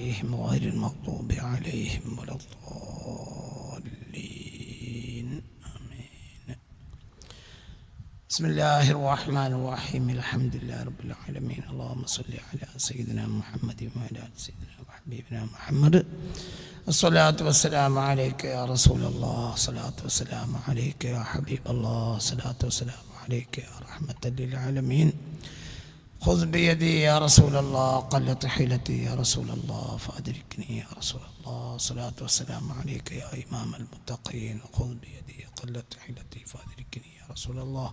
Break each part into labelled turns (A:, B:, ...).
A: غير المغضوب عليهم ولا الضالين آمين. بسم الله الرحمن الرحيم. الحمد لله رب العالمين. اللهم صل على سيدنا محمد وعلى آل سيدنا وحبيبنا محمد. الصلاة والسلام عليك يا رسول الله، الصلاة والسلام عليك يا حبيب الله، الصلاة والسلام عليك يا رحمة للعالمين. خذ بيدي يا رسول الله، قلت حيلتي يا رسول الله، فأدركني يا رسول الله. الصلاة والسلام عليك يا إمام المتقين. خذ بيدي قلت حيلتي فأدركني يا رسول الله.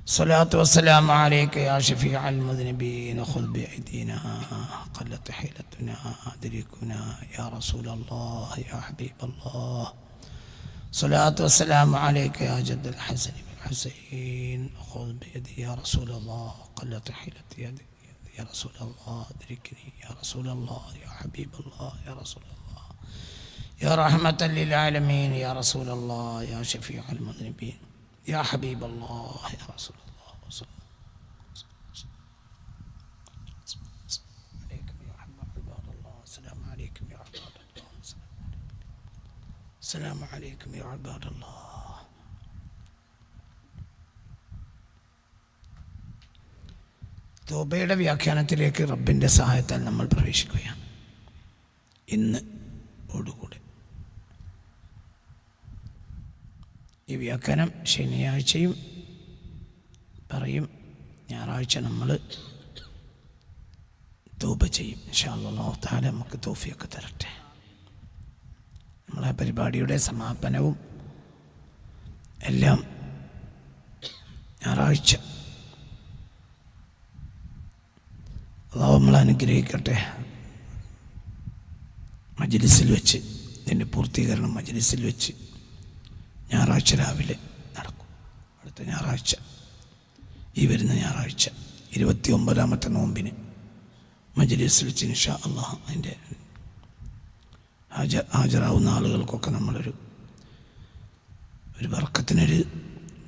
A: الصلاة والسلام عليك يا شفيع المذنبين. خذ بأيدينا قلت حيلتنا أدركنا يا رسول الله يا حبيب الله. الصلاة والسلام عليك يا جد الحسن والحسين. خذ بيدي يا رسول الله، قلت حيلتي يا رسول الله، أدركني يا رسول الله يا حبيب الله يا رسول الله، يا رحمة للعالمين يا رسول الله، يا شفيع المذنبين يا حبيب الله يا رسول الله. عليكم يا عباد الله، السلام عليكم يا عباد الله، السلام عليكم يا عباد الله. തോബയുടെ വ്യാഖ്യാനത്തിലേക്ക് റബ്ബിൻ്റെ സഹായത്താൽ നമ്മൾ പ്രവേശിക്കുകയാണ് ഇന്ന് ഓടുകൂടെ. ഈ വ്യാഖ്യാനം ശനിയാഴ്ചയും പറയും, ഞായറാഴ്ച നമ്മൾ തൗബ ചെയ്യും. ഇൻഷാ അല്ലാഹു തആല നമുക്ക് തൗഫീഖ് തരട്ടെ. നമ്മളെ പരിപാടിയുടെ സമാപനവും എല്ലാം ഞായറാഴ്ച. അല്ലാഹു നമ്മളെ അനുഗ്രഹിക്കട്ടെ. മജ്ലിസിൽ വെച്ച്, ഇതിൻ്റെ പൂർത്തീകരണം മജ്ലിസിൽ വെച്ച് ഞായറാഴ്ച രാവിലെ നടക്കും. അടുത്ത ഞായറാഴ്ച, ഈ വരുന്ന ഞായറാഴ്ച 29ാമത്തെ നോമ്പിന് മജ്ലിസിൽ വെച്ച് ഇൻഷാ അല്ലാഹ് അതിൻ്റെ ഹാജരാവുന്ന ആളുകൾക്കൊക്കെ നമ്മളൊരു ബർക്കത്തിനൊരു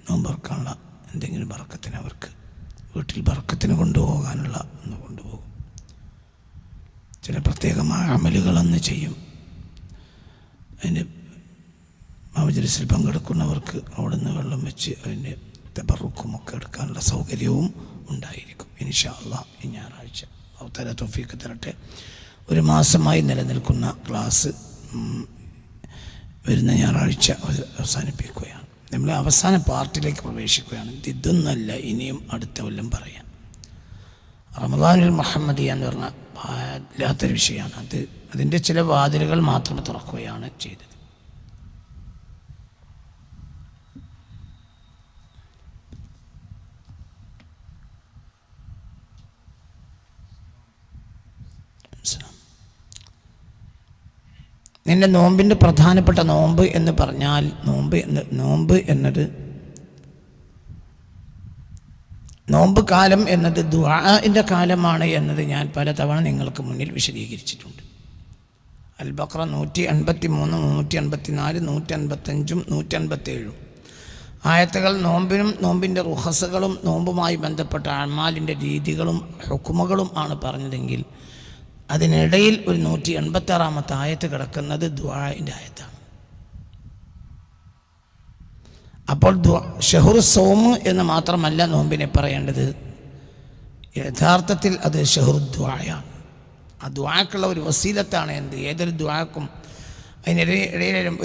A: നോമ്പറക്കാനുള്ള എന്തെങ്കിലും ബർക്കത്തിന്, അവർക്ക് വീട്ടിൽ ബർക്കത്തിന് കൊണ്ടുപോകാനുള്ള ഒന്ന് കൊണ്ടുപോകും. ചില പ്രത്യേകമായ അമലുകളൊന്ന് ചെയ്യും. അതിന് മജ്ലിസിൽ പങ്കെടുക്കുന്നവർക്ക് അവിടുന്ന് വെള്ളം വെച്ച് അതിൻ്റെ തബറുക്കുമൊക്കെ എടുക്കാനുള്ള സൗകര്യവും ഉണ്ടായിരിക്കും ഇൻഷാ അല്ലാഹ്. ഈ ഞായറാഴ്ച അല്ലാഹു തആല തൗഫീഖ് തരട്ടെ. ഒരു മാസമായി നിലനിൽക്കുന്ന ക്ലാസ് വരുന്ന ഞായറാഴ്ച അവസാനിപ്പിക്കുകയാണ്. നമ്മൾ അവസാന പാർട്ടിലേക്ക് പ്രവേശിക്കുകയാണ്. ഇതൊന്നല്ല, ഇനിയും അടുത്ത കൊല്ലം പറയാം. റമദാനുൽ മുഹമ്മദിയ എന്ന് പറഞ്ഞാൽ വല്ലാത്തൊരു വിഷയമാണ്. അതിൻ്റെ ചില വാതിലുകൾ മാത്രം തുറക്കുകയാണ് ചെയ്തത്. നിന്റെ നോമ്പിൻ്റെ പ്രധാനപ്പെട്ട നോമ്പ് എന്ന് പറഞ്ഞാൽ, നോമ്പ് എന്നത്, നോമ്പ് കാലം എന്നത് ദുആഇൻ്റെ കാലമാണ് എന്നത് ഞാൻ പലതവണ നിങ്ങൾക്ക് മുന്നിൽ വിശദീകരിച്ചിട്ടുണ്ട്. അൽ ബഖറ 183, 184, 155, 157 ആയത്തുകൾ നോമ്പിനും നോമ്പിൻ്റെ റുഖസുകളും നോമ്പുമായി ബന്ധപ്പെട്ട അമാലിൻ്റെ രീതികളും ഹുക്കുമുകളും ആണ് പറഞ്ഞതെങ്കിൽ, അതിനിടയിൽ ഒരു 186ാമത്തെ ആയത്ത് കിടക്കുന്നത് ദുആഇൻ്റെ ആയത്താണ്. അപ്പോൾ ഷഹ്റു സൗമ് എന്ന് മാത്രമല്ല നോമ്പിനെ പറയേണ്ടത്, യഥാർത്ഥത്തിൽ അത് ഷഹ്റു ദുആയാണ്. ആ ദുആക്കുള്ള ഒരു വസീലത്താണ് ഏതൊരു ദുആക്കും. അതിനിടയിലും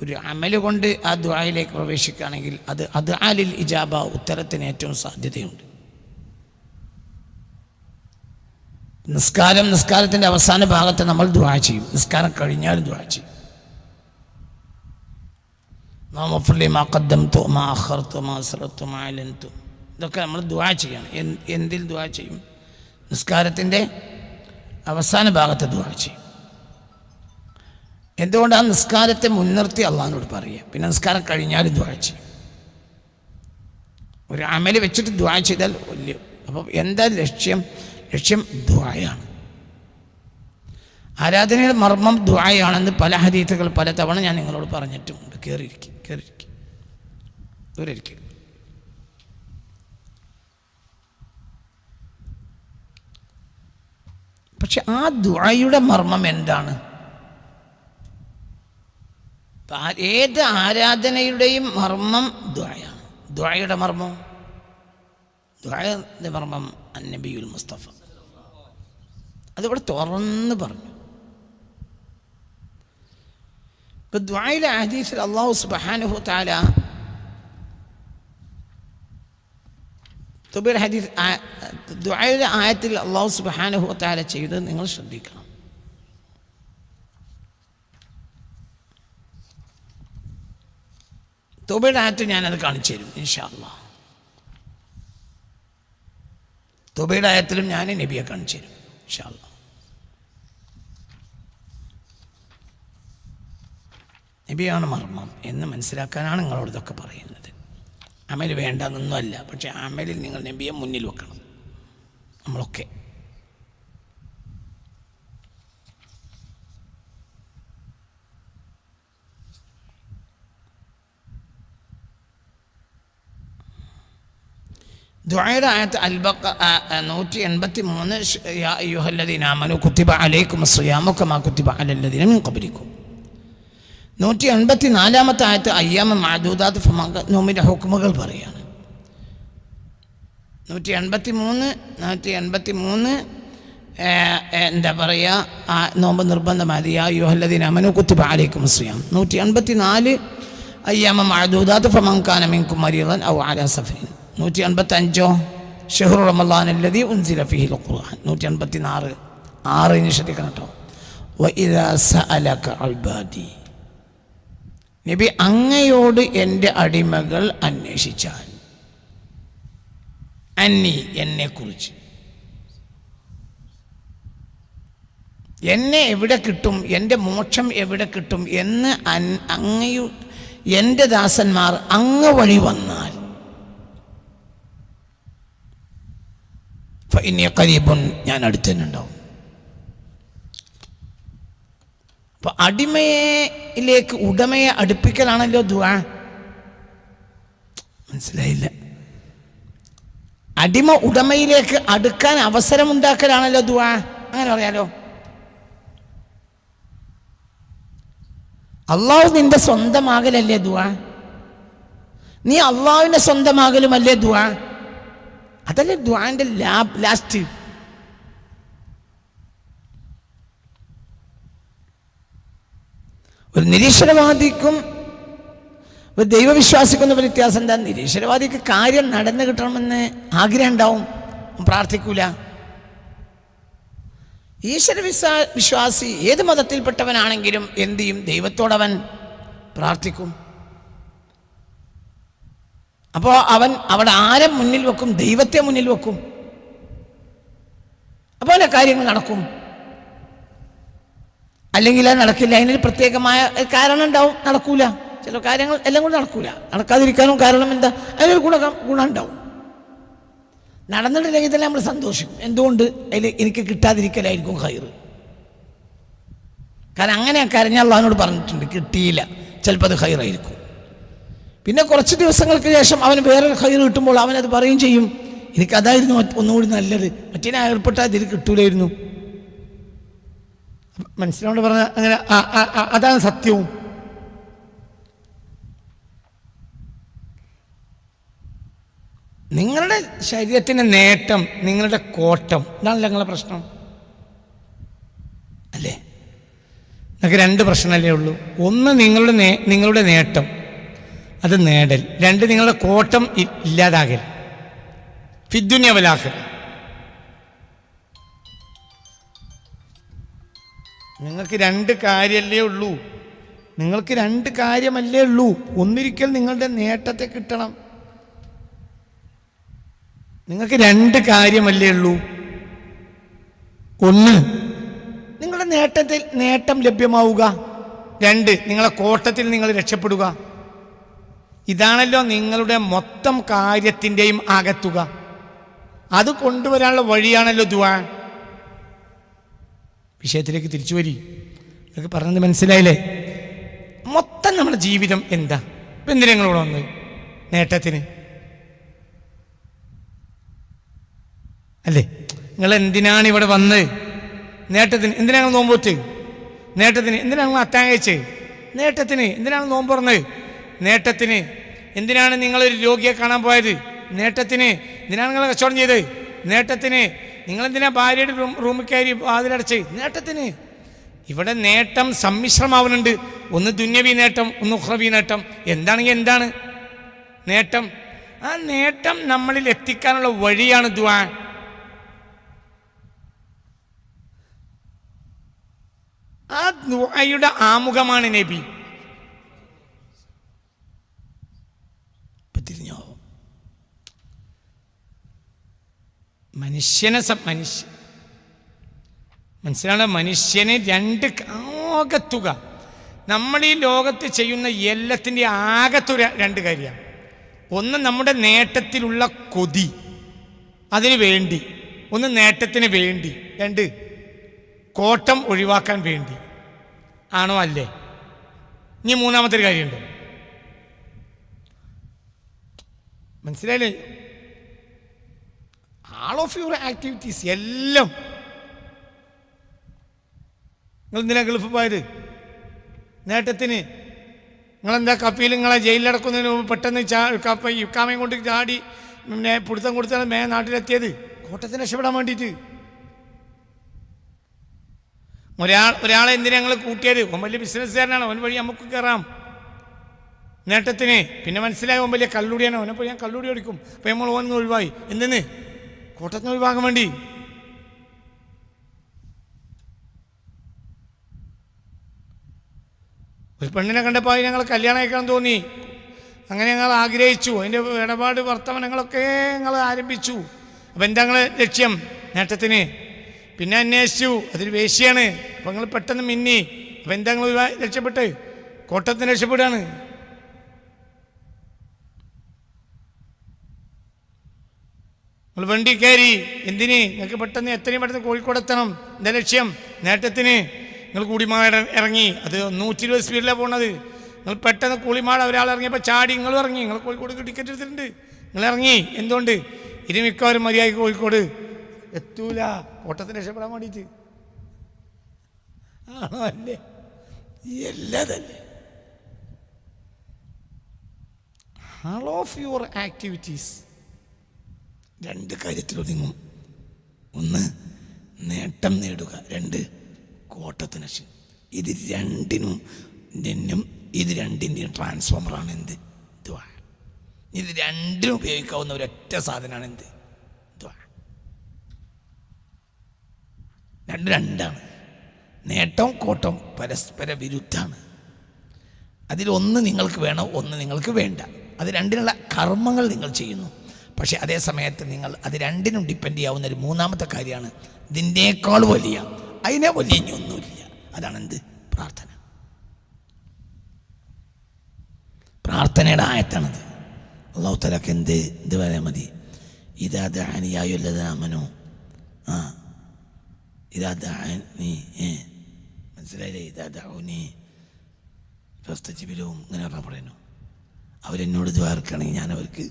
A: ഒരു അമല് കൊണ്ട് ആ ദുആയിലേക്ക് പ്രവേശിക്കുകയാണെങ്കിൽ അത് അദ്ആലിൽ ഇജാബ, ഉത്തരത്തിന് ഏറ്റവും സാധ്യതയുണ്ട്. നിസ്കാരത്തിൻ്റെ അവസാന ഭാഗത്ത് നമ്മൾ ദുആ ചെയ്യും. നിസ്കാരം കഴിഞ്ഞാലും ദുആ ചെയ്യും. ഇതൊക്കെ നമ്മൾ ദുആ ചെയ്യണം. എന്തിൽ ദുആ ചെയ്യും? നിസ്കാരത്തിൻ്റെ അവസാന ഭാഗത്ത് ദുആ ചെയ്യും. എന്തുകൊണ്ടാണ് നിസ്കാരത്തെ മുൻനിർത്തി അള്ളാഹിനോട് പറയുക. പിന്നെ നിസ്കാരം കഴിഞ്ഞാലും ദുആ ചെയ്യും. ഒരു അമല് വെച്ചിട്ട് ദുആ ചെയ്താൽ വലിയ. അപ്പം എന്താ ലക്ഷ്യം ദുആയാണ്. ആരാധനയുടെ മർമ്മം ദുആയാണെന്ന് പല ഹദീസുകൾ പലതവണ ഞാൻ നിങ്ങളോട് പറഞ്ഞിട്ടുമുണ്ട്. കയറിയിരിക്കും. പക്ഷെ ആ ദുആയുടെ മർമ്മം എന്താണ്? ഏത് ആരാധനയുടെയും മർമ്മം ദുആയാണ്. ദുആയുടെ മർമ്മം, ദുആയുടെ മർമ്മം അന്നബിയുൽ മുസ്തഫ അതിവിടെ തുറന്ന് പറഞ്ഞു. ഇപ്പം ദുആയിലെ ഹദീസിൽ അല്ലാഹു സുബ്ഹാനഹു തആല തൗബയുടെ ഹദീസ് ദുആയിലെ ആയത്തിൽ അല്ലാഹു സുബ്ഹാനഹു തആല ചെയ്തത് നിങ്ങൾ ശ്രദ്ധിക്കണം. തൗബയുടെ ആയത്തിൽ ഞാനത് കാണിച്ചു തരും ഇൻഷാ അല്ലാഹ്. തൗബയുടെ ആയത്തിലും ഞാൻ നബിയെ കാണിച്ചു തരും ഇൻഷാ അല്ലാഹ്. നബിയാണ് മർമ്മം എന്ന് മനസ്സിലാക്കാനാണ് നിങ്ങളോട് ഇതൊക്കെ പറയുന്നത്. അമൽ വേണ്ടെന്നൊന്നുമല്ല, പക്ഷെ അമലിൽ നിങ്ങൾ നബിയെ മുന്നിൽ വെക്കണം. നമ്മളൊക്കെ ദുആയുടെ ആയത്ത് അൽ-ബഖറ 183 യാ അയ്യുഹല്ലദീന ആമനൂ കുത്തിബ അലൈക്കുമുസ് സിയാമു കമാ കുത്തിബ അലല്ലദീന മിൻ ഖബ്ലിക്കും. 184 ആയത്ത് അയ്യാമ മഅദൂദാത്ത് നോമ്പിൻ്റെ ഹുക്മുകൾ പറയാണ്. 183 എന്താ പറയുക, നോമ്പ് നിർബന്ധമായത് യാ അയ്യുഹല്ലദീന ആമനൂ കുത്തിബ അലൈക്കുമുസ് സിയാം. 184 അയ്യാമ മഅദൂദാത്ത് ഫമൻ കാന മിൻകും മരീദൻ ഔ അലാ സഫരിൻ. 185 ഷഹ്റു റമളാനല്ലദീ ഉൻസില ഫീഹിൽ ഖുർആൻ. 184 6 ശ്രദ്ധിക്കണം കേട്ടോ. വഇദാ സഅലക ഇബാദി, നബി അങ്ങയോട് എൻ്റെ അടിമകൾ അന്വേഷിച്ചാൽ, അന്നി എന്നെക്കുറിച്ച്, എന്നെ എവിടെ കിട്ടും, എൻ്റെ മോക്ഷം എവിടെ കിട്ടും എന്ന് എൻ്റെ ദാസന്മാർ അങ്ങ് വഴി വന്നാൽ ഫഇന്നി ഖരീബുൻ, ഞാൻ അടുത്ത് തന്നെ ഉണ്ടാവും. അപ്പൊ അടിമയിലേക്ക് ഉടമയെ അടുപ്പിക്കലാണല്ലോ ദുആ. മനസ്സിലായില്ല? അടിമ ഉടമയിലേക്ക് അടുക്കാൻ അവസരമുണ്ടാക്കലാണല്ലോ ദുആ. അങ്ങനെ പറയാലോ. അള്ളാഹു നിന്റെ സ്വന്തമാകലല്ലേ ദുആ? നീ അള്ളാഹുവിന്റെ സ്വന്തമാകലുമല്ലേ ദുആ? അതല്ലേ ദുആന്റെ ലാസ്റ്റ്. ഒരു നിരീശ്വരവാദിക്കും ഒരു ദൈവവിശ്വാസിക്കും തമ്മിൽ വ്യത്യാസം എന്താ? നിരീശ്വരവാദിക്ക് കാര്യം നടന്നു കിട്ടണമെന്ന് ആഗ്രഹം ഉണ്ടാവും, പ്രാർത്ഥിക്കൂല. ഈശ്വര വിശ്വാസി ഏത് മതത്തിൽപ്പെട്ടവനാണെങ്കിലും എന്ത് ചെയ്യും? ദൈവത്തോടവൻ പ്രാർത്ഥിക്കും. അപ്പോൾ അവൻ അവിടെ ആരെ മുന്നിൽ വെക്കും? ദൈവത്തെ മുന്നിൽ വെക്കും. അപ്പോൾ കാര്യങ്ങൾ നടക്കും. അല്ലെങ്കിൽ അത് നടക്കില്ല. അതിനൊരു പ്രത്യേകമായ കാരണം ഉണ്ടാവും, നടക്കൂല. ചില കാര്യങ്ങൾ എല്ലാം കൂടെ നടക്കൂല. നടക്കാതിരിക്കാനും കാരണം എന്താ? അതിനൊരു ഗുണം ഉണ്ടാവും. നടന്നിട്ടില്ലെങ്കിൽ തന്നെ നമ്മൾ സന്തോഷിക്കും. എന്തുകൊണ്ട്? അതിൽ എനിക്ക് കിട്ടാതിരിക്കലായിരിക്കും ഖൈറ്. കാരണം അങ്ങനെ കരഞ്ഞാൽ അള്ളാഹിനോട് പറഞ്ഞിട്ടുണ്ട്, കിട്ടിയില്ല, ചിലപ്പോൾ അത് ഖൈറായിരിക്കും. പിന്നെ കുറച്ച് ദിവസങ്ങൾക്ക് ശേഷം അവന് വേറൊരു ഖൈർ കിട്ടുമ്പോൾ അവനത് പറയും ചെയ്യും, എനിക്കതായിരുന്നു ഒന്നുകൂടി നല്ലത്, മറ്റേ ഏർപ്പെട്ടാൽ ഇതിൽ കിട്ടൂലായിരുന്നു. മനസ്സിലോണ്ട് പറഞ്ഞ അങ്ങനെ അതാണ് സത്യവും. നിങ്ങളുടെ ശരീരത്തിൻ്റെ നേട്ടം, നിങ്ങളുടെ കോട്ടം, ഇതാണല്ലോ നിങ്ങളുടെ പ്രശ്നം അല്ലേ? നിങ്ങൾക്ക് 2 പ്രശ്നമല്ലേ ഉള്ളൂ. ഒന്ന് നിങ്ങളുടെ നേട്ടം, അത് നേടൽ. 2 നിങ്ങളുടെ കോട്ടം ഇല്ലാതാകൽ. ഫിദ്ദുനിയ വൽ ആഖിറ. നിങ്ങൾക്ക് 2 കാര്യമല്ലേ ഉള്ളൂ. നിങ്ങൾക്ക് 2 കാര്യമല്ലേ ഉള്ളൂ. ഒന്നിരിക്കൽ നിങ്ങളുടെ നേട്ടത്തെ കിട്ടണം. നിങ്ങൾക്ക് 2 കാര്യമല്ലേ ഉള്ളൂ. ഒന്ന്, നിങ്ങളുടെ നേട്ടം ലഭ്യമാവുക. 2, നിങ്ങളെ കോട്ടത്തിൽ നിങ്ങൾ രക്ഷപ്പെടുക. ഇതാണല്ലോ നിങ്ങളുടെ മൊത്തം കാര്യത്തിൻ്റെയും ആകത്തുക. അത് കൊണ്ടുവരാനുള്ള വഴിയാണല്ലോ ദുആ. വിഷയത്തിലേക്ക് തിരിച്ചു വരി. നിങ്ങൾക്ക് പറഞ്ഞത് മനസ്സിലായില്ലേ? മൊത്തം നമ്മുടെ ജീവിതം എന്താ? ഇപ്പം എന്തിനാ നിങ്ങളിവിടെ വന്നത്? നേട്ടത്തിന് അല്ലേ? നിങ്ങൾ എന്തിനാണ് ഇവിടെ വന്നത്? നേട്ടത്തിന്. എന്തിനാ ഞങ്ങൾ നോമ്പ് വെച്ച്? നേട്ടത്തിന്. എന്തിനാണ് നിങ്ങൾ അത്താഴം കഴിച്ച്? നേട്ടത്തിന്. എന്തിനാണ് നോമ്പ് തുറന്നത്? നേട്ടത്തിന്. എന്തിനാണ് നിങ്ങളൊരു രോഗിയെ കാണാൻ പോയത്? നേട്ടത്തിന്. എന്തിനാണ് നിങ്ങൾ കച്ചവടം ചെയ്ത്? നേട്ടത്തിന്. നിങ്ങളെന്തിനാ ഭാര്യയുടെ റൂമിൽ കയറി വാതിലടച്ച്? നേട്ടത്തിന്. ഇവിടെ നേട്ടം സമ്മിശ്രമാവുന്നുണ്ട്. ഒന്ന് ദുന്യവി നേട്ടം, ഒന്ന് ഉഖ്റവി നേട്ടം. എന്താണെങ്കിൽ എന്താണ് നേട്ടം? ആ നേട്ടം നമ്മളിൽ എത്തിക്കാനുള്ള വഴിയാണ് ദുആ. ആ ദുആയുടെ ആമുഖമാണ് നബി. തിരിഞ്ഞോ? മനസ്സിലാണ്. മനുഷ്യനെ രണ്ട് ആകത്തുക, നമ്മൾ ഈ ലോകത്ത് ചെയ്യുന്ന എല്ലാത്തിൻ്റെ ആകത്തുക രണ്ട് കാര്യമാണ്. ഒന്ന് നമ്മുടെ നേട്ടത്തിലുള്ള കൊതി, അതിന് വേണ്ടി. ഒന്ന് നേട്ടത്തിന് വേണ്ടി. രണ്ട് കോട്ടം ഒഴിവാക്കാൻ വേണ്ടി. ആണോ അല്ലേ? ഇനി മൂന്നാമത്തെ ഒരു കാര്യമുണ്ട്. മനസ്സിലായില്ലേ? ആൾ ഓഫ് യുവർ ആക്ടിവിറ്റീസ് എല്ലാം. നിങ്ങൾ എന്തിനാ ഗൾഫ് പോയത്? നേട്ടത്തിന്. നിങ്ങളെന്താ കപ്പയിൽ നിങ്ങളെ ജയിലിലടക്കുന്നതിന് മുമ്പ് പെട്ടെന്ന് ഇക്കാമയും കൊണ്ട് ചാടി പിന്നെ പിടുത്തം കൊടുത്താണ് നാട്ടിലെത്തിയത്? കോട്ടത്തിന് രക്ഷപ്പെടാൻ വേണ്ടിയിട്ട്. ഒരാളെ എന്തിനാ ഞങ്ങൾ കൂട്ടിയത്? ഓൻ വലിയ ബിസിനസ്സുകാരനാണ്, ഓൻ വഴി നമുക്ക് കയറാം. നേട്ടത്തിന്. പിന്നെ മനസ്സിലായി ഓൻ വലിയ കള്ളുടിയാണ്, ഓനെപ്പോൾ ഞാൻ കള്ളുടി ഓടിക്കും. അപ്പം നമ്മൾ ഓന്ന് ഒഴിവായി. എന്തിന്? കോട്ടത്തിന് ഒഴിവാക്കാൻ വേണ്ടി. ഒരു പെണ്ണിനെ കണ്ടപ്പോൾ ഞങ്ങൾ കല്യാണം കഴിക്കാൻ തോന്നി, അങ്ങനെ ഞങ്ങൾ ആഗ്രഹിച്ചു. അതിൻ്റെ ഇടപാട് വർത്തമാനങ്ങളൊക്കെ ഞങ്ങൾ ആരംഭിച്ചു. അപ്പം എന്താ ഞങ്ങൾ ലക്ഷ്യം? നേട്ടത്തിന്. പിന്നെ അന്വേഷിച്ചു, അതൊരു വേശ്യയാണ്. അപ്പം നിങ്ങൾ പെട്ടെന്ന് മിന്നി. അപ്പം എന്താ നിങ്ങൾ രക്ഷപ്പെട്ട്? കോട്ടത്തിന് രക്ഷപ്പെടുകയാണ്. നിങ്ങൾ വണ്ടി കയറി. എന്തിന്? നിങ്ങൾക്ക് പെട്ടെന്ന് എത്രയും പെട്ടെന്ന് കോഴിക്കോട് എത്തണം. എന്താ ലക്ഷ്യം? നേട്ടത്തിന്. നിങ്ങൾ കൂടിമാട് ഇറങ്ങി. അത് 120 സ്പീഡിലാണ് പോകുന്നത്. നിങ്ങൾ പെട്ടെന്ന് കൂളിമാട് ഒരാൾ ഇറങ്ങിയപ്പോൾ ചാടി നിങ്ങളും ഇറങ്ങി. നിങ്ങൾ കോഴിക്കോട് ടിക്കറ്റ് എടുത്തിട്ടുണ്ട്, നിങ്ങൾ ഇറങ്ങി. എന്തുകൊണ്ട്? ഇത് മിക്കവാറും മര്യാദയ്ക്ക് കോഴിക്കോട് എത്തൂല, കോട്ടത്തിന് രക്ഷപ്പെടാൻ വേണ്ടിയിട്ട്. ആണോ അല്ലേ? എല്ലാ തന്നെ ആൾ ഓഫ് യുവർ ആക്ടിവിറ്റീസ് രണ്ട് കാര്യത്തിലൊതുങ്ങും. ഒന്ന് നേട്ടം നേടുക, രണ്ട് കോട്ടത്തിന്. ഇത് രണ്ടിൻ്റെയും ട്രാൻസ്ഫോമറാണ് എന്ത്? ദുആ. ഇത് രണ്ടിനും ഉപയോഗിക്കാവുന്ന ഒരൊറ്റ സാധനമാണ് എന്ത്? ദുആ. രണ്ടാണ്. നേട്ടവും കോട്ടവും പരസ്പര വിരുദ്ധാണ്. അതിലൊന്ന് നിങ്ങൾക്ക് വേണം, ഒന്ന് നിങ്ങൾക്ക് വേണ്ട. അത് രണ്ടിനുള്ള കർമ്മങ്ങൾ നിങ്ങൾ ചെയ്യുന്നു. പക്ഷെ അതേ സമയത്ത് നിങ്ങൾ അത് രണ്ടിനും ഡിപ്പെൻഡ് ചെയ്യാവുന്ന ഒരു മൂന്നാമത്തെ കാര്യമാണ് ഇതിൻ്റെക്കാൾ വലിയ, അതിനെ വലിയ ഇനി ഒന്നുമില്ല. അതാണ് എന്ത്? പ്രാർത്ഥന. പ്രാർത്ഥനയുടെ ആയത്താണത്. അല്ലാഹു തആലക്ക് എന്ത് പറയാൻ മതി? ഇദാ ദഅനി യാ അയ്യുഹല്ലദീന ആമനൂ, ഇദാ ദഅനി, മനസ്സിലായില്ലേ? ഇദാ ദഅൂനി ഫസ്തജിബ് ലഹും, ഇങ്ങനെ പറഞ്ഞാൽ പറയുന്നു. അവരെന്നോട് ദ്വാരക്കുകയാണെങ്കിൽ ഞാൻ അവർക്ക്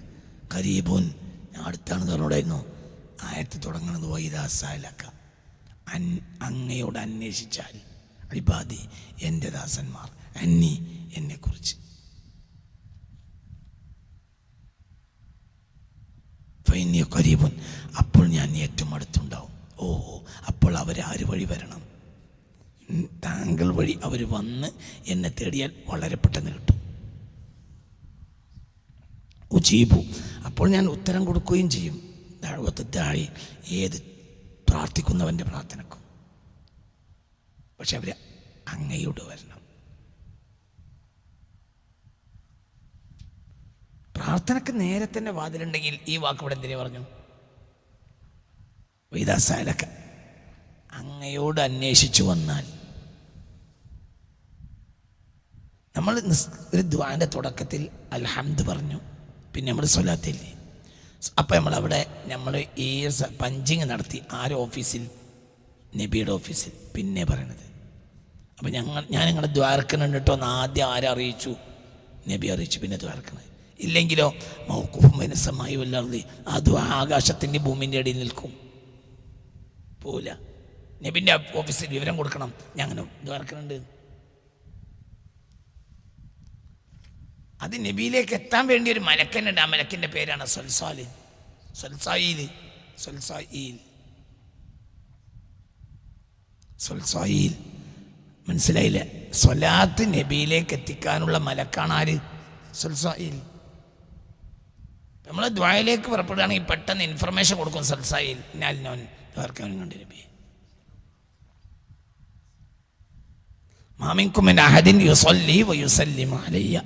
A: ഖരീബുൻ, ഞാൻ അടുത്താണെന്ന് പറഞ്ഞോടായിരുന്നു. ആയത്ത് തുടങ്ങുന്നത് വഇദാ സഅലക, അങ്ങയോട് അന്വേഷിച്ചാൽ, ഇബാദി എൻ്റെ ദാസന്മാർ, അന്നി എന്നെക്കുറിച്ച്, ഫഇന്നി ഖരീബുൻ, അപ്പോൾ ഞാൻ ഏറ്റവും അടുത്തുണ്ടാവും. അപ്പോൾ അവരാര് വഴി വരണം? താങ്കൾ വഴി അവർ വന്ന് എന്നെ തേടിയാൽ വളരെ പെട്ടെന്ന് കിട്ടും. ഉജീബു, അപ്പോൾ ഞാൻ ഉത്തരം കൊടുക്കുകയും ചെയ്യും. ദഅവത്ത് ദാഇ, ഏത് പ്രാർത്ഥിക്കുന്നവൻ്റെ പ്രാർത്ഥനക്കും. പക്ഷെ അവർ അങ്ങയോട് വരണം. പ്രാർത്ഥനക്ക് നേരെ തന്നെ വാതിലുണ്ടെങ്കിൽ ഈ വാക്ക് ഇവിടെ എന്തിനു പറഞ്ഞു? വഇദാ സഅലക, അങ്ങയോട് അന്വേഷിച്ചു വന്നാൽ. നമ്മൾ ഒരു ദുആന്റെ തുടക്കത്തിൽ അൽഹംദ് പറഞ്ഞു, പിന്നെ നമ്മൾ സ്വലാത്തില്ലേ. അപ്പം നമ്മൾ ഈ പഞ്ചിങ് നടത്തി. ആരുടെ ഓഫീസിൽ? നബിയുടെ ഓഫീസിൽ. പിന്നെ പറയണത് അപ്പം ഞാൻ നിങ്ങളെ ദ്വാരക്കണുണ്ട് കേട്ടോ എന്ന് ആദ്യം ആരറിയിച്ചു? നബി അറിയിച്ചു. പിന്നെ ദ്വാരക്കണത് ഇല്ലെങ്കിലോ മൗഖൂഫും ബൈനസ്സമായി വല്ലർദി, അത് ആകാശത്തിൻ്റെ ഭൂമിൻ്റെ ഇടയിൽ നിൽക്കും, പോല. നബിൻ്റെ ഓഫീസിൽ വിവരം കൊടുക്കണം, ഞാൻ അങ്ങനെ ദ്വാരക്കുന്നുണ്ട്. അത് നബിയിലേക്ക് എത്താൻ വേണ്ടി ഒരു മലക്കനുണ്ട്. ആ മലക്കിൻ്റെ പേരാണ് സൽസായിൽ. മനസ്സിലായില്ലേ? സ്വലാത്ത് നബിയിലേക്ക് എത്തിക്കാനുള്ള മലക്കാണ് ആര്? സൽസായിൽ. നമ്മൾ ദ്വായിലേക്ക് പുറപ്പെടുകയാണെങ്കിൽ പെട്ടെന്ന് ഇൻഫർമേഷൻ കൊടുക്കും. സൽസായിൽ നോൻ ദ്വാരക്കാനും കണ്ട് നബി മാമിൻകും മിൻ അഹദിൻ യുസല്ലി വയുസല്ലിമു അലയ്യ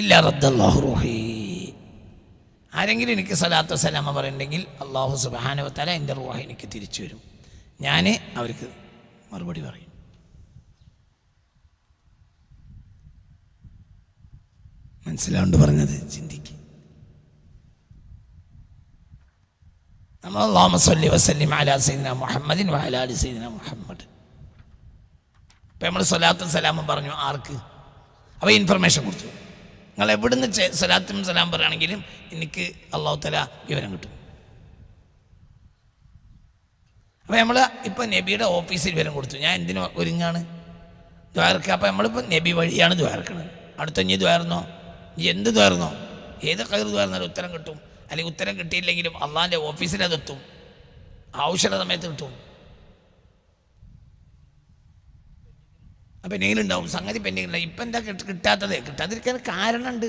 A: ഇല്ലാ റദ്ദല്ലാഹു റൂഹി. ആരെങ്കിലും എനിക്ക് സ്വലാത്തു വസ്സലാമ പറയുന്നുണ്ടെങ്കിൽ അല്ലാഹു സുബ്ഹാനഹു വ തആല എൻ്റെ റൂഹ് എനിക്ക് തിരിച്ചു വരും, ഞാൻ അവർക്ക് മറുപടി പറയും. മനസ്സിലാണ്ട് പറഞ്ഞത്? ചിന്തിക്ക്. നമ്മൾ അല്ലാഹുമ്മ സ്വല്ലി വസല്ലിം അലാ സയ്യിദിനാ മുഹമ്മദിൻ വഅലാ ആലി സയ്യിദിനാ മുഹമ്മദ്. ഇപ്പം നമ്മൾ സ്വലാത്തും സലാമും പറഞ്ഞു. ആർക്ക്? അപ്പോൾ ഇൻഫർമേഷൻ കൊടുത്തു. നിങ്ങൾ എവിടുന്ന് സ്വലാത്തും സലാം പറയുകയാണെങ്കിലും എനിക്ക് അല്ലാഹു തആല വിവരം കിട്ടും. അപ്പോൾ നമ്മൾ ഇപ്പോൾ നബിയുടെ ഓഫീസിൽ വിവരം കൊടുത്തു. ഞാൻ എന്തിനു ഒരുങ്ങാണ്? ദ്വാരക്കുക. അപ്പോൾ നമ്മളിപ്പോൾ നബി വഴിയാണ് ദ്വാരക്കണത്. അടുത്ത ഇനി ദ്വാരന്നോ, എന്ത് ദ്വാരന്നോ, ഏത് കയർ ദ്വാരന്നാലും ഉത്തരം കിട്ടും. അല്ലെങ്കിൽ ഉത്തരം കിട്ടിയില്ലെങ്കിലും അള്ളാഹിൻ്റെ ഓഫീസിൽ അതെത്തും, ആവശ്യമുള്ള സമയത്ത് കിട്ടും. അപ്പം പെൻഡിങ്ങിലുണ്ടാവും, സംഗതി പെൻഡിങ്ങിലുണ്ടാവും. ഇപ്പം എന്താ കിട്ടാത്തത്? കിട്ടാതിരിക്കാൻ കാരണമുണ്ട്.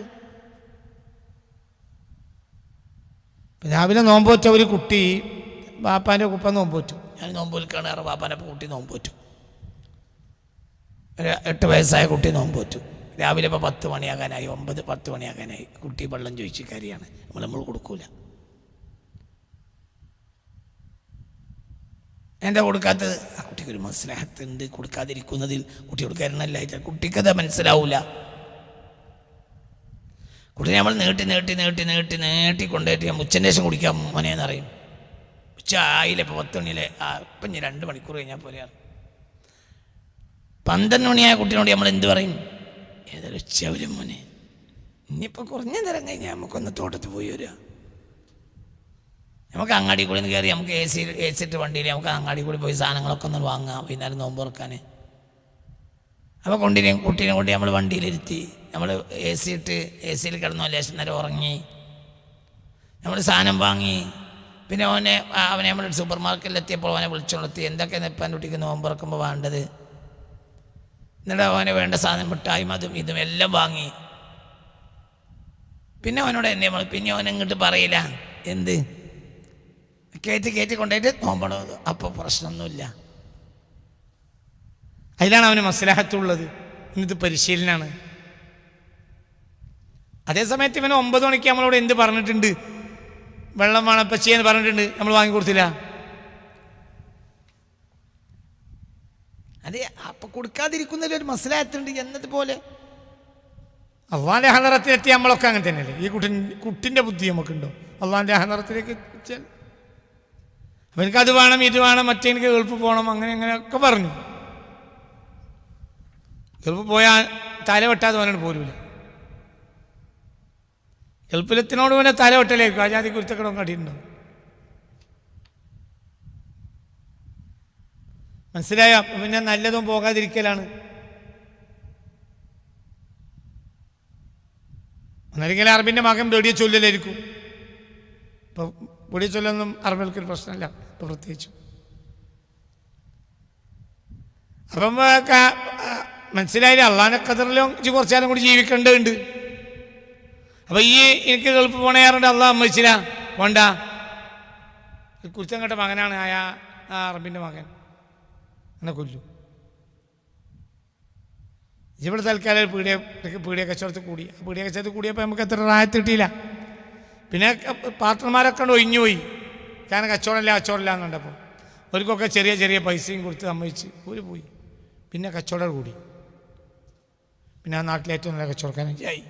B: രാവിലെ നോമ്പ് വെച്ച ഒരു കുട്ടി ബാപ്പാൻ്റെ കുപ്പ നോമ്പ് വെച്ചു.
A: ഞാൻ നോമ്പ് വിൽക്കാണ്. വേറെ ബാപ്പാൻ്റെ കുട്ടി നോമ്പ് വെച്ചു. ഒരു 8 വയസ്സായ കുട്ടി നോമ്പ് വെച്ചു. രാവിലെ ഇപ്പോൾ 10 മണിയാകാനായി, 9-10 മണിയാകാനായി. കുട്ടി വെള്ളം ചോദിച്ച് കാര്യമാണ്. നമ്മൾ കൊടുക്കൂല. എന്താ കൊടുക്കാത്തത്? ആ കുട്ടിക്കൊരു മസ്ലഹത്തുണ്ട് കൊടുക്കാതിരിക്കുന്നതിൽ. കുട്ടിയോട് കരുണല്ല. കുട്ടിക്കത് മനസ്സിലാവൂല. കുട്ടി നമ്മൾ നീട്ടി കൊണ്ടുപോയിട്ട് ഞാൻ ഉച്ചൻ്റെ ശേഷം കുടിക്കാം മോനേന്ന് പറയും. ഉച്ച ആയില്ല, ഇപ്പോൾ 10 മണിയിലെ ഇപ്പം ഞാൻ 2 മണിക്കൂർ കഴിഞ്ഞാൽ പോലെയാണ്. 12 മണിയായ കുട്ടീനോട് നമ്മൾ എന്ത് പറയും? ഏതൊരു ഉച്ചയാവില്ല മോനെ, ഇനിയിപ്പോൾ കുറഞ്ഞ നേരം കഴിഞ്ഞാൽ നമുക്കൊന്ന് തോട്ടത്തിൽ പോയി വരിക. നമുക്ക് അങ്ങാടി കൂടി ഒന്ന് കയറി, നമുക്ക് എ സി ഇട്ട് വണ്ടിയിൽ നമുക്ക് അങ്ങാടി കൂടി പോയി സാധനങ്ങളൊക്കെ ഒന്ന് വാങ്ങാം വൈകുന്നേരം നോമ്പ് തുറക്കാൻ. അപ്പോൾ കുട്ടീനെ കൊണ്ട് നമ്മൾ വണ്ടിയിലിരുത്തി, നമ്മൾ എ സിയിൽ കിടന്നു, ലേശം നേരം ഉറങ്ങി, നമ്മൾ സാധനം വാങ്ങി. പിന്നെ അവനെ നമ്മൾ സൂപ്പർ മാർക്കറ്റിലെത്തിയപ്പോൾ അവനെ വിളിച്ചുകൊടുത്തി. എന്തൊക്കെയാണ് ഇപ്പം കുട്ടിക്ക് നോമ്പ് തുറക്കുമ്പോൾ വേണ്ടത്? എന്നിട്ട് അവന് വേണ്ട സാധനം മിഠായും അതും ഇതും എല്ലാം വാങ്ങി. പിന്നെ അവനോട് പിന്നെ അവൻ ഇങ്ങോട്ട് പറയില്ല. എന്ത് കയറ്റി കൊണ്ടുപോയിട്ട് നോമ്പണോ? അപ്പോൾ പ്രശ്നമൊന്നുമില്ല.
B: അതിലാണ് അവന് മസ്ലഹത്തുള്ളത്. ഇന്നിത് പരിശീലനമാണ്. അതേസമയത്ത് ഇവന് 9 മണിക്ക് നമ്മളോട് എന്ത് പറഞ്ഞിട്ടുണ്ട്? വെള്ളം വേണം പച്ചയെന്ന് പറഞ്ഞിട്ടുണ്ട്, നമ്മൾ വാങ്ങിക്കൊടുത്തില്ല.
A: അതെ, അപ്പം കൊടുക്കാതിരിക്കുന്നതിൽ ഒരു മസ്ലഹത്തുണ്ട് എന്നതുപോലെ.
B: അള്ളാൻ്റെ ഹദറത്തിലെത്തി നമ്മളൊക്കെ അങ്ങനെ തന്നെയല്ലേ? ഈ കുട്ടിൻ്റെ ബുദ്ധി നമുക്കുണ്ടോ? അള്ളാൻ്റെ ഹദറത്തിലേക്ക് എത്തിച്ചാൽ അവനക്ക് വേണം ഇത് വേണം, മറ്റേ എനിക്ക് ഗൾഫ് പോകണം, അങ്ങനെയൊക്കെ പറഞ്ഞു. ഗൾഫ് പോയാൽ തല വെട്ടാതെ അവനോട് പോരൂല. ഗൾഫിലെത്തിനോട് പിന്നെ തല വെട്ടലേക്കും. ആജാതി കുരുത്തക്കടവും കടിയുണ്ടാവും. മനസ്സിലായ? പിന്നെ നല്ലതും പോകാതിരിക്കലാണ്. ഒന്നരിക്കലും അറബിൻ്റെ മകൻ വെടിയെ ചൊല്ലലായിരിക്കും. ഇപ്പോൾ വെടിയെ ചൊല്ലൊന്നും അറബികൾക്കൊരു പ്രശ്നമല്ല ഇപ്പോൾ പ്രത്യേകിച്ചും. അപ്പം മനസ്സിലായില്ല, അള്ളാഹിൻ്റെ ഖദറിലും കുറച്ചാലും കൂടി ജീവിക്കേണ്ടതുണ്ട്. അപ്പം എനിക്ക് ഗൾഫ് പോണേറുണ്ട്, അള്ളാഹ് സമ്മതിച്ചില്ല, വേണ്ട. കുറിച്ചം കേട്ട മകനാണ് ആ അറബിൻ്റെ മകൻ, എന്നെ കൊല്ലും. ഇവിടെ തൽക്കാലം പീടിയ കച്ചവടത്തിൽ കൂടി. ആ പീടിയ കച്ചവടത്തിൽ കൂടിയപ്പോൾ നമുക്ക് എത്ര റായത്ത് കിട്ടിയില്ല. പിന്നെ പാർട്ട്ണർമാരൊക്കെ ഒഴിഞ്ഞു പോയി. കാരണം കച്ചവടമില്ല എന്ന് കണ്ടപ്പോൾ അവർക്കൊക്കെ ചെറിയ പൈസയും കൊടുത്ത് സമ്മതിച്ച് ഒരു പോയി. പിന്നെ കച്ചവടം കൂടി. പിന്നെ ആ നാട്ടിലെ ഏറ്റവും നല്ല കച്ചവടക്കാരനായി.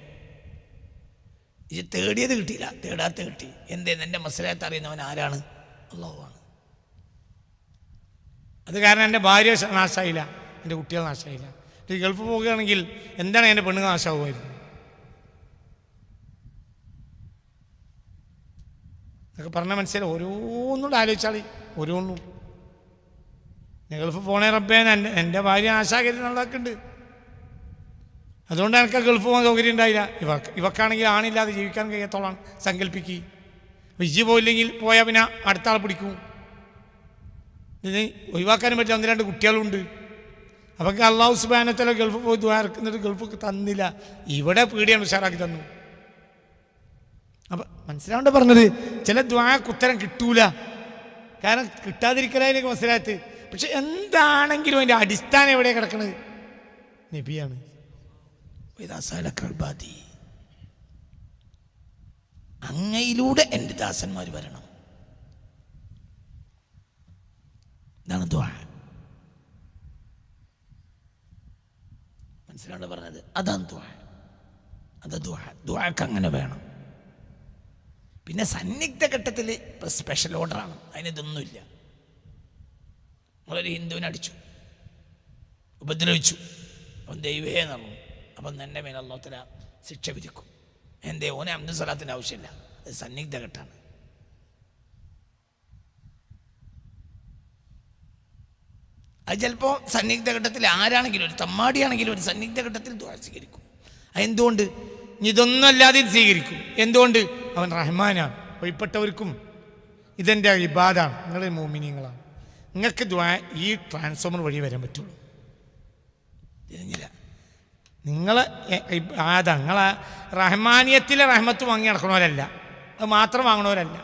A: ഇത് തേടിയത് കിട്ടിയില്ല, തേടാത്ത കിട്ടി. എന്തേന്ന്? എൻ്റെ മസ്ലഹത്ത് അറിയുന്നവൻ ആരാണ്? അല്ലാഹുവാണ്.
B: അത് കാരണം എൻ്റെ ഭാര്യ നാശമായില്ല, എൻ്റെ കുട്ടികൾ നാശമായില്ല. ഗൾഫ് പോവുകയാണെങ്കിൽ എന്താണ് എൻ്റെ പെണ്ണുങ്ങൾ നാശമാകുമായിരുന്നു. എന്നൊക്കെ പറഞ്ഞാൽ മനസ്സിലായി. ഓരോന്നും ആലോചിച്ചാൽ ഓരോന്നും ഗൾഫ് പോണേ റബ്ബേ, എൻ്റെ ഭാര്യ ആശാകരി നന്നാക്കുന്നുണ്ട്, അതുകൊണ്ട് എനിക്ക് ഗൾഫ് പോകാൻ സൗകര്യം ഉണ്ടായില്ല. ഇവക്കാണെങ്കിൽ ആണില്ലാതെ ജീവിക്കാൻ കഴിയത്തോളാണ് സങ്കല്പിക്കുക. വിജി പോയില്ലെങ്കിൽ പോയാൽ പിന്നെ അടുത്ത ആൾ പിടിക്കും. ഇതിന് ഒഴിവാക്കാനും പറ്റില്ല, 1-2 കുട്ടികളുണ്ട്. അപ്പം അള്ളാഹു സുബ്ഹാനഹു വ തആല ഗൾഫ് പോയി ദുആ ഇറക്കുന്നിട്ട് ഗൾഫ് തന്നില്ല, ഇവിടെ പീടിയാണ് ഉഷാറാക്കി തന്നു. അപ്പം മനസ്സിലാവേണ്ട പറഞ്ഞത്, ചില ദുആക്ക് ഉത്തരം കിട്ടൂല, കാരണം കിട്ടാതിരിക്കലായിരിക്കും മനസ്സിലാകത്ത്. പക്ഷെ എന്താണെങ്കിലും അതിൻ്റെ അടിസ്ഥാനം എവിടെ കിടക്കുന്നത്? നബിയാണ്. അങ്ങയിലൂടെ എൻ്റെ ദാസന്മാർ വരണം, ഇതാണ് ദുആ. മനസ്സിലാണ് പറഞ്ഞത്, അതാണ് ദുആ. അത് ദുആക്ക് അങ്ങനെ വേണം. പിന്നെ സന്നിഗ്ധ ഘട്ടത്തിൽ സ്പെഷ്യൽ ഓർഡറാണ്, അതിനിതൊന്നുമില്ല. നമ്മളൊരു ഹിന്ദുവിനെ അടിച്ചു, ഉപദ്രവിച്ചു, അവൻ ദൈവേ നടന്നു, അപ്പം എൻ്റെ മേൽ അല്ലാഹു തആല ശിക്ഷ വിധിക്കും. എന്തേ? ഓനെ അബ്ദുൽ സ്വലാത്തിൻ്റെ ആവശ്യമില്ല, അത് സന്നിഗ്ധ ഘട്ടമാണ്. അത് ചിലപ്പോൾ സന്നിഗ്ധ ഘട്ടത്തിൽ ആരാണെങ്കിലും, ഒരു തമ്മാടിയാണെങ്കിലും ഒരു സന്നിഗ്ധ ഘട്ടത്തിൽ ദുആ സ്വീകരിക്കും. അതെന്തുകൊണ്ട്? ഇതൊന്നും അല്ലാതെ സ്വീകരിക്കും. എന്തുകൊണ്ട്? അവൻ റഹ്മാനാണ്. വഴിപ്പെട്ടവർക്കും ഇതെൻ്റെ ഇബാദാണ്, നിങ്ങൾ മുഅ്മിനീങ്ങളാണ്, നിങ്ങൾക്ക് ദുആ ഈ ട്രാൻസ്ഫോമർ വഴി വരാൻ പറ്റുള്ളൂ. തിരിഞ്ഞില്ല, നിങ്ങളെ നിങ്ങളെ റഹ്മാനിയത്തിലെ റഹ്മത്ത് വാങ്ങി നടക്കണവരല്ല, അത് മാത്രം വാങ്ങണവരല്ല,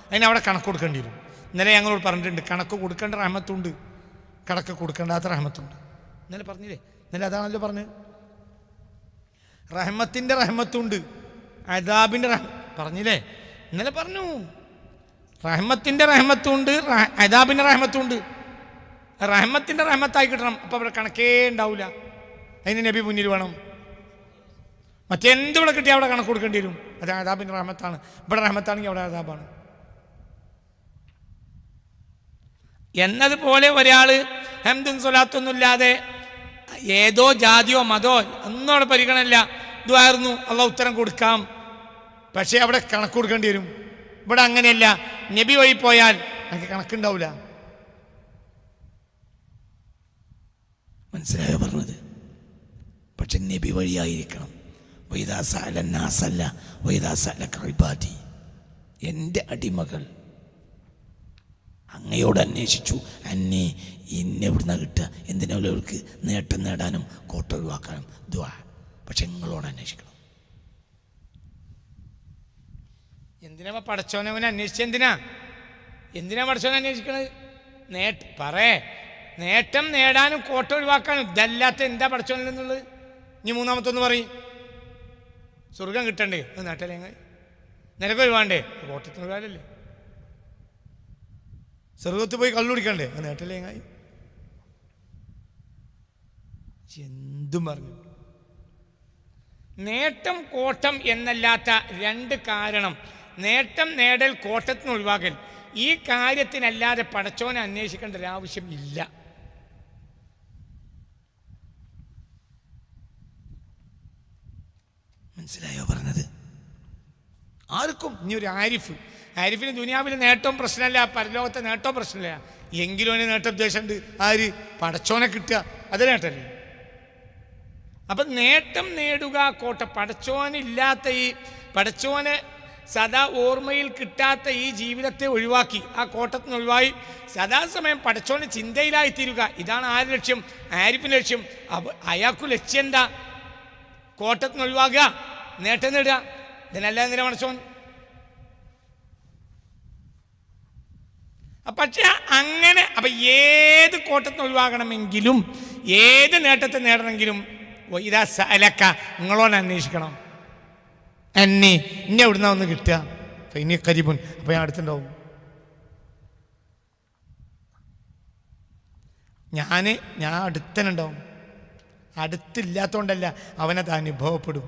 B: അതിനവിടെ കണക്ക് കൊടുക്കേണ്ടി വരും. ഇന്നലെ ഞങ്ങളോട് പറഞ്ഞിട്ടുണ്ട്, കണക്ക് കൊടുക്കേണ്ട റഹ്മത്തുണ്ട്, കണക്ക് കൊടുക്കേണ്ടാത്ത റഹ്മത്തുണ്ട്. ഇന്നലെ പറഞ്ഞില്ലേ? ഇന്നലെ അതാണല്ലോ പറഞ്ഞത്, റഹ്മത്തിൻ്റെ റഹ്മത്തുണ്ട്, അദാബിൻ്റെ പറഞ്ഞില്ലേ? ഇന്നലെ പറഞ്ഞു, റഹ്മത്തിൻ്റെ റഹ്മത്തുണ്ട്, അദാബിൻ്റെ റഹ്മത്തുണ്ട്. റഹ്മത്തിൻ്റെ റഹ്മത്തായി കിട്ടണം, അപ്പോൾ അവിടെ കണക്കേ ഉണ്ടാവില്ല. അതിന് നബി മുന്നിൽ വേണം. മറ്റെന്തിവിടെ കിട്ടിയാൽ അവിടെ കണക്ക് കൊടുക്കേണ്ടി വരും. അത് അദാബിൻ്റെ റഹ്മത്താണ്. ഇവിടെ റഹ്മത്താണെങ്കിൽ അവിടെ അദാബാണ്. എന്നതുപോലെ ഒരാൾ ഹംദും സ്വലാത്തൊന്നുമില്ലാതെ ഏതോ ജാതിയോ മതോ ഒന്നും അവിടെ പരിഗണനയില്ല, ദുആയിരുന്നു, അള്ളാഹു ഉത്തരം കൊടുക്കാം, പക്ഷേ അവിടെ കണക്ക് കൊടുക്കേണ്ടി വരും. ഇവിടെ അങ്ങനെയല്ല, നബി വഴി പോയാൽ എനിക്ക് കണക്കുണ്ടാവില്ല. മനസ്സിലായോ പറഞ്ഞത്? പക്ഷെ നബി വഴിയായിരിക്കണം. എൻ്റെ അടിമകൾ അങ്ങയോട് അന്വേഷിച്ചു, അന്നെ ഇന്നെ ഇവിടുന്ന് കിട്ടുക, എന്തിനാലും അവർക്ക് നേട്ടം നേടാനും കോട്ട ഒഴിവാക്കാനും ദുആ. പക്ഷെ നിങ്ങളോട് അന്വേഷിക്കണം. എന്തിനാ പടച്ചോനവനെ അന്വേഷിച്ചെന്തിനാ? എന്തിനാ പടച്ചോനെ അന്വേഷിക്കണത്? നേട്ടം നേടാനും കോട്ട ഒഴിവാക്കാനും. ഇതല്ലാത്ത എന്താ പടച്ചോനിൽ നിന്നുള്ളത്? ഇനി മൂന്നാമത്തൊന്ന് പറയും, സ്വർഗം കിട്ടണ്ടേ, അത് നേട്ടല്ലേ? നിനക്ക് ഒഴിവാണ്ടേ, കോട്ടത്തിന് ഒഴിവാലല്ലേ? സ്വർഗത്ത് പോയി കള്ളുടിക്കണ്ടേ, അത് നേട്ടല്ലേ? എന്തും പറഞ്ഞു. നേട്ടം കോട്ടം എന്നല്ലാത്ത 2 കാരണം, നേട്ടം നേടൽ, കോട്ടത്തിന് ഒഴിവാക്കൽ, ഈ കാര്യത്തിനല്ലാതെ പടച്ചോനെ അന്വേഷിക്കേണ്ട ഒരാവശ്യം ഇല്ല. മനസ്സിലായോ പറഞ്ഞത്? ആർക്കും. ഇനി ഒരു ആരിഫിന് ദുനിയാവിലെ നേട്ടവും പ്രശ്നമല്ല, പരലോകത്തെ നേട്ടവും പ്രശ്നമില്ല, എങ്കിലും അതിന് നേട്ട ഉദ്ദേശമുണ്ട്. ആര്? പടച്ചോനെ കിട്ടുക, അത് നേട്ടല്ലേ? അപ്പം നേട്ടം നേടുക, കോട്ട, പടച്ചോനില്ലാത്ത ഈ പടച്ചോനെ സദാ ഓർമ്മയിൽ കിട്ടാത്ത ഈ ജീവിതത്തെ ഒഴിവാക്കി, ആ കോട്ടത്തിന് ഒഴിവായി സദാസമയം പടച്ചോനെ ചിന്തയിലായിത്തീരുക, ഇതാണ് ആര് ലക്ഷ്യം? ആരിഫിൻ്റെ ലക്ഷ്യം. അയാൾക്ക് ലക്ഷ്യം എന്താ? കോട്ടത്തിന് ഒഴിവാക്കുക, നേട്ടം നേടുക. ഇതിനല്ല എന്തിനാ പടച്ചോൻ? പക്ഷെ അങ്ങനെ അപ്പം ഏത് കോട്ടത്തിന് ഒഴിവാകണമെങ്കിലും, ഏത് നേട്ടത്തെ നേടണമെങ്കിലും ഇതാ സലക്ക, നിങ്ങളോട് അന്വേഷിക്കണം. എന്നെ എവിടുന്ന ഒന്ന് കിട്ടുക, ഇനി കരിബുൻ, അപ്പം ഞാൻ അടുത്തുണ്ടാവും. ഞാൻ അടുത്തനുണ്ടാവും. അടുത്തില്ലാത്തതുകൊണ്ടല്ല, അവനത് അനുഭവപ്പെടും.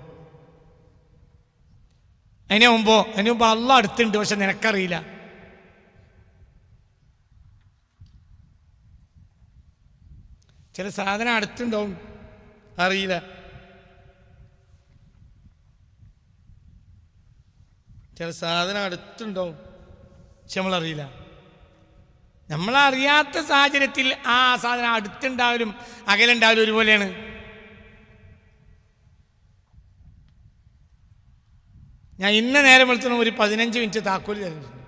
B: അതിന് മുമ്പ് അള്ളാഹ് അടുത്തുണ്ട്, പക്ഷെ നിനക്കറിയില്ല. ചില സാധനം അടുത്തുണ്ടാവും, അറിയില്ല. ചില സാധനം അടുത്തുണ്ടാവും, പക്ഷെ നമ്മളറിയില്ല. നമ്മളറിയാത്ത സാഹചര്യത്തിൽ ആ സാധനം അടുത്തുണ്ടാവലും അകലുണ്ടാവലും ഒരുപോലെയാണ്. ഞാൻ ഇന്ന് നേരം വെളുത്തുന്ന ഒരു 15 മിനിറ്റ് താക്കോൽ തരുന്നുണ്ട്.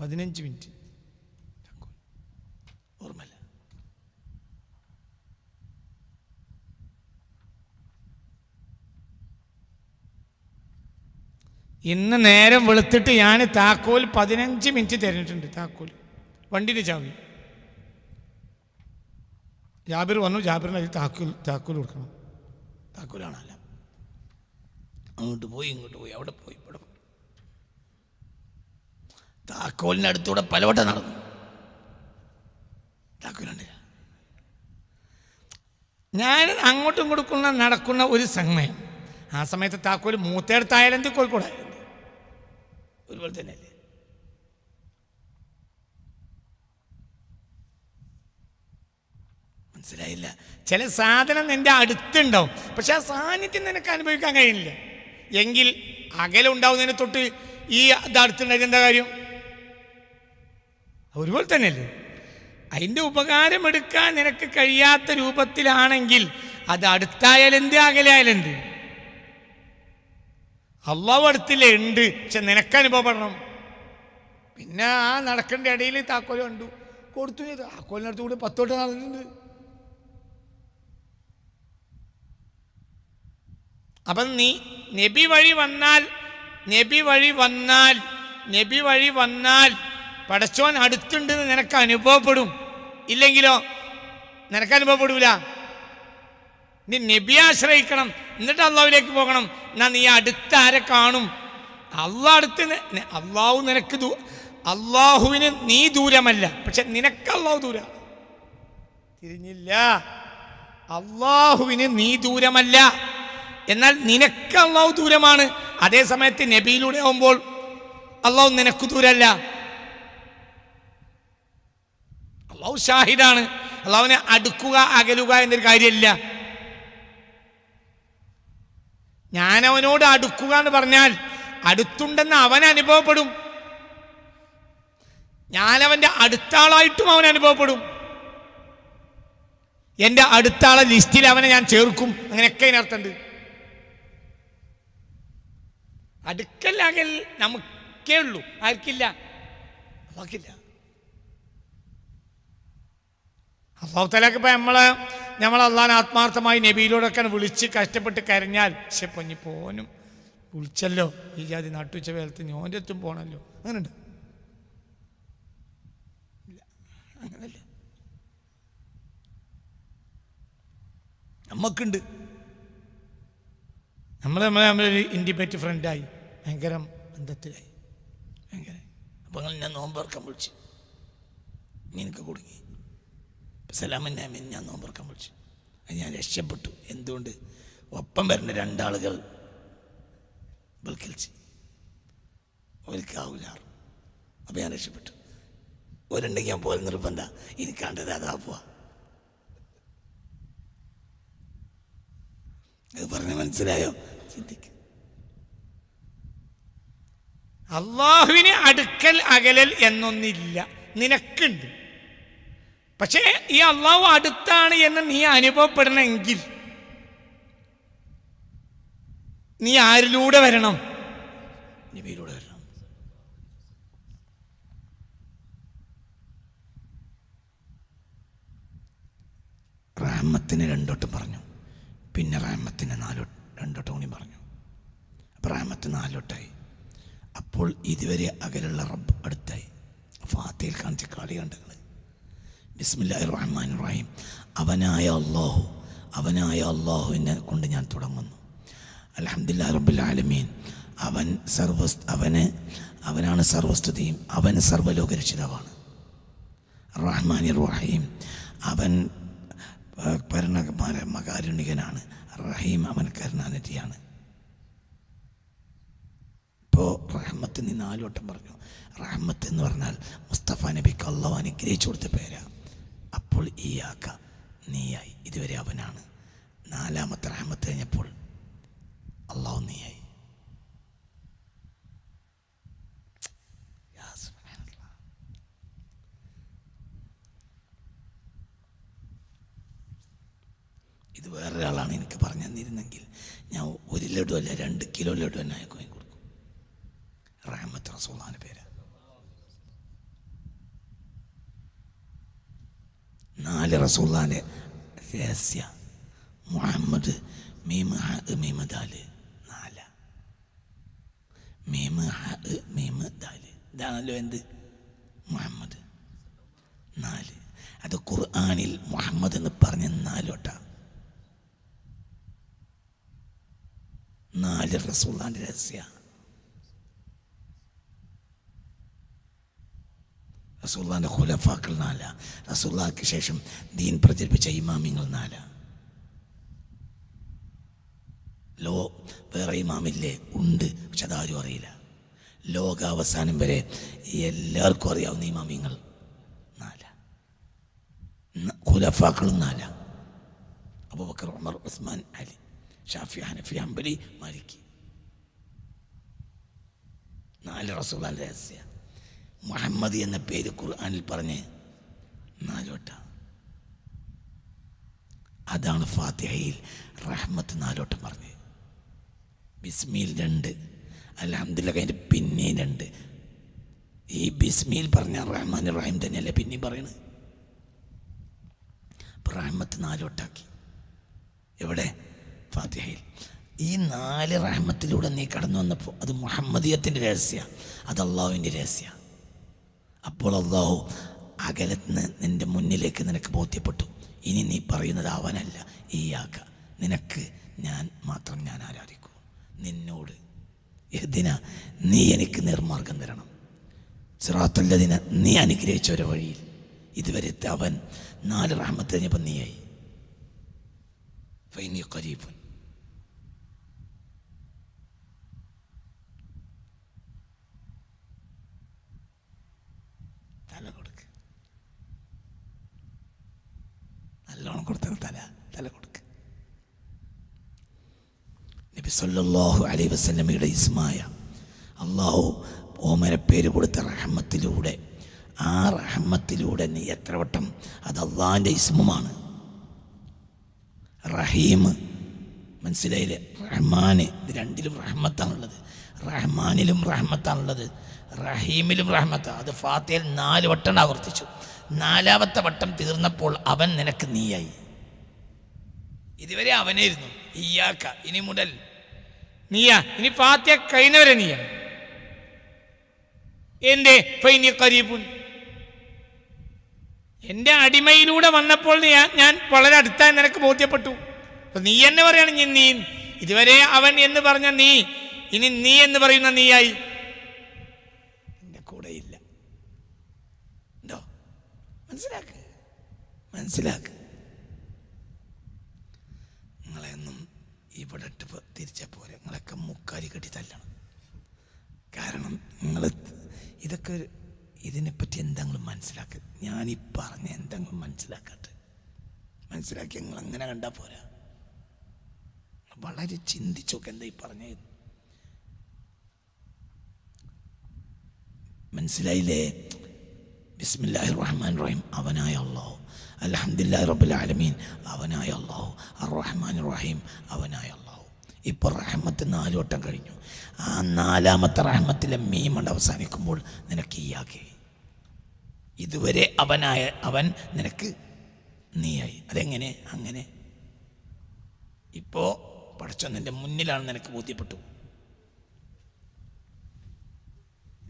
B: 15 മിനിറ്റ് താക്കോൽ ഓർമ്മല്ല. ഇന്ന് നേരം വെളുത്തിട്ട് ഞാൻ താക്കോൽ 15 മിനിറ്റ് തരുന്നിട്ടുണ്ട്. താക്കോൽ വണ്ടിൻ്റെ ചാവി. ജാബിർ വന്നു. ജാബിറിന് അതിൽ താക്കോൽ കൊടുക്കണം. താക്കോലാണല്ല, അങ്ങോട്ട് പോയി ഇങ്ങോട്ട് പോയി, അവിടെ പോയി ഇവിടെ പോയി. താക്കോലിൻ്റെ അടുത്തൂടെ പലവട്ടം നടന്നു. താക്കോലുണ്ട്. ഞാൻ അങ്ങോട്ടും ഇങ്ങോട്ടും നടക്കുന്ന ഒരു സമയം, ആ സമയത്ത് താക്കോൽ മൂത്തേടത്തായാലും എന്ത് കോഴിക്കോടായാലും ഒരുപോലെ തന്നെയല്ലേ. മനസ്സിലായില്ല? ചില സാധനം നിന്റെ അടുത്തുണ്ടാവും, പക്ഷെ ആ സാന്നിധ്യം നിനക്ക് അനുഭവിക്കാൻ കഴിയില്ല. എങ്കിൽ അകലെ ഉണ്ടാവുന്നതിനെ തൊട്ട് ഈ ഇത് അടുത്തുണ്ടായിട്ട് എന്താ കാര്യം? ഒരുപോലെ തന്നെയല്ലേ. അതിൻ്റെ ഉപകാരമെടുക്കാൻ നിനക്ക് കഴിയാത്ത രൂപത്തിലാണെങ്കിൽ അത് അടുത്തായാലെന്ത് അകലായാലെന്ത്. അള്ളാഹു അടുത്തില്ലേ? ഉണ്ട്, പക്ഷെ നിനക്ക് അനുഭവപ്പെടണം. പിന്നെ ആ നടക്കേണ്ട ഇടയിൽ താക്കോല് കണ്ടു കൊടുത്തു. താക്കോലിനടുത്ത് കൂടി 10 വട്ടം നടന്നിട്ടുണ്ട്. അപ്പം നീ നബി വഴി വന്നാൽ പടച്ചോൻ അടുത്തുണ്ടെന്ന് നിനക്ക് അനുഭവപ്പെടും. ഇല്ലെങ്കിലോ നിനക്ക് അനുഭവപ്പെടൂല. നീ നബിയെ ആശ്രയിക്കണം, എന്നിട്ട് അള്ളാഹുവിലേക്ക് പോകണം. എന്നാൽ നീ അടുത്ത് ആരെ കാണും? അള്ളാഹുവിന് നീ ദൂരമല്ല, പക്ഷെ നിനക്ക് അള്ളാഹു ദൂരമാണ്. തിരിഞ്ഞില്ല. അള്ളാഹുവിന് നീ ദൂരമല്ല, എന്നാൽ നിനക്ക് അള്ളാഹു ദൂരമാണ്. അതേ സമയത്ത് നബിയിലൂടെ ആവുമ്പോൾ അള്ളാഹു നിനക്ക് ദൂരമല്ല. അള്ളാഹു ഷാഹിദാണ്. അള്ളാഹുവിനെ അടുക്കുക അകലുക എന്നൊരു കാര്യമില്ല. ഞാനവനോട് അടുക്കുക എന്ന് പറഞ്ഞാൽ അടുത്തുണ്ടെന്ന് അവൻ അനുഭവപ്പെടും. ഞാനവൻ്റെ അടുത്താളായിട്ടും അവൻ അനുഭവപ്പെടും. എൻ്റെ അടുത്താളെ ലിസ്റ്റിൽ അവനെ ഞാൻ ചേർക്കും. അങ്ങനെയൊക്കെ അതിനർത്ഥമുണ്ട്. അടുക്കൽ നമുക്കേ ഉള്ളൂ, ആർക്കില്ല? അള്ളാഹ്ക്കില്ല. അള്ളാഹു തആലക്ക് ഇപ്പം നമ്മൾ അള്ളാഹിനെ ആത്മാർത്ഥമായി നബിയിലൂടെയൊക്കെ വിളിച്ച് കഷ്ടപ്പെട്ട് കരഞ്ഞാൽ, പക്ഷെ പോനും വിളിച്ചല്ലോ, ഈ ജാതി നട്ടുച്ച വേലത്ത് ഞോൻ്റെ എത്തും പോകണമല്ലോ, അങ്ങനെയുണ്ട്? ഇല്ല, അങ്ങനല്ല. നമുക്കുണ്ട്. നമ്മളൊരു ഇൻറ്റിമേറ്റ് ഫ്രണ്ടായി, ഭയങ്കര ബന്ധത്തിലായി, ഭയങ്കര. അപ്പോൾ ഞാൻ നോമ്പറക്കാൻ വിളിച്ചു, നിനക്ക് കുടുങ്ങി. സലാമന്നാമിൻ ഞാൻ നോമ്പറക്കാൻ വിളിച്ചു. അത് ഞാൻ രക്ഷപ്പെട്ടു. എന്തുകൊണ്ട്? ഒപ്പം വരുന്ന 2 ആളുകൾ ബൽക്കിൽച്ച് ഒരിക്കാവൂല. അപ്പം ഞാൻ രക്ഷപ്പെട്ടു. ഒരുണ്ടെങ്കിൽ ഞാൻ പോലെ നിർബന്ധ, എനിക്കാണ്ടത് അതാ പോവാ. അത് പറഞ്ഞ് മനസ്സിലായോ? ചിന്തിക്ക. അള്ളാഹുവിന് അടുക്കൽ അകലൽ എന്നൊന്നില്ല, നിനക്കുണ്ട്. പക്ഷേ ഈ അള്ളാഹു അടുത്താണ് എന്ന് നീ അനുഭവപ്പെടണമെങ്കിൽ നീ ആരിലൂടെ വരണം? നബിയിലൂടെ വരണം. റഹ്മത്തിന് 2 വട്ടം പറഞ്ഞു, പിന്നെ റഹ്മത്തിന് 2 വട്ടം കൂടി പറഞ്ഞു. അപ്പം റഹ്മത്ത് 4 വട്ടമായി. അപ്പോൾ ഇതുവരെ അകലുള്ള റബ്ബ് അടുത്തായി. ഫാത്തിഹയിൽ കാണിച്ച കളി കണ്ടത്. ബിസ്മില്ലാഹിർ റഹ്മാനിർ റഹീം. അവനായ അള്ളാഹുവിനെ കൊണ്ട് ഞാൻ തുടങ്ങുന്നു. അൽഹംദുലില്ലാഹി റബ്ബിൽ ആലമീൻ. അവനാണ് സർവസ്തുതിയും, അവൻ സർവ്വലോകരക്ഷിതാവാണ്. റഹ്മാനിർ റഹീം, അവൻ പരമകാരുണികനാണ്. റഹീം, അവൻ കരുണാനിധിയാണ്. ഇപ്പോൾ റഹ്മത്തിന് 4 വട്ടം പറഞ്ഞു. റഹ്മത്ത് എന്ന് പറഞ്ഞാൽ മുസ്തഫ നബിക്ക് അള്ളാഹു അനുഗ്രഹിച്ചു കൊടുത്ത പേരാണ്. അപ്പോൾ ഈയാക്ക, നീയായി. ഇതുവരെ അവനാണ്. 4ാമത്തെ റഹ്മത്ത് കഴിഞ്ഞപ്പോൾ അള്ളാഹു നീയായി.
A: ഇത് വേറൊരാളാണ് എനിക്ക് പറഞ്ഞു തന്നിരുന്നെങ്കിൽ ഞാൻ 1 ലഡു അല്ല 2 കിലോ ലഡു തന്നെ അയക്കും കൊടുക്കും. റഹ്മത്ത് റസൂലുള്ളാഹിന്റെ പേര്. 4 റസൂലുള്ളാഹിന്റെ രഹസ്യ. മുഹമ്മദ് മീമ് ഹ മീമ് ദാല് 4. മീമ് ഹ മീമ് ദാല് ഇതാണല്ലോ എന്ത് മുഹമ്മദ് 4. അത് ഖുർആനിൽ മുഹമ്മദ് എന്ന് പറഞ്ഞ 4 വട്ടം. 4 റസൂലുള്ളാഹിന്റെ രഹസ്യ. റസൂലുള്ളാഹിന്റെ ഖുലഫാക്കൾ 4. റസൂലുള്ളാഹിക്ക് ശേഷം ദീൻ പ്രചരിപ്പിച്ച ഇമാമിങ്ങൾ 4. വേറെ ഇമാമില്ലേ? ഉണ്ട്, പക്ഷെ അതാരും അറിയില്ല. ലോകാവസാനം വരെ എല്ലാവർക്കും അറിയാവുന്ന ഇമാമിങ്ങൾ 4. ഖുലഫാക്കളും 4. അബൂബക്കർ, ഉമർ, ഉസ്മാൻ, അലി, ഷാഫി, ഹനഫി, ഹംബലി, മാലിക്. 4 റസൂലുള്ളാഹിന്റെ രഹസ്യ. മുഹമ്മദ് എന്ന പേര് ഖുർആനിൽ പറഞ്ഞ് 4 വട്ടം. അതാണ് ഫാത്തിഹയിൽ റഹ്മത്ത് 4 വട്ടം പറഞ്ഞ്. ബിസ്മിയിൽ 2, അൽഹംദുലില്ലാഹ് കഴിഞ്ഞ് പിന്നെയും 2. ഈ ബിസ്മിയിൽ പറഞ്ഞ റഹ്മാൻ റഹീം തന്നെയല്ലേ പിന്നെയും പറയണത്. അപ്പോൾ റഹ്മത്ത് 4 വട്ടാക്കി. എവിടെ? ഫാത്തിഹയിൽ. ഈ 4 റഹ്മത്തിലൂടെ നീ കടന്നു വന്നപ്പോൾ അത് മുഹമ്മദിയത്തിൻ്റെ രഹസ്യ, അത് അള്ളാഹുവിൻ്റെ രഹസ്യ. അപ്പോൾ അള്ളാഹു അകലത്തിന് നിൻ്റെ മുന്നിലേക്ക് നിനക്ക് ബോധ്യപ്പെട്ടു. ഇനി നീ പറയുന്നത് അവനല്ല, ഈയാക്ക, നിനക്ക് ഞാൻ മാത്രം ഞാൻ ആരാധിക്കൂ. നിന്നോട് യഹ്ദിന, നീ എനിക്ക് നിർമാർഗം തരണം. സിറാത്തല്ലദീന, നീ അനുഗ്രഹിച്ച ഒരു വഴിയിൽ. ഇതുവരെ അവൻ 4 റഹ്മത്ത് കഴിഞ്ഞപ്പോൾ നീയായി. ഫൈനി ഖരീബുൻ. തല കൊടുക്ക്, നല്ലോണം കൊടുത്ത തല കൊടുക്ക്. നബി സല്ലല്ലാഹു അലൈഹി വസല്ലമയുടെ ഇസ്മായ അള്ളാഹു ഓമന പേര് കൊടുത്ത റഹ്മത്തിലൂടെ, ആ റഹ്മത്തിലൂടെ നീ എത്ര വട്ടം, അത് അള്ളാഹിൻ്റെ ഇസ്മുമാണ്. റഹീം, മനസ്സിലായില്ലേ? റഹ്മാന്, ഇത് രണ്ടിലും റഹ്മത്താണുള്ളത്. റഹ്മാനിലും റഹ്മത്താണുള്ളത്, റഹീമിലും റഹ്മത്താണ്. അത് ഫാത്തിഹയിൽ 4 വട്ടം ആവർത്തിച്ചു. 4ാമത്തെ വട്ടം തീർന്നപ്പോൾ അവൻ നിനക്ക് നീയായി. ഇതുവരെ അവനായിരുന്നു ഇയ്യാക്ക, ഇനി മുതൽ നീയാ. ഇനി ഫാത്തിഹ കഴിഞ്ഞവരെ നീയാ. എന്റെ ഫൈനി ഖരീബുൻ, എൻ്റെ അടിമയിലൂടെ വന്നപ്പോൾ ഞാൻ വളരെ അടുത്തായി നിനക്ക് ബോധ്യപ്പെട്ടു. അപ്പൊ നീ എന്ന് പറയുകയാണെങ്കിൽ നീ, ഇതുവരെ അവൻ എന്ന് പറഞ്ഞ നീ, ഇനി നീ എന്ന് പറയുന്ന നീയായി. എൻ്റെ കൂടെ ഇല്ല. ഉണ്ടോ? മനസ്സിലാക്ക്. നിങ്ങളെയൊന്നും ഇവിടെ ഇട്ട് തിരിച്ചാൽ പോരെ, നിങ്ങളൊക്കെ മുക്കാലി കെട്ടി തല്ലണം. കാരണം നിങ്ങൾ ഇതൊക്കെ ഇതിനെപ്പറ്റി എന്തെങ്കിലും മനസ്സിലാക്കുക. ഞാനീ പറഞ്ഞ എന്തെങ്കിലും മനസ്സിലാക്കി നിങ്ങൾ അങ്ങനെ കണ്ടാൽ പോരാ. വളരെ ചിന്തിച്ചൊക്കെ എന്താ ഈ പറഞ്ഞത്, മനസ്സിലായില്ലേ? ബിസ്മില്ലാഹിർ റഹ്മാനിർ റഹീം, അവനായ അല്ലാഹു. അൽഹംദുലില്ലാഹി റബ്ബിൽ ആലമീൻ, അവനായ അല്ലാഹു. അർറഹ്മാനിർ റഹീം, അവനായ അല്ലാഹു. ഇപ്പോൾ റഹ്മത്ത് 4 വട്ടം കഴിഞ്ഞു. ആ 4ാമത്തെ റഹ്മത്തിലെ മീമണ്ട് അവസാനിക്കുമ്പോൾ നിനക്ക് ഈയാകെ. ഇതുവരെ അവനായ അവൻ നിനക്ക് നീയായി. അതെങ്ങനെ? അങ്ങനെ ഇപ്പോൾ പടച്ചോൻ നിന്റെ മുന്നിലാണ്, നിനക്ക് ബോധ്യപ്പെട്ടു.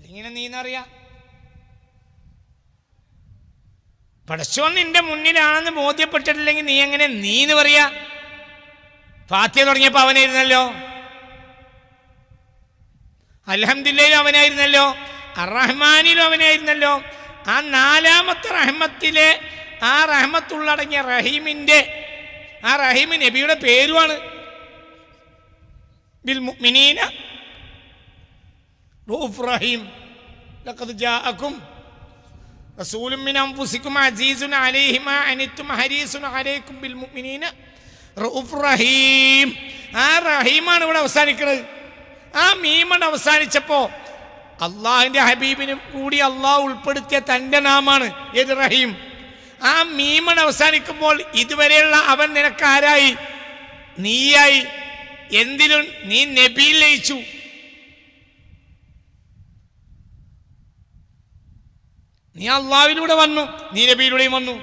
A: ഇങ്ങനെ നീന്നറിയാ, പടച്ചോൻ നിന്റെ മുന്നിലാണെന്ന് ബോധ്യപ്പെട്ടിട്ടില്ലെങ്കിൽ നീ എങ്ങനെ നീന്ന് പറയാ? ഫാത്തിഹ തുടങ്ങിയപ്പോൾ അവനായിരുന്നല്ലോ, അൽഹംദുലില്ലാഹിലും അവനായിരുന്നല്ലോ, അർറഹ്മാനിലും അവനായിരുന്നല്ലോ. ആ 4ാമത്തെ റഹ്മത്തിലെ ആ റഹ്മത്തുള്ളടങ്ങിയ റഹീമിന്റെ, ആ റഹീം നബിയുടെ പേരുമാണ്. ബിൽ മുഅ്മിനീന റഊഫ് റഹീം, ലഖദ് ജാഅകും റസൂലുൻ മിൻ അൻഫുസികും അസീസുൻ അലൈഹി മാ അനിത്തും ഹരീസുൻ അലൈക്കും ബിൽ മുഅ്മിനീന റഊഫ് റഹീം. ആ റഹീമാണ് ഇവിടെ അവസാനിക്കുന്നത്. ആ മീമണ് അവസാനിച്ചപ്പോൾ അള്ളാഹിന്റെ ഹബീബിനും കൂടി അള്ളാഹു ഉൾപ്പെടുത്തിയ തൻ്റെ നാമാണ് ഏത്? റഹീം.
B: ആ മീമൺ അവസാനിക്കുമ്പോൾ ഇതുവരെയുള്ള അവൻ നിനക്ക് ആരായി? നീയായി. എന്തിലും നീ നബിയിൽ ലയിച്ചു. നീ അള്ളാഹുവിലൂടെ വന്നു, നീ നബിയിലൂടെയും വന്നു.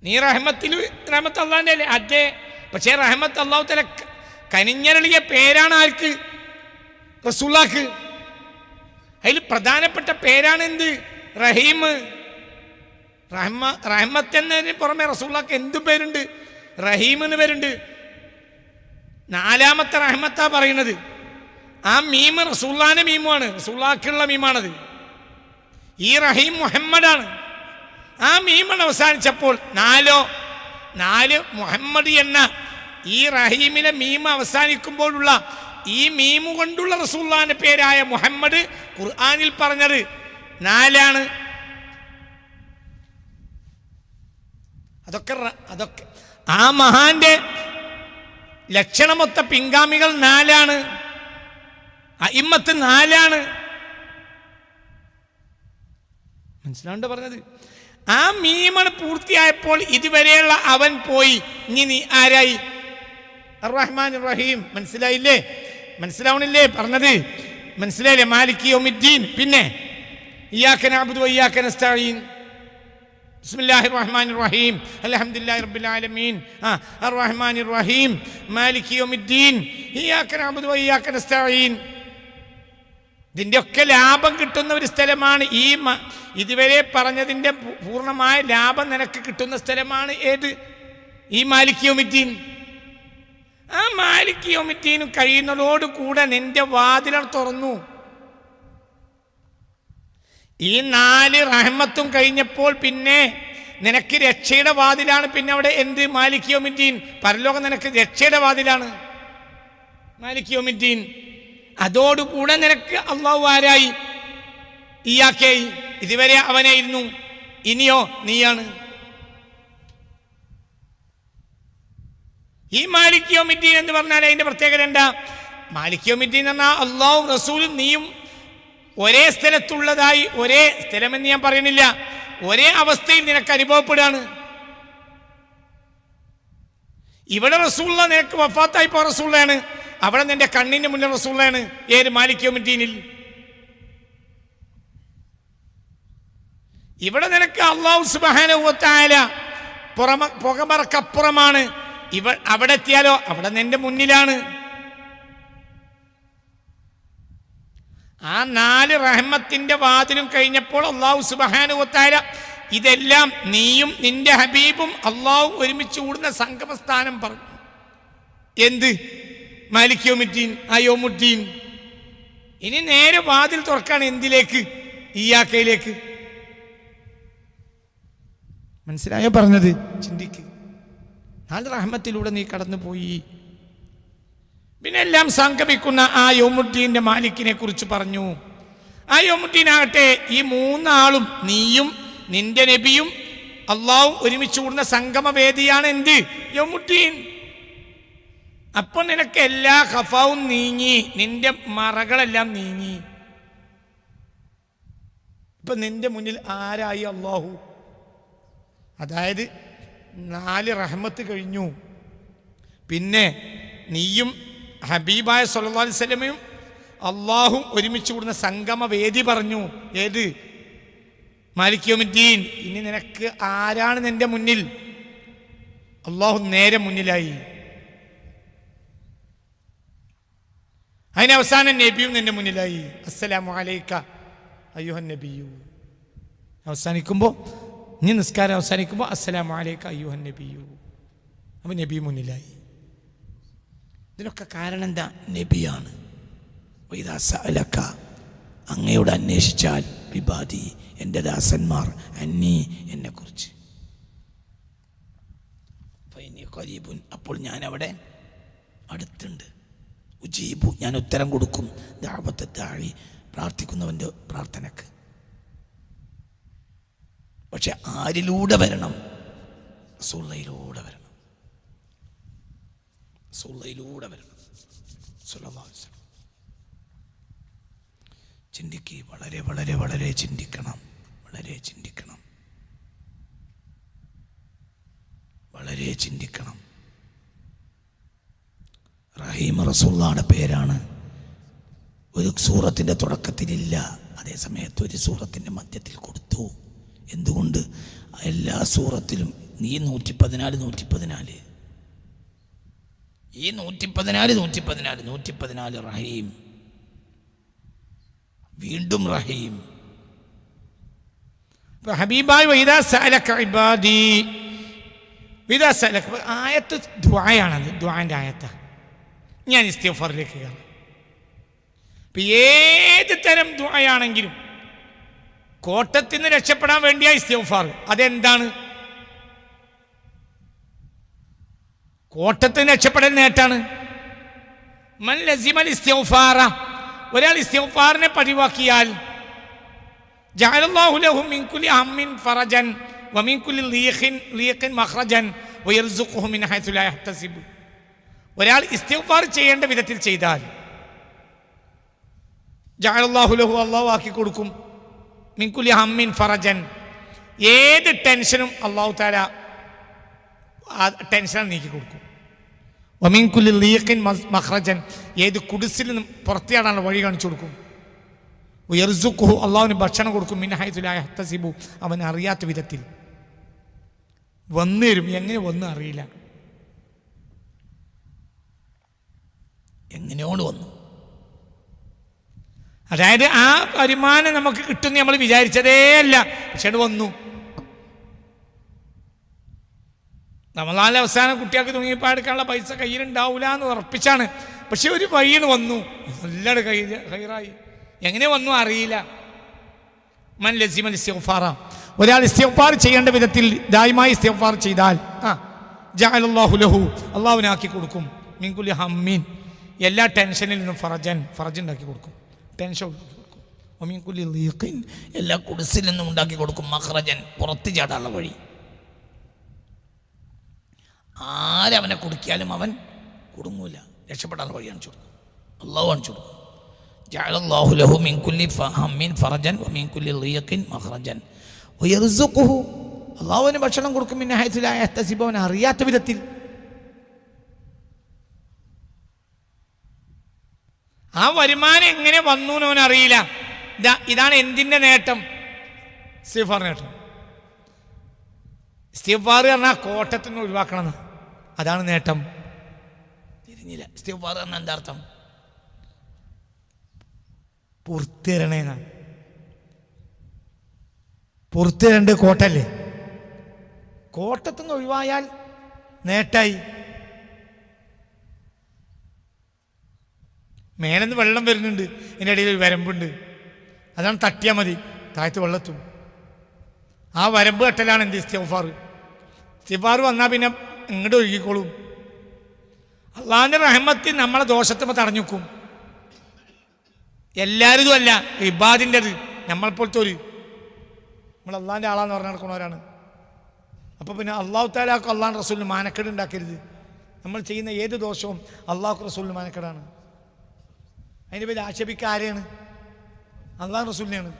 B: നീ റഹ്മത്ത് അള്ളാഹിന്റെ അല്ലേ? അതെ. പക്ഷേ റഹ്മത്ത് അള്ളാഹു തആല കനിഞ്ഞരളിയ പേരാണ് ആർക്ക്? റസൂലുള്ളാഹിക്ക്. അതിൽ പ്രധാനപ്പെട്ട പേരാണ് എന്ത്? റഹീം. റഹ്മത്ത് എന്നതിന് പുറമെ റസൂലുള്ളാഹിക്ക് എന്തും പേരുണ്ട്. റഹീം എന്ന് പേരുണ്ട്. 4ാമത്തെ റഹ്മത്താ പറയുന്നത്. ആ മീം റസൂലുള്ളാഹിന്റെ മീമാണ്, റസൂലുള്ളാഹിക്കുള്ള മീമാണത്. ഈ റഹീം മുഹമ്മദാണ്. ആ മീമാണ് അവസാനിച്ചപ്പോൾ 4 മുഹമ്മദ് എന്ന ഈ റഹീമിലെ മീം അവസാനിക്കുമ്പോഴുള്ള ഈ മീമു കൊണ്ടുള്ള റസൂലുള്ളാഹിന്റെ പേരായ മുഹമ്മദ് ഖുർആനിൽ പറഞ്ഞത് 4 അതൊക്കെ ആ മഹാന്റെ ലക്ഷണമൊത്ത പിൻഗാമികൾ 4. അഇമ്മത്ത് 4. മനസ്സിലാണ്ട് പറഞ്ഞത്? ആ മീമണ് പൂർത്തിയായപ്പോൾ ഇതുവരെയുള്ള അവൻ പോയി. ഇനി നീ ആരായി? അർ-റഹ്മാൻ റഹീം. മനസ്സിലായില്ലേ? മനസ്സിലാവണില്ലേ പറഞ്ഞത്? മനസ്സിലായില്ലേ? മാലിക് യൗമിദ്ദീൻ. പിന്നെ ഇയ്യാക നഅ്ബുദു വ ഇയ്യാക നസ്തഈൻ. ബിസ്മില്ലാഹിർ റഹ്മാനിർ റഹീം അൽഹംദുലില്ലാഹി റബ്ബിൽ ആലമീൻ അർ-റഹ്മാനിർ റഹീം മാലിക് യൗമിദ്ദീൻ ഇയ്യാക നഅ്ബുദു വ ഇയ്യാക നസ്തഈൻ. ഇതിൻ്റെ ഒക്കെ ലാഭം കിട്ടുന്ന ഒരു സ്ഥലമാണ് ഈ ഇതുവരെ പറഞ്ഞതിൻ്റെ പൂർണ്ണമായ ലാഭം നിനക്ക് കിട്ടുന്ന സ്ഥലമാണ് ഏത്? ഈ മാലിക് യൗമിദ്ദീൻ. ആ മാലിക് യൗമിദ്ദീനും കഴിയുന്നതോടുകൂടെ നിന്റെ വാതിൽ തുറന്നു. ഈ 4 റഹ്മത്തും കഴിഞ്ഞപ്പോൾ പിന്നെ നിനക്ക് രക്ഷയുടെ വാതിലാണ്. പിന്നെ അവിടെ എന്ത്? മാലിക് യൗമിദ്ദീൻ. പരലോകം നിനക്ക് രക്ഷയുടെ വാതിലാണ് മാലിക് യൗമിദ്ദീൻ. അതോടുകൂടെ നിനക്ക് അള്ളാഹു ആരായി? ഇയ്യാക്കയായി. ഇതുവരെ അവനായിരുന്നു, ഇനിയോ നീയാണ്. ഈ മാലിക് യൗമിദ്ദീൻ എന്ന് പറഞ്ഞാൽ അതിന്റെ പ്രത്യേകത എന്താ? മാലിക് യൗമിദ്ദീൻ എന്ന് പറഞ്ഞാൽ അള്ളാഹും റസൂലും നീയും ഒരേ സ്ഥലത്തുള്ളതായി, ഒരേ സ്ഥലമെന്ന് ഞാൻ പറയണില്ല, ഒരേ അവസ്ഥയിൽ നിനക്ക് അനുഭവപ്പെടുകയാണ്. ഇവിടെ റസൂലുള്ള നിനക്ക് വഫാത്തായി പോ റസൂലാണ്, അവിടെ നിന്റെ കണ്ണിന്റെ മുന്നിൽ റസൂലാണ്. ഏത്? മാലിക് യൗമിദ്ദീനിൽ. ഇവിടെ നിനക്ക് അല്ലാഹു സുബ്ഹാനഹു വ തആല പുകമറക്കപ്പുറമാണ്. അവിടെ എത്തിയാലോ അവിടെ നിന്റെ മുന്നിലാണ്. ആ 4 റഹ്മത്തിന്റെ വാതിലും കഴിഞ്ഞപ്പോൾ അല്ലാഹു സുബ്ഹാനഹു വ തആല ഇതെല്ലാം നീയും നിന്റെ ഹബീബും അല്ലാഹു ഒരുമിച്ച് കൂടുന്ന സംഗമസ്ഥാനം പറഞ്ഞു. എന്ത്? മാലിക് യൗമിദ്ദീൻ, ആ യൗമുദ്ദീൻ. ഇനി നേരെ വാതിൽ തുറക്കാണ്. എന്തിലേക്ക്? ഇയ്യാക്കയിലേക്ക്. മനസ്സിലായോ പറഞ്ഞത്? ചിന്തിക്ക്. 4 റഹ്മത്തിലൂടെ നീ കടന്നു പോയി. പിന്നെ എല്ലാം സംഗമിക്കുന്ന ആ യൗമുദ്ദീന്റെ മാലിക്കിനെ കുറിച്ച് പറഞ്ഞു. ആ യൗമുദ്ദീൻ ആകട്ടെ ഈ 3 ആളും നീയും നിന്റെ നബിയും അള്ളാഹു ഒരുമിച്ച് കൂടുന്ന സംഗമവേദിയാണ്. എന്ത്? യൗമുദ്ദീൻ. അപ്പോൾ നിനക്ക് എല്ലാ ഖഫാവും നീങ്ങി, നിന്റെ മറകളെല്ലാം നീങ്ങി. ഇപ്പൊ നിന്റെ മുന്നിൽ ആരായി? അള്ളാഹു. അതായത് 4 റഹ്മത്ത് കഴിഞ്ഞു. പിന്നെ നീയും ഹബീബായ സല്ലല്ലാഹു അലൈഹി വസല്ലമയും അള്ളാഹും ഒരുമിച്ച് കൂടുന്ന സംഗമവേദി പറഞ്ഞു. ഏത്? മാലിക് യൗമിദ്ദീൻ. ഇനി നിനക്ക് ആരാണ് നിന്റെ മുന്നിൽ? അള്ളാഹു നേരെ മുന്നിലായി. അതിനവസാനം നബിയും നിന്റെ മുന്നിലായി. അസ്സലാമു അലൈക അയ്യുഹൻ നബിയു. അവസാനിക്കുമ്പോൾ, ഇനി നിസ്കാരം അവസാനിക്കുമ്പോൾ അസ്സലാമു അലൈക അയ്യുഹൻ നബിയു. അപ്പോൾ നബി മുന്നിലായി. ഇതിനൊക്കെ കാരണം എന്താ? നബിയാണ്. വഇദാ സഅലക, അങ്ങയോട് അന്വേഷിച്ചാൽ, ഇബാദി, എൻ്റെ ദാസന്മാർ, അന്നി, എന്നെക്കുറിച്ച്, ഫഇന്നി ഖരീബുൻ, അപ്പോൾ ഞാൻ അവിടെ അടുത്തുണ്ട്. ഉജീബു, ഞാൻ ഉത്തരം കൊടുക്കും. ദഅവത്ത ദാഇ, പ്രാർത്ഥിക്കുന്നവൻ്റെ പ്രാർത്ഥനക്ക്. പക്ഷെ ആരിലൂടെ വരണം? റസൂലുള്ളാഹിലൂടെ വരണം. റസൂലുള്ളാഹിലൂടെ വരണം. സല്ലല്ലാഹു അലൈഹി വസല്ലം.
A: ചിന്തിക്കുക, വളരെ വളരെ വളരെ ചിന്തിക്കണം, വളരെ ചിന്തിക്കണം, വളരെ ചിന്തിക്കണം. റഹീം റസൂലുള്ളാഹിയുടെ പേരാണ്. ഒരു സൂറത്തിൻ്റെ തുടക്കത്തിലില്ല, അതേസമയത്ത് ഒരു സൂറത്തിൻ്റെ മധ്യത്തിൽ കൊടുത്തു. എന്തുകൊണ്ട്? എല്ലാ സൂറത്തിലും ഈ 114 ഈ 114 റഹീം, വീണ്ടും റഹീം.
B: ഹബീബായി വൈദാ സഅലക ഇബാദി, വൈദാ സഅലക ആയത്ത് ദുആയാണത്, ദുആന്റെ ആയത്ത്. ഞാൻ ഇസ്തിഗ്ഫാറിലേക്ക് കയറാം. ഇപ്പം ഏത് തരം ദുആയാണെങ്കിലും കോട്ടത്തിൽ നിന്ന് രക്ഷപ്പെടാൻ വേണ്ടിയാ ഇസ്തിഗ്ഫാർ. അതെന്താണ്? കോട്ടത്തിൽ നിന്ന് രക്ഷപ്പെടൽ നേട്ടാണ്. മൻ ലസിമൽ ഇസ്തിഗ്ഫാറ, ഒരാൾ ഇസ്തിഗ്ഫാറിനെ പതിവാക്കിയാൽ ജഅലല്ലാഹു ലഹു മിൻ കുല്ലി ഹമ്മിൻ ഫറജൻ വമിൻ കുല്ലി ലീഖിൻ മഖ്റജൻ വയർസുഖുഹു മിൻ ഹൈസു ലാ യഹ്തസിബ്. ഒരാൾ ഇസ്തിഗ്ഫാർ ചെയ്യേണ്ട വിധത്തിൽ ചെയ്താൽ ജഅലല്ലാഹു ലഹു, അല്ലാഹു ആക്കി കൊടുക്കും, മിൻ കുല്ലി ഹമ്മിൻ ഫറജൻ, ഏത് ടെൻഷനും അല്ലാഹു തആല ആ ടെൻഷൻ നീക്കി കൊടുക്കും. വമിൻ കുല്ലി ലീഖിൻ മഖ്റജൻ, ഏത് കുടിസിൽ നിന്നും പുറത്തിയാടാനുള്ള വഴി കാണിച്ചു കൊടുക്കും. വയർസുഖുഹു, അല്ലാഹുവിന് ഭക്ഷണം കൊടുക്കും, മിൻ ഹൈസു ലാ യഹ്തസിബു, അവൻ അറിയാത്ത വിധത്തിൽ വന്നു തരും. എങ്ങനെ വന്നു അറിയില്ല,
A: എങ്ങനെയോട് വന്നു.
B: അതായത് ആ വരുമാനം നമുക്ക് കിട്ടുമെന്ന് നമ്മൾ വിചാരിച്ചതേ അല്ല, പക്ഷെ അത് വന്നു. റമളാനിലെ അവസാനം കുട്ടികൾക്ക് തുങ്ങിപ്പാടുക്കാനുള്ള പൈസ കയ്യിലുണ്ടാവില്ല എന്ന് ഉറപ്പിച്ചാണ്, പക്ഷെ ഒരു വഴിയിൽ വന്നു, നല്ലൊരു ഹൈറായി. എങ്ങനെ വന്നു അറിയില്ല. മൻ ലസിമൽ ഇസ്തിഗ്ഫാറ, ഒരാൾ ഇസ്തിഗ്ഫാർ ചെയ്യേണ്ട വിധത്തിൽ ദായിമായി ഇസ്തിഗ്ഫാർ ചെയ്താൽ ജഅലല്ലാഹു ലഹു, അല്ലാഹുവിനാക്കി കൊടുക്കും, മിൻ കുല്ലി ഹമ്മിൻ, എല്ലാ ടെൻഷനിൽ നിന്നും ഫറജൻ ഉണ്ടാക്കി കൊടുക്കും, ടെൻഷൻ കൊടുക്കും. വമിൻ കുല്ലി ലീഖിൻ,
A: എല്ലാ കുടിസിൽ നിന്നും ഉണ്ടാക്കി കൊടുക്കും, മഖ്റജൻ, പുറത്ത് ചാടാനുള്ള വഴി. ആരവനെ കുടുക്കിയാലും അവൻ കുടുങ്ങൂല, രക്ഷപ്പെടാനുള്ള വഴി കാണിച്ചു കൊടുക്കും, അല്ലാഹു കാണിച്ചു കൊടുക്കും. ജഅലല്ലാഹു ലഹു മിൻ കുല്ലി ഹമ്മിൻ ഫറജൻ വമിൻ കുല്ലി ലീഖിൻ മഖ്റജൻ വയർസുഖുഹു, അല്ലാഹുവിന് ഭക്ഷണം കൊടുക്കും, മിൻ ഹൈസു ലാ യഹ്തസിബു, അവൻ അറിയാത്ത വിധത്തിൽ.
B: ആ വരുമാനം എങ്ങനെ വന്നു എന്ന് അവൻ അറിയില്ല. ഇതാണ് എന്തിൻ്റെ നേട്ടം? ഇസ്തിഗ്ഫാർ നേട്ടം. ഇസ്തിഗ്ഫാർ പറഞ്ഞാൽ കോട്ടത്തിന് ഒഴിവാക്കണം, അതാണ് നേട്ടം.
A: തിരിഞ്ഞില്ല. ഇസ്തിഗ്ഫാർ പറഞ്ഞാൽ എന്താ അർത്ഥം?
B: പുറത്തിരണേന്നാണ്. പുറത്തിരണ്ട് കോട്ടല്ലേ, കോട്ടത്തുനിന്ന് ഒഴിവായാൽ നേട്ടായി. മേലെന്ന് വെള്ളം വരുന്നുണ്ട്, ഇതിൻ്റെ ഇടയിൽ ഒരു വരമ്പുണ്ട്, അതാണ് തട്ടിയാൽ മതി, താഴത്ത് വെള്ളത്തും. ആ വരമ്പ് കെട്ടലാണ് എന്ത്? ഇസ്തിഗ്ഫാർ. ഇസ്തിഗ്ഫാർ വന്നാൽ പിന്നെ ഇങ്ങോട്ട് ഒഴുകിക്കോളും. അള്ളാഹിൻ്റെ റഹ്മത്ത് നമ്മളെ ദോഷത്തുമ്പോൾ തടഞ്ഞു വെക്കും. എല്ലാവരും അല്ല, ഇബാദിൻ്റെത്, നമ്മളെപ്പോലത്തെ നമ്മൾ അള്ളാഹിൻ്റെ ആളാന്ന് പറഞ്ഞ് നടക്കുന്നവരാണ്. അപ്പോൾ പിന്നെ അള്ളാഹു തആലാക്ക് അള്ളാഹു റസൂലിന് മാനക്കേട് ഉണ്ടാക്കരുത്. നമ്മൾ ചെയ്യുന്ന ഏത് ദോഷവും അള്ളാഹു റസൂലിന് മാനക്കേടാണ്. അതിൻ്റെ പേര് ആക്ഷേപിക്കുക ആരെയാണ്? അള്ളാഹു റസൂലിനെയാണ്,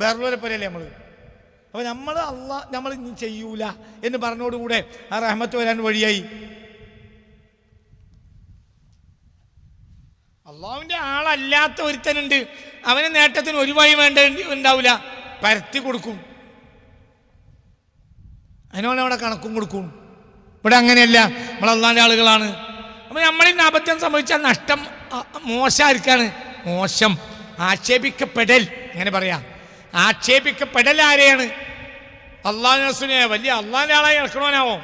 B: വേറുള്ളവരെ പോലെയല്ലേ നമ്മൾ. അപ്പോൾ നമ്മൾ ഇനി ചെയ്യൂല എന്ന് പറഞ്ഞോടുകൂടെ ആ റഹ്മത്ത് വരാൻ വഴിയായി. അള്ളാഹുവിൻ്റെ ആളല്ലാത്ത ഒരുത്തനുണ്ട്, അവന് നേട്ടത്തിന് ഒരു വഴി ഉണ്ടാവില്ല, പരത്തി കൊടുക്കും, അതിനോട് അവിടെ കണക്കും കൊടുക്കും. ഇവിടെ അങ്ങനെയല്ല, നമ്മൾ അള്ളാഹിൻ്റെ ആളുകളാണ്. അപ്പോൾ നമ്മളിന്ന് അബദ്ധം സംഭവിച്ചാൽ നഷ്ടം മോശമായിരിക്കാണ്. മോശം ആക്ഷേപിക്കപ്പെടൽ, അങ്ങനെ പറയാം. ആക്ഷേപിക്കപ്പെടൽ ആരെയാണ്? അള്ളാഹു റസൂലിനെ. വലിയ അള്ളാഹിൻ്റെ ആളായി ഇറക്കണവനാവോ?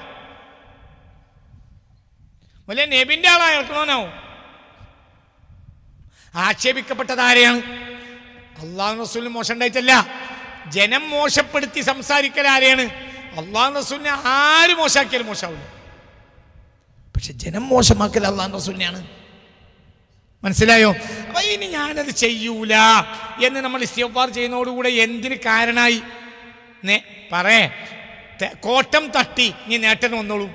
B: വലിയ നബിൻ്റെ ആളായി ഇറക്കണവനാവോ? ആക്ഷേപിക്കപ്പെട്ടത് ആരെയാണ്? അള്ളാഹു റസൂലിന് മോശം ഉണ്ടായിട്ടല്ല, ജനം മോശപ്പെടുത്തി സംസാരിക്കൽ ആരെയാണ്? അള്ളാഹു റസൂലിനെ ആര് മോശമാക്കിയാലും മോശമാവില്ല,
A: പക്ഷെ ജനം മോശമാക്കൽ അള്ളാഹു റസൂലിനെയാണ്.
B: മനസ്സിലായോ? അപ്പൊ ഇനി ഞാനത് ചെയ്യൂല എന്ന് നമ്മൾ ഇസ്തിഗ്ഫാർ ചെയ്യുന്നതോടുകൂടെ എന്തിന് കാരണമായി? കോട്ടം തട്ടി ഇനി നേട്ടം വന്നോളൂ.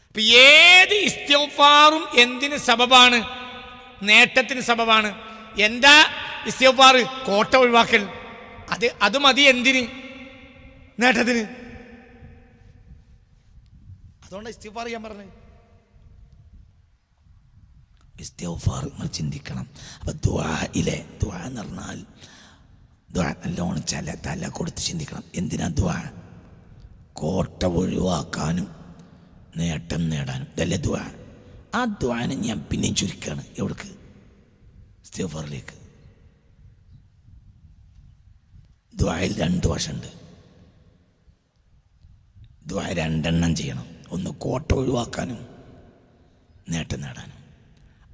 B: അപ്പൊ ഏത് ഇസ്തിഗ്ഫാറും എന്തിന് സബബാണ്? നേട്ടത്തിന് സബബാണ്. എന്താ ഇസ്തിഗ്ഫാർ കോട്ട ഒഴിവാക്കൽ. അത് മതി എന്തിന്? നേട്ടത്തിന്. അതുകൊണ്ട് ഇസ്തിഗ്ഫാർ ചെയ്യാൻ പറഞ്ഞത്.
A: ഇസ്തിഗ്ഫാർ നിങ്ങൾ ചിന്തിക്കണം. അപ്പൊ ദുആയിലെ ദുആ എന്ന് പറഞ്ഞാൽ ദുആ നല്ലോണം തല കൊടുത്ത് ചിന്തിക്കണം. എന്തിനാ ദുആ? കോട്ട ഒഴിവാക്കാനും നേട്ടം നേടാനും. ഇതല്ലേ ദുആ. ആ ദുആനെ ഞാൻ പിന്നെയും ചുരുക്കാണ്. എവിടേക്ക്? ഇസ്തിഗ്ഫാറിലേക്ക്. ദുആയിൽ 2 വശമുണ്ട്. ദുആ 2 എണ്ണം ചെയ്യണം. ഒന്ന് കോട്ട ഒഴിവാക്കാനും നേട്ടം നേടാനും.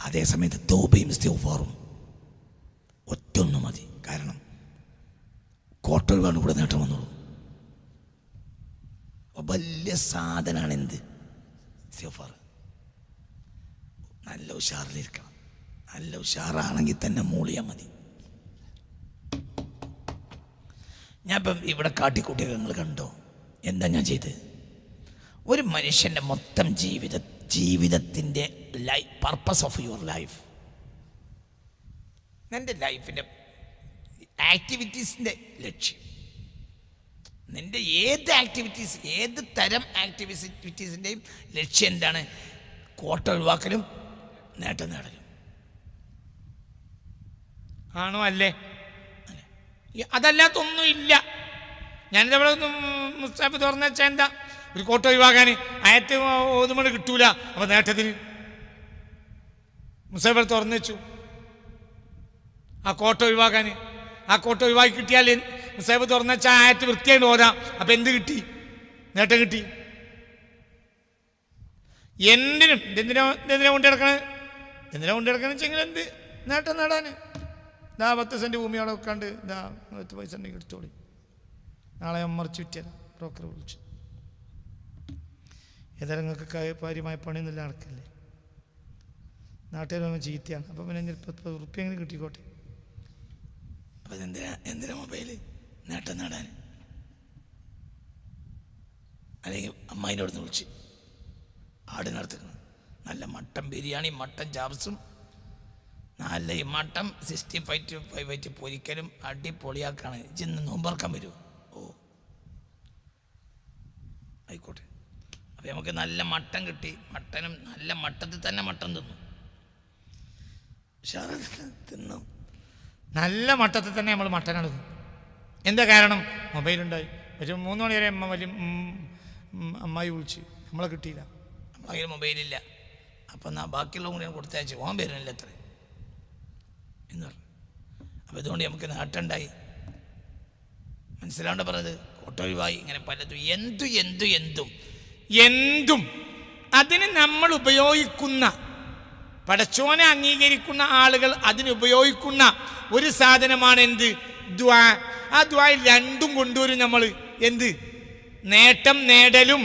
A: അതേസമയത്ത് തൗബയും ഇസ്തിഗ്ഫാറും ഒറ്റൊന്നു മതി. കാരണം കോട്ട ഒഴിവാണ് കൂടെ നേട്ടം വന്നോളൂ. വലിയ സാധനമാണ് എന്ത്? ഇസ്തിഗ്ഫാർ. നല്ല ഉഷാറിലിരിക്കണം. നല്ല ഉഷാറാണെങ്കിൽ തന്നെ മൂളിയാൽ മതി. ഞാൻ ഇപ്പം ഇവിടെ കാട്ടിക്കൂട്ടിയൊക്കെ നിങ്ങൾ കണ്ടോ? എന്താ ഞാൻ ചെയ്തത്? ഒരു മനുഷ്യൻ്റെ മൊത്തം ജീവിതത്തിൻ്റെ പർപ്പസ് ഓഫ് യുവർ ലൈഫ്, നിൻ്റെ ലൈഫിൻ്റെ ആക്ടിവിറ്റീസിൻ്റെ ലക്ഷ്യം, നിൻ്റെ ഏത് ആക്ടിവിറ്റീസ്, ഏത് തരം ആക്ടിവിറ്റീസിൻ്റെയും ലക്ഷ്യം എന്താണ്? കോട്ട ഒഴിവാക്കലും നേട്ടം നേടലും.
B: ആണോ? അല്ലേ? അതല്ലാത്തൊന്നും ഇല്ല. ഞാനിതവിടെ മുസ്താഫ് തുറന്നു വെച്ചാൽ എന്താ? ഒരു കോട്ട ഒഴിവാക്കാൻ ആയത്ത് ഓതുമ്പോൾ കിട്ടൂല. അപ്പൊ നേട്ടത്തിന് മുസ്താഫ് തുറന്നു വെച്ചു ആ കോട്ട ഒഴിവാക്കാൻ. ആ കോട്ട ഒഴിവാക്കി കിട്ടിയാൽ മുസ്താഫ് തുറന്നു വെച്ചാൽ ആയത്ത് വൃത്തിയായിട്ട് ഓതാം. അപ്പൊ എന്ത് കിട്ടി? നേട്ടം കിട്ടി. എന്തിനാ കൊണ്ടു കിടക്കണേ? വെച്ചെങ്കിൽ എന്ത് നേട്ടം നേടാൻ? 10 സെന്റ് ഭൂമി അവിടെ വെക്കാണ്ട് 10 പൈസ ഉണ്ടെങ്കിൽ എടുത്തോളി, നാളെ മറിച്ച് വിറ്റാൽ ബ്രോക്കർ വിളിച്ചു. ഏതായാലും നിങ്ങൾക്ക് കാര്യമായ പണിയൊന്നുമില്ല, നടക്കല്ലേ. നാട്ടുകാർ ചീത്തയാണ്. അപ്പം പിന്നെ 10 ഉറുപ്പിയെങ്കിലും കിട്ടിക്കോട്ടെ.
A: അപ്പം എന്തിനാ മൊബൈല്? നേട്ടം നേടാൻ. അല്ലെങ്കിൽ അമ്മായിൻ്റെ അടുത്ത് വിളിച്ച് ആടിനടുത്ത് നല്ല മട്ടൻ ബിരിയാണി, മട്ടൻ ചാപ്സും, നല്ല ഈ മട്ടൻ 65 പൊരിക്കലും അടിപൊളിയാക്കാണ്. ഇന്ന് നോമ്പറക്കാൻ വരുമോ? ഓ ആയിക്കോട്ടെ. അപ്പം നമുക്ക് നല്ല മട്ടൻ കിട്ടി. മട്ടനും നല്ല മട്ടത്തിൽ തന്നെ മട്ടൻ തിന്നു. തിന്നു
B: നല്ല മട്ടത്തിൽ തന്നെ നമ്മൾ മട്ടനാണ് തിന്നു. എന്താ കാരണം? മൊബൈലുണ്ടായി. പക്ഷെ 3 മണി വരെ അമ്മായി വിളിച്ച് നമ്മളെ കിട്ടിയില്ല.
A: നമ്മളെ കയ്യിൽ മൊബൈലില്ല. അപ്പം എന്നാൽ ബാക്കിയുള്ള കൂടി കൊടുത്തയച്ച് പോകാൻ വരുന്നില്ല എത്ര എന്ന് പറഞ്ഞു. അപ്പം ഇതുകൊണ്ട് നമുക്ക് നേട്ടമുണ്ടായി. മനസ്സിലാണ്ട് പറഞ്ഞത്? കോട്ട ഒഴിവായി. ഇങ്ങനെ പലതും
B: എന്തും അതിന് നമ്മൾ ഉപയോഗിക്കുന്ന, പടച്ചോനെ അംഗീകരിക്കുന്ന ആളുകൾ അതിനുപയോഗിക്കുന്ന ഒരു സാധനമാണ് എന്ത്? ദുആ. ആ ദുആയിൽ 2ഉം കൊണ്ടുവരും നമ്മൾ. എന്ത്? നേട്ടം നേടലും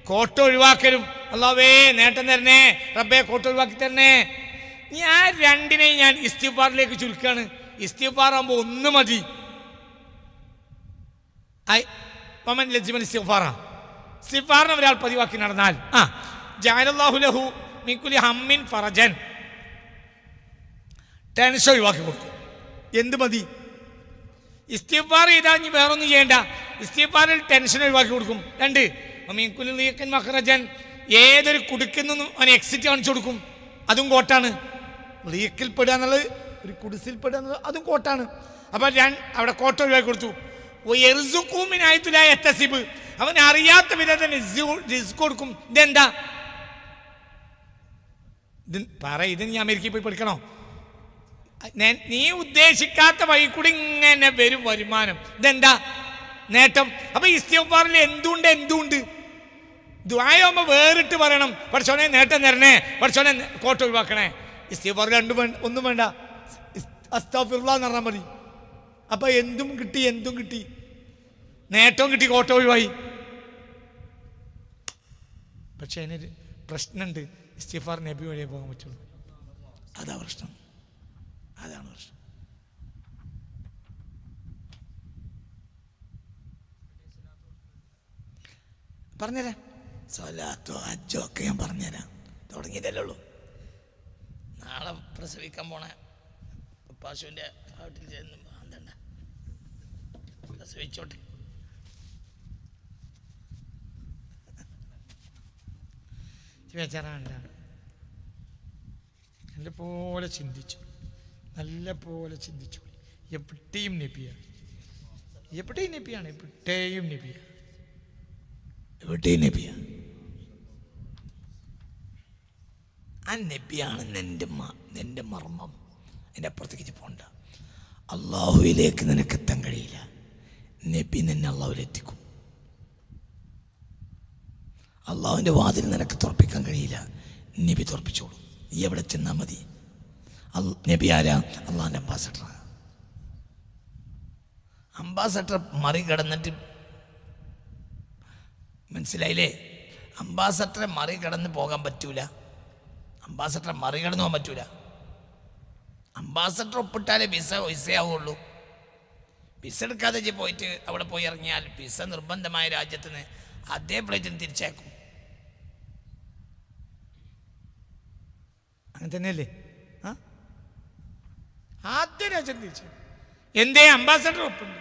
B: കോട്ട ഒഴിവാക്കലും. അല്ലാഹുവേ നേട്ടം തരണേ, റബ്ബേ കോട്ട ഒഴിവാക്കി തരണേ. ഞാൻ 2നെയും ഞാൻ ഇസ്തിഗ്ഫാറിലേക്ക് ചുരുക്കാണ്. ഇസ്തിഗ്ഫാർ ആകുമ്പോൾ 1 മതി. ഇസ്തിഗ്ഫാറിനെ ഒരാൾ പതിവാക്കി നടന്നാൽ ജഅലല്ലാഹു ലഹു മിൻ കുല്ലി ഹമ്മിൻ ഫറജൻ, ടെൻഷൻ ഒഴിവാക്കി കൊടുക്കും. എന്ത് മതി? ഇസ്തിഗ്ഫാർ ചെയ്താൽ ഇനി വേറൊന്നും ചെയ്യേണ്ട. ഇസ്തിഗ്ഫാറിൽ ടെൻഷൻ ഒഴിവാക്കി കൊടുക്കും. 2 മിൻ കുല്ലി ളീഖിൻ മഖ്റജൻ, ഏതൊരു കുടുക്കിൽ അവന് എക്സിറ്റ് കാണിച്ചു കൊടുക്കും. അതും കോട്ടാണ്. ലീക്കിൽ പെടുക എന്നുള്ളത്, ഒരു കുടിസിൽ പെടുക എന്നുള്ളത് അതും കോട്ടാണ്. അപ്പം അവിടെ കോട്ട ഒഴിവാക്കി കൊടുത്തു. അവൻ അറിയാത്ത വിധത്തിൽ റിസ്ക് കൊടുക്കും. ഇതെന്താ ഇത് നീ അമേരിക്കയിൽ പോയി പഠിക്കണോ? നീ ഉദ്ദേശിക്കാത്ത വഴി കൂടി ഇങ്ങനെ വരും വരുമാനം. ഇതെന്താ? നേട്ടം. അപ്പൊ ഇസ്തിഗ്ഫാറിൽ എന്തുണ്ട്? ദുആയാകുമ്പോൾ വേറിട്ട് പറയണം. പഠിച്ചോനെ നേട്ടം തരണേ, പഠിച്ചോനെ കോട്ട ഒഴിവാക്കണേ. ഇസ്തിഗ്ഫാർ 1 വേണ്ട, അസ്തഗ്ഫിറുല്ലാഹ് എന്ന് പറഞ്ഞാൽ മതി. അപ്പൊ എന്തും കിട്ടി, നേട്ടവും കിട്ടി, കോട്ട ഒഴിവായി. പക്ഷെ അതിനൊരു പ്രശ്നമുണ്ട്. ഇസ്തിഗ്ഫാർ നബി വഴിയേ പോകാൻ പറ്റുള്ളൂ.
A: അതാണ് പ്രശ്നം. പറഞ്ഞുതരാം. സ്വലാത്തോ ഹജ്ജോ ഒക്കെ ഞാൻ പറഞ്ഞുതരാം. തുടങ്ങിയിട്ടല്ലേ ഉള്ളൂ. നാളെ പ്രസവിക്കാൻ പോണ പശുവിൻ്റെ വീട്ടിൽ ചെന്ന് എന്താണ് പ്രസവിച്ചോട്ടെ.
B: ബേജാറാണ്ട, നല്ല പോലെ ചിന്തിച്ചു, നല്ല പോലെ ചിന്തിച്ചു. എവിടെയും നബിയാണ്, എവിടെയും നബിയാണ്, എവിടെയും നബിയാണ്,
A: എവിടെയും നബിയാണ്. ആ നബിയാണ് നിന്റെ മർമ്മം. അതിൻ്റെ അപ്പുറത്തേക്ക് പോണ്ട. അള്ളാഹുവിലേക്ക് നിനക്കെത്താൻ കഴിയില്ല, നബി നിന്നെ അള്ളാഹുവിലെത്തിക്കും. അള്ളാഹുവിൻ്റെ വാതിൽ നിനക്ക് തുറപ്പിക്കാൻ കഴിയില്ല, നബി തുറപ്പിച്ചോളൂ. നീ എവിടെ ചെന്നാൽ മതി. നബി ആരാ? അള്ളാഹുവിൻ്റെ അംബാസഡറാണ്. അംബാസഡർ മറികടന്നിട്ട്, മനസ്സിലായില്ലേ? അംബാസഡറെ മറികടന്ന് പോകാൻ പറ്റൂല, അംബാസഡറെ മറികടന്നു പോകാൻ പറ്റൂല. അംബാസഡർ ഒപ്പിട്ടാലേ വിസയാവുള്ളൂ. വിസ എടുക്കാതെ പോയിട്ട് അവിടെ പോയി ഇറങ്ങിയാൽ വിസ നിർബന്ധമായ രാജ്യത്ത് നിന്ന് അതേ ഫ്ലൈറ്റിന് തിരിച്ചേക്കും.
B: അങ്ങനെ തന്നെയല്ലേ? ആദ്യ രാജ്യം തിരിച്ചു. എന്തേ? അംബാസഡർ ഒപ്പുണ്ട്.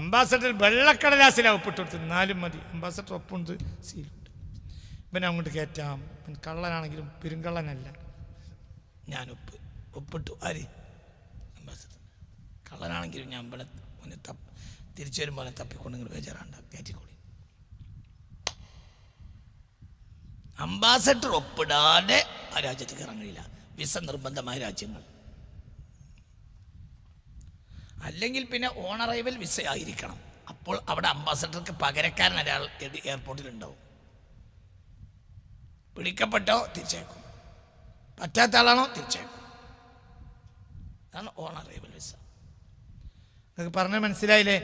B: അംബാസഡർ വെള്ളക്കടലാസിലാണ് ഒപ്പിട്ട് കൊടുത്ത്, എന്നാലും മതി. അംബാസഡർ ഒപ്പുണ്ട്, സീലുണ്ട്. ഇവനെ അങ്ങോട്ട് കയറ്റാം. കള്ളനാണെങ്കിലും പെരുങ്കള്ളനല്ല. ഞാൻ ഒപ്പിട്ടു. ആര്? അംബാസഡർ. കള്ളനാണെങ്കിലും ഞാൻ തിരിച്ചു വരുമ്പോൾ തപ്പിക്കൊണ്ട് നിങ്ങൾ ബേജാറാണ്ട, കയറ്റിക്കോളി. അംബാസഡർ ഒപ്പിടാതെ ആ രാജ്യത്ത് കയറാൻ കഴിയില്ല, വിസ നിർബന്ധമായ രാജ്യങ്ങൾ. അല്ലെങ്കിൽ പിന്നെ ഓൺ അറൈവൽ വിസ ആയിരിക്കണം. അപ്പോൾ അവിടെ അംബാസഡർക്ക് പകരക്കാരൻ ഒരാൾ എയർപോർട്ടിലുണ്ടാവും. പിടിക്കപ്പെട്ടോ തിരിച്ചേക്കും, പറ്റാത്ത ആളാണോ തിരിച്ചേക്കും. അതാണ് ഓൺ അറൈവൽ വിസ. നിങ്ങൾക്ക് പറഞ്ഞാൽ മനസ്സിലായില്ലേ?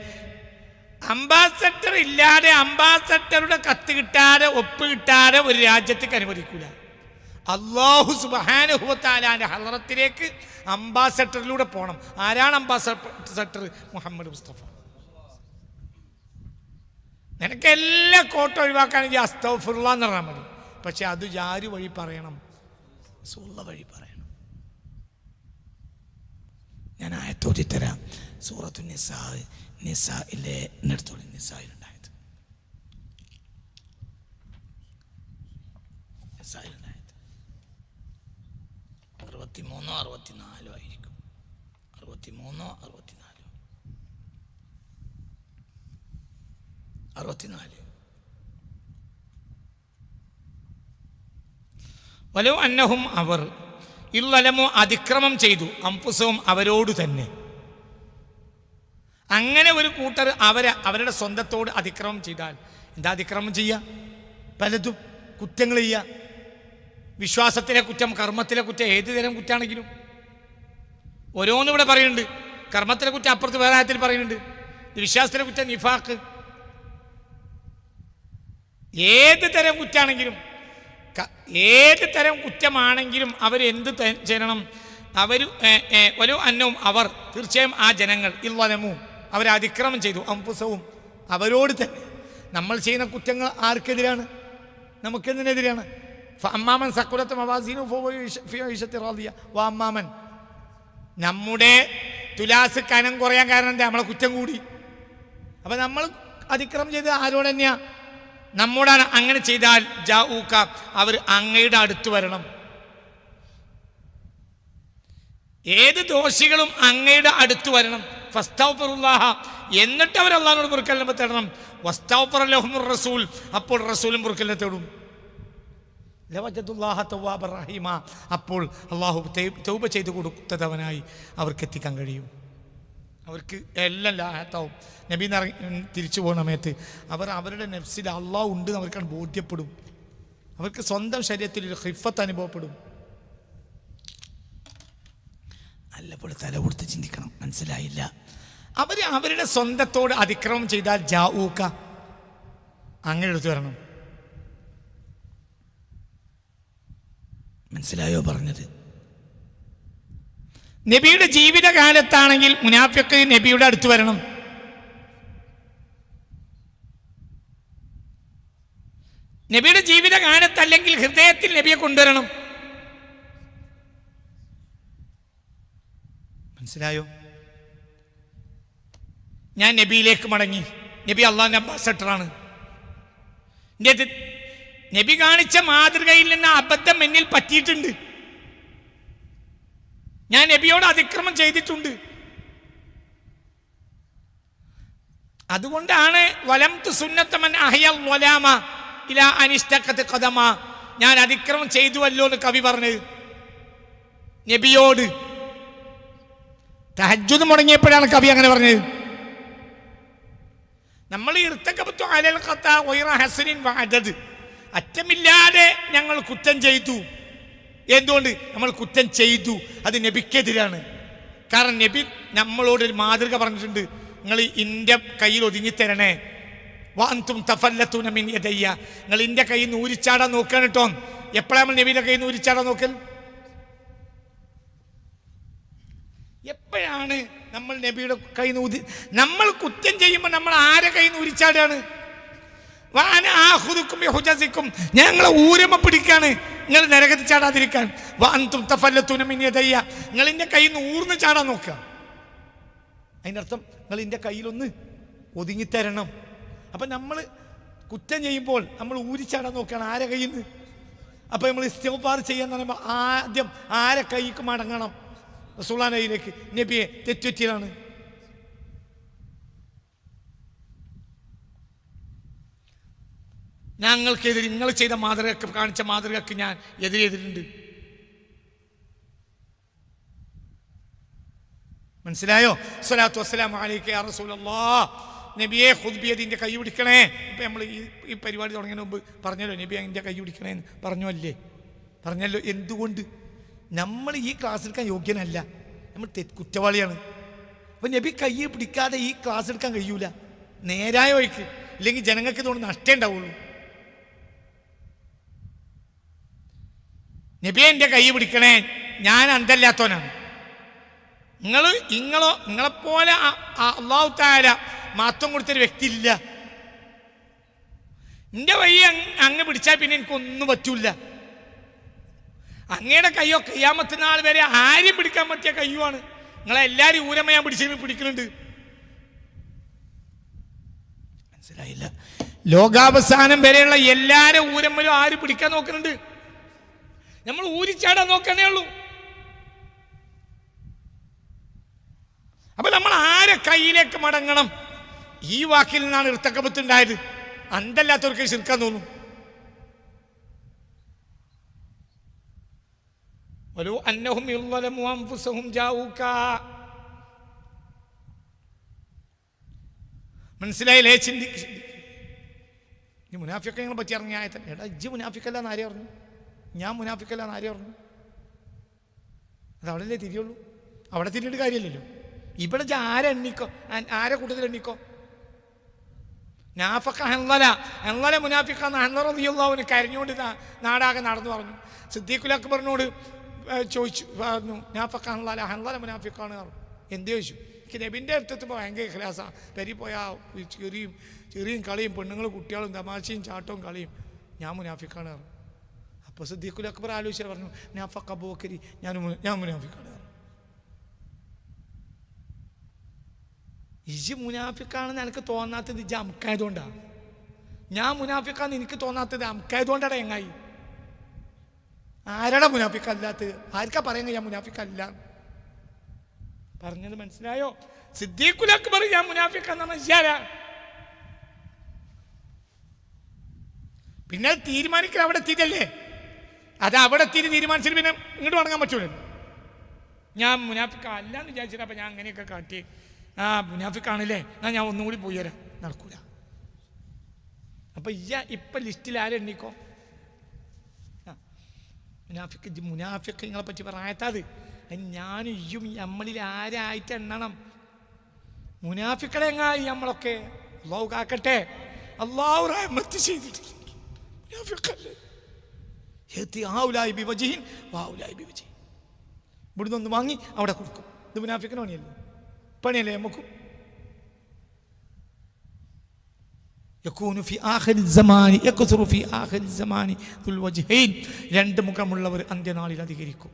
B: അംബാസഡർ ഇല്ലാതെ, അംബാസഡറുടെ കത്ത് കിട്ടാതെ, ഒപ്പ് കിട്ടാതെ ഒരു രാജ്യത്തേക്ക് അനുവദിക്കൂല. അല്ലാഹു സുബ്ഹാനഹു വ തആലാന്റെ ഹളറത്തിലേക്ക് അംബാസഡറിലൂടെ പോകണം. ആരാണ് അംബാസഡർ? മുഹമ്മദ് മുസ്തഫ. നിനക്ക് എല്ലാ കോട്ടം ഒഴിവാക്കാണെങ്കിൽ അസ്തഗ്ഫിറുല്ലാഹ് എന്ന് പറഞ്ഞാൽ മതി. പക്ഷെ അത് ജാരി വഴി പറയണം, റസൂലുള്ള വഴി പറയണം. ഞാൻ ആയത്തോതി തരാം. സൂറത്തു നിസായിലെ എടുത്തോളി. നിസായിലുണ്ടായത്, നിസായിലുണ്ടായത് 63 64 ആയിരിക്കും. 63 64 64. വലോ അന്നഹും, അവർ ഇല്ലലമോ അതിക്രമം ചെയ്തു, അംഫുസഹും അവരോട് തന്നെ. അങ്ങനെ ഒരു കൂട്ടർ അവരുടെ സ്വന്തത്തോട് അതിക്രമം ചെയ്താൽ, എന്താ അതിക്രമം ചെയ്യുക? പലതും കുറ്റങ്ങൾ ചെയ്യുക. വിശ്വാസത്തിലെ കുറ്റം, കർമ്മത്തിലെ കുറ്റം, ഏത് തരം കുറ്റാണെങ്കിലും ഓരോന്നും ഇവിടെ പറയുന്നുണ്ട്. കർമ്മത്തിലെ കുറ്റം അപ്പുറത്ത് വേറെ ആയത്തിൽ പറയുന്നുണ്ട്. വിശ്വാസത്തിലെ കുറ്റം നിഫാഖ്. ഏത് തരം കുറ്റാണെങ്കിലും, ഏത് തരം കുറ്റമാണെങ്കിലും അവരെന്ത് ചെയ്യണം? ഒരു അന്നവും, അവർ തീർച്ചയായും ആ ജനങ്ങൾ ഇല്ലമു, അവർ അതിക്രമം ചെയ്തു, അംഫുസഹും അവരോട് തന്നെ. നമ്മൾ ചെയ്യുന്ന കുറ്റങ്ങൾ ആർക്കെതിരാണ്? നമുക്കെന്തിനെതിരാണ്? ഫഅമ്മാമൻ സഖുലത്ത് മവാസീനുഹു ഫഫീ ഈശത്തി റാദിയ വഅമ്മാമൻ, നമ്മുടെ തുലാസ് കനം കുറയാൻ കാരണം എന്താ? നമ്മളെ കുറ്റം കൂടി. അപ്പം നമ്മൾ അതിക്രമം ചെയ്ത് ആരോട് തന്നെയാ? നമ്മോടാണ്. അങ്ങനെ ചെയ്താൽ ജാഊക, അവർ അങ്ങയുടെ അടുത്ത് വരണം. ഏത് ദോഷികളും അങ്ങയുടെ അടുത്ത് വരണം. ഫസ്തഗ്ഫിറുല്ലാഹ, എന്നിട്ട് അവർ അള്ളാഹുവിനോട് പൊറുക്കലിനെ തേടണം. വസ്തഗ്ഫറ ലഹുമുർ റസൂൽ, അപ്പോൾ റസൂലും പൊറുക്കലിനെ തേടും. ലവജദുല്ലാഹ തവ്വാബർ റഹീമ, അപ്പോൾ അള്ളാഹു തൗബ ചെയ്ത് കൊടുത്തവനായി അവർക്ക് എത്തിക്കാൻ കഴിയും. അവർക്ക് എല്ലാം ലാഹത്താവും. നബി തിരിച്ചു പോകുന്ന സമയത്ത് അവരുടെ നഫ്സിൽ അള്ളാഹു ഉണ്ട് എന്ന് അവർക്കാണ് ബോധ്യപ്പെടും. അവർക്ക് സ്വന്തം ശരീരത്തിൽ ഒരു ഖിഫത്ത് അനുഭവപ്പെടും. നല്ലപോലെ തല കൊടുത്ത് ചിന്തിക്കണം. മനസ്സിലായില്ല? അവരുടെ സ്വന്തത്തോട് അതിക്രമം ചെയ്താൽ ജാഊക, അങ്ങനെ എടുത്തു വരണം. മനസ്സിലായോ പറഞ്ഞത്? നബിയുടെ ജീവിതകാലത്താണെങ്കിൽ മുനാഫിഖ് നബിയുടെ അടുത്ത് വരണം. നബിയുടെ ജീവിതകാലത്തല്ലെങ്കിൽ ഹൃദയത്തിൽ നബിയെ കൊണ്ടുവരണം. മനസ്സിലായോ? ഞാൻ നബിയിലേക്ക് മടങ്ങി. നബി അള്ളാഹുവിന്റെ അംബാസഡറാണ്. നബി കാണിച്ച മാതൃകയിൽ നിന്ന് അബദ്ധം എന്നിൽ പറ്റിയിട്ടുണ്ട്. ഞാൻ നബിയോട് അതിക്രമം ചെയ്തിട്ടുണ്ട്. അതുകൊണ്ടാണ് വലംതു സുന്നത്തമൻ അഹ്യൽ വലാമ ഇലാ അനിഷ്തഖത് ഖദമ, ഞാൻ അതിക്രമം ചെയ്തുവല്ലോ എന്ന് കവി പറഞ്ഞത് നബിയോട്. തഹജ്ജുദ് മുടങ്ങിയപ്പോഴാണ് കവി അങ്ങനെ പറഞ്ഞത്. നമ്മൾ ഇർതകബതു അലൽ ഖതാ ഗൈറ ഹസനിൻ വഅദദ്, അറ്റമില്ലാതെ ഞങ്ങൾ കുറ്റം ചെയ്തു. എന്തുകൊണ്ട് നമ്മൾ കുറ്റം ചെയ്തു? അത് നബിക്കെതിരാണ്. കാരണം നബി നമ്മളോടൊരു മാതൃക പറഞ്ഞിട്ടുണ്ട്, നിങ്ങൾ ഇന്റെ കയ്യിൽ ഒതുങ്ങിത്തരണേ. വഅൻതും തഫല്ലതൂന മിൻ യദയ്യ, നിങ്ങൾ ഇന്റെ കയ്യിൽ നിന്ന് ഊരിച്ചാടാൻ നോക്കണം കേട്ടോ. എപ്പോഴാണ് നമ്മൾ നബിയുടെ കയ്യിൽ നിന്ന് ഊരിച്ചാടാൻ നോക്കൽ? എപ്പോഴാണ് നമ്മൾ നബിയുടെ കയ്യിൽ നിന്ന് നമ്മൾ കുറ്റം ചെയ്യുമ്പോൾ നമ്മൾ ആരെ കയ്യിൽ നിന്ന് ഊരിച്ചാടാണ്? ഞങ്ങളെ ഊരമ പിടിക്കാണ്, നിങ്ങൾ നരകത്തിൽ ചാടാതിരിക്കാൻ. വഅൻതും തഫല്ലതൂന മിൻ യദയ്യ, നിങ്ങൾ ഇന്റെ കയ്യിൽ നിന്ന് ഊർന്ന് ചാടാൻ നോക്കുക. അതിൻ്റെ അർത്ഥം നിങ്ങൾ ഇന്റെ കയ്യിലൊന്ന് ഒതുങ്ങിത്തരണം. അപ്പം നമ്മൾ കുറ്റം ചെയ്യുമ്പോൾ നമ്മൾ ഊരിച്ചാടാൻ നോക്കുകയാണ് ആരെ കയ്യിൽ നിന്ന്. അപ്പം നമ്മൾ ഇസ്തിഗ്ഫാർ ചെയ്യാൻ പറയുമ്പോൾ ആദ്യം ആരെ കൈക്ക് മടങ്ങണം? റസൂലുള്ളാഹിന്റെ കയ്യിലേക്ക്. നബിയെ തെറ്റുപറ്റിയതാണ്. ഞങ്ങൾക്കെതിരെ നിങ്ങൾ ചെയ്ത മാതൃകക്ക്, കാണിച്ച മാതൃകക്ക് ഞാൻ എതിരെതിരുണ്ട്. മനസ്സിലായോ? സ്വലാത്തു വസ്സലാമു അലൈക യാ റസൂലല്ലാഹ്, നബിയെ ഖുദ് ബിയദിന്റെ കൈ പിടിക്കണേ. ഇപ്പം നമ്മൾ ഈ പരിപാടി തുടങ്ങിയതിന് മുമ്പ് പറഞ്ഞല്ലോ നബി എൻ്റെ കൈ പിടിക്കണേന്ന് പറഞ്ഞല്ലോ. എന്തുകൊണ്ട്? നമ്മൾ ഈ ക്ലാസ് എടുക്കാൻ യോഗ്യനല്ല, നമ്മൾ കുറ്റവാളിയാണ്. അപ്പം നബി കൈ പിടിക്കാതെ ഈ ക്ലാസ് എടുക്കാൻ കഴിയൂല. നേരായ വഴിക്ക്, ഇല്ലെങ്കിൽ ജനങ്ങൾക്ക് ഇതുകൊണ്ട് നഷ്ടേ ഉണ്ടാവുള്ളൂ. നബിയെ എൻ്റെ കൈ പിടിക്കണേ, ഞാൻ അന്തല്ലാത്തവനാണ്. നിങ്ങളെപ്പോലെ അല്ലാഹു തആല മാത്രം കൊടുത്തൊരു വ്യക്തി ഇല്ല. എൻ്റെ വഴി അങ്ങ് പിടിച്ചാൽ പിന്നെ എനിക്കൊന്നും പറ്റൂല. അങ്ങയുടെ കയ്യോ ഖിയാമത്ത് നാൾ വരെ ആരും പിടിക്കാൻ പറ്റിയ കയ്യുമാണ്. നിങ്ങളെല്ലാവരും ഊരമ ഞാൻ പിടിക്കുന്നുണ്ട്. മനസ്സിലായില്ല? ലോകാവസാനം വരെയുള്ള എല്ലാവരും ഊരമ്മലും ആരും പിടിക്കാൻ നോക്കുന്നുണ്ട്. നമ്മൾ ഊരിച്ചാടാൻ നോക്കണേ ഉള്ളൂ. അപ്പൊ നമ്മൾ ആരെ കയ്യിലേക്ക് മടങ്ങണം? ഈ വാക്കിൽ നിന്നാണ് ഇർതകബത്ത് ഉണ്ടായത്. അന്തല്ലാത്തവർക്ക് ശിർക്കാൻ തോന്നും. വലു അന്നഹും യളമു അൻഫുസഹും ജാഊക, മനസ്സിലായില്ലേ? ഈ മുനാഫിഖുകളെ പറ്റി ഇറങ്ങിയ ആയത്തന്നെ. എടാ ഇജ്ജ് മുനാഫിഖല്ല എന്ന് ആരെ പറഞ്ഞു? ഞാൻ മുനാഫിഖല്ല എന്ന് ആരെ പറഞ്ഞു? അത് അവിടെയല്ലേ തിരിയുള്ളൂ. അവിടെ തിരിയിട്ട് കാര്യമില്ലല്ലോ. ഇവിടെ ആരെ എണ്ണിക്കോ, ആരെ കൂട്ടത്തിൽ എണ്ണിക്കോ. നാഫഖ ഹൻളല മുനാഫിഖാന്ന് ഹൻളല റളിയല്ലാഹു അൻഹു കരഞ്ഞുകൊണ്ട് നാടാകെ നടന്നു പറഞ്ഞു. സിദ്ദീഖുൽ അക്ബറിനോട് ചോദിച്ചു, പറഞ്ഞു നാഫഖ ഹൻളല മുനാഫിഖാണ് പറഞ്ഞു. എന്ത് ചോദിച്ചു? എനിക്ക് നബിൻ്റെ അടുത്ത് ഭയങ്കര ഇഖ്ലാസാ. പെരി പോയാൽ ചെറിയും കളിയും പെണ്ണുങ്ങളും കുട്ടികളും തമാശയും ചാട്ടവും കളിയും, ഞാൻ മുനാഫിഖാണ് പറഞ്ഞു. അപ്പോൾ സിദ്ദീഖുൽ അക്ബർ ആലോചിച്ചാൽ പറഞ്ഞു നാഫഖ അബൂബക്കരി, ഞാൻ മുനാഫിഖാണ് പറഞ്ഞു. ഇജ് മുനാഫിക്കാണെന്ന് എനിക്ക് തോന്നാത്തത് ഇജ് അമുക്കായതുകൊണ്ടാണ്. ഞാൻ മുനാഫിക്കാന്ന് എനിക്ക് തോന്നാത്തത് അമുക്കായതുകൊണ്ടാണ്. എങ്ങായി ആരാടാ മുനാഫിക്കല്ലാത്തത്? ആർക്കാ പറയുന്നത് ഞാൻ മുനാഫിക്കല്ല? പറഞ്ഞത് മനസ്സിലായോ? സിദ്ദീഖുൽ അക്ബർ ഞാൻ മുനാഫിക്കാന്ന് പറഞ്ഞാ പിന്നെ തീരുമാനിക്കൽ അവിടെ എത്തിയിട്ടല്ലേ? അത് അവിടെ എത്തിയിട്ട് തീരുമാനിച്ചിട്ട് പിന്നെ ഇങ്ങോട്ട് മടങ്ങാൻ പറ്റൂലല്ലോ. ഞാൻ മുനാഫിക്ക അല്ലാന്ന് വിചാരിച്ചിട്ട് അപ്പം ഞാൻ അങ്ങനെയൊക്കെ കാട്ടി മുനാഫിക്കാണല്ലേ, എന്നാൽ ഞാൻ ഒന്നും കൂടി പോയി തരാം. നടക്കൂല. അപ്പം ഇപ്പം ലിസ്റ്റിൽ ആരും എണ്ണിക്കോ മുനാഫിഖിങ്ങളെ പറ്റി പറയാത്തത്. ഞാനും ഇയ്യും നമ്മളിൽ ആരായിട്ട് എണ്ണണം? മുനാഫിക്കളെ എങ്ങായി നമ്മളൊക്കെ. അള്ളാഹു കാക്കട്ടെ, അള്ളാഹു റഹ്മത്ത് ചെയ്തിട്ടില്ല. ഇവിടുന്ന് ഒന്ന് വാങ്ങി അവിടെ കൊടുക്കും. ഇത് മുനാഫിക്കിന് പണിയല്ലേ നമുക്കും? രണ്ട് മുഖമുള്ളവർ അന്ത്യനാളിൽ അധികരിക്കും.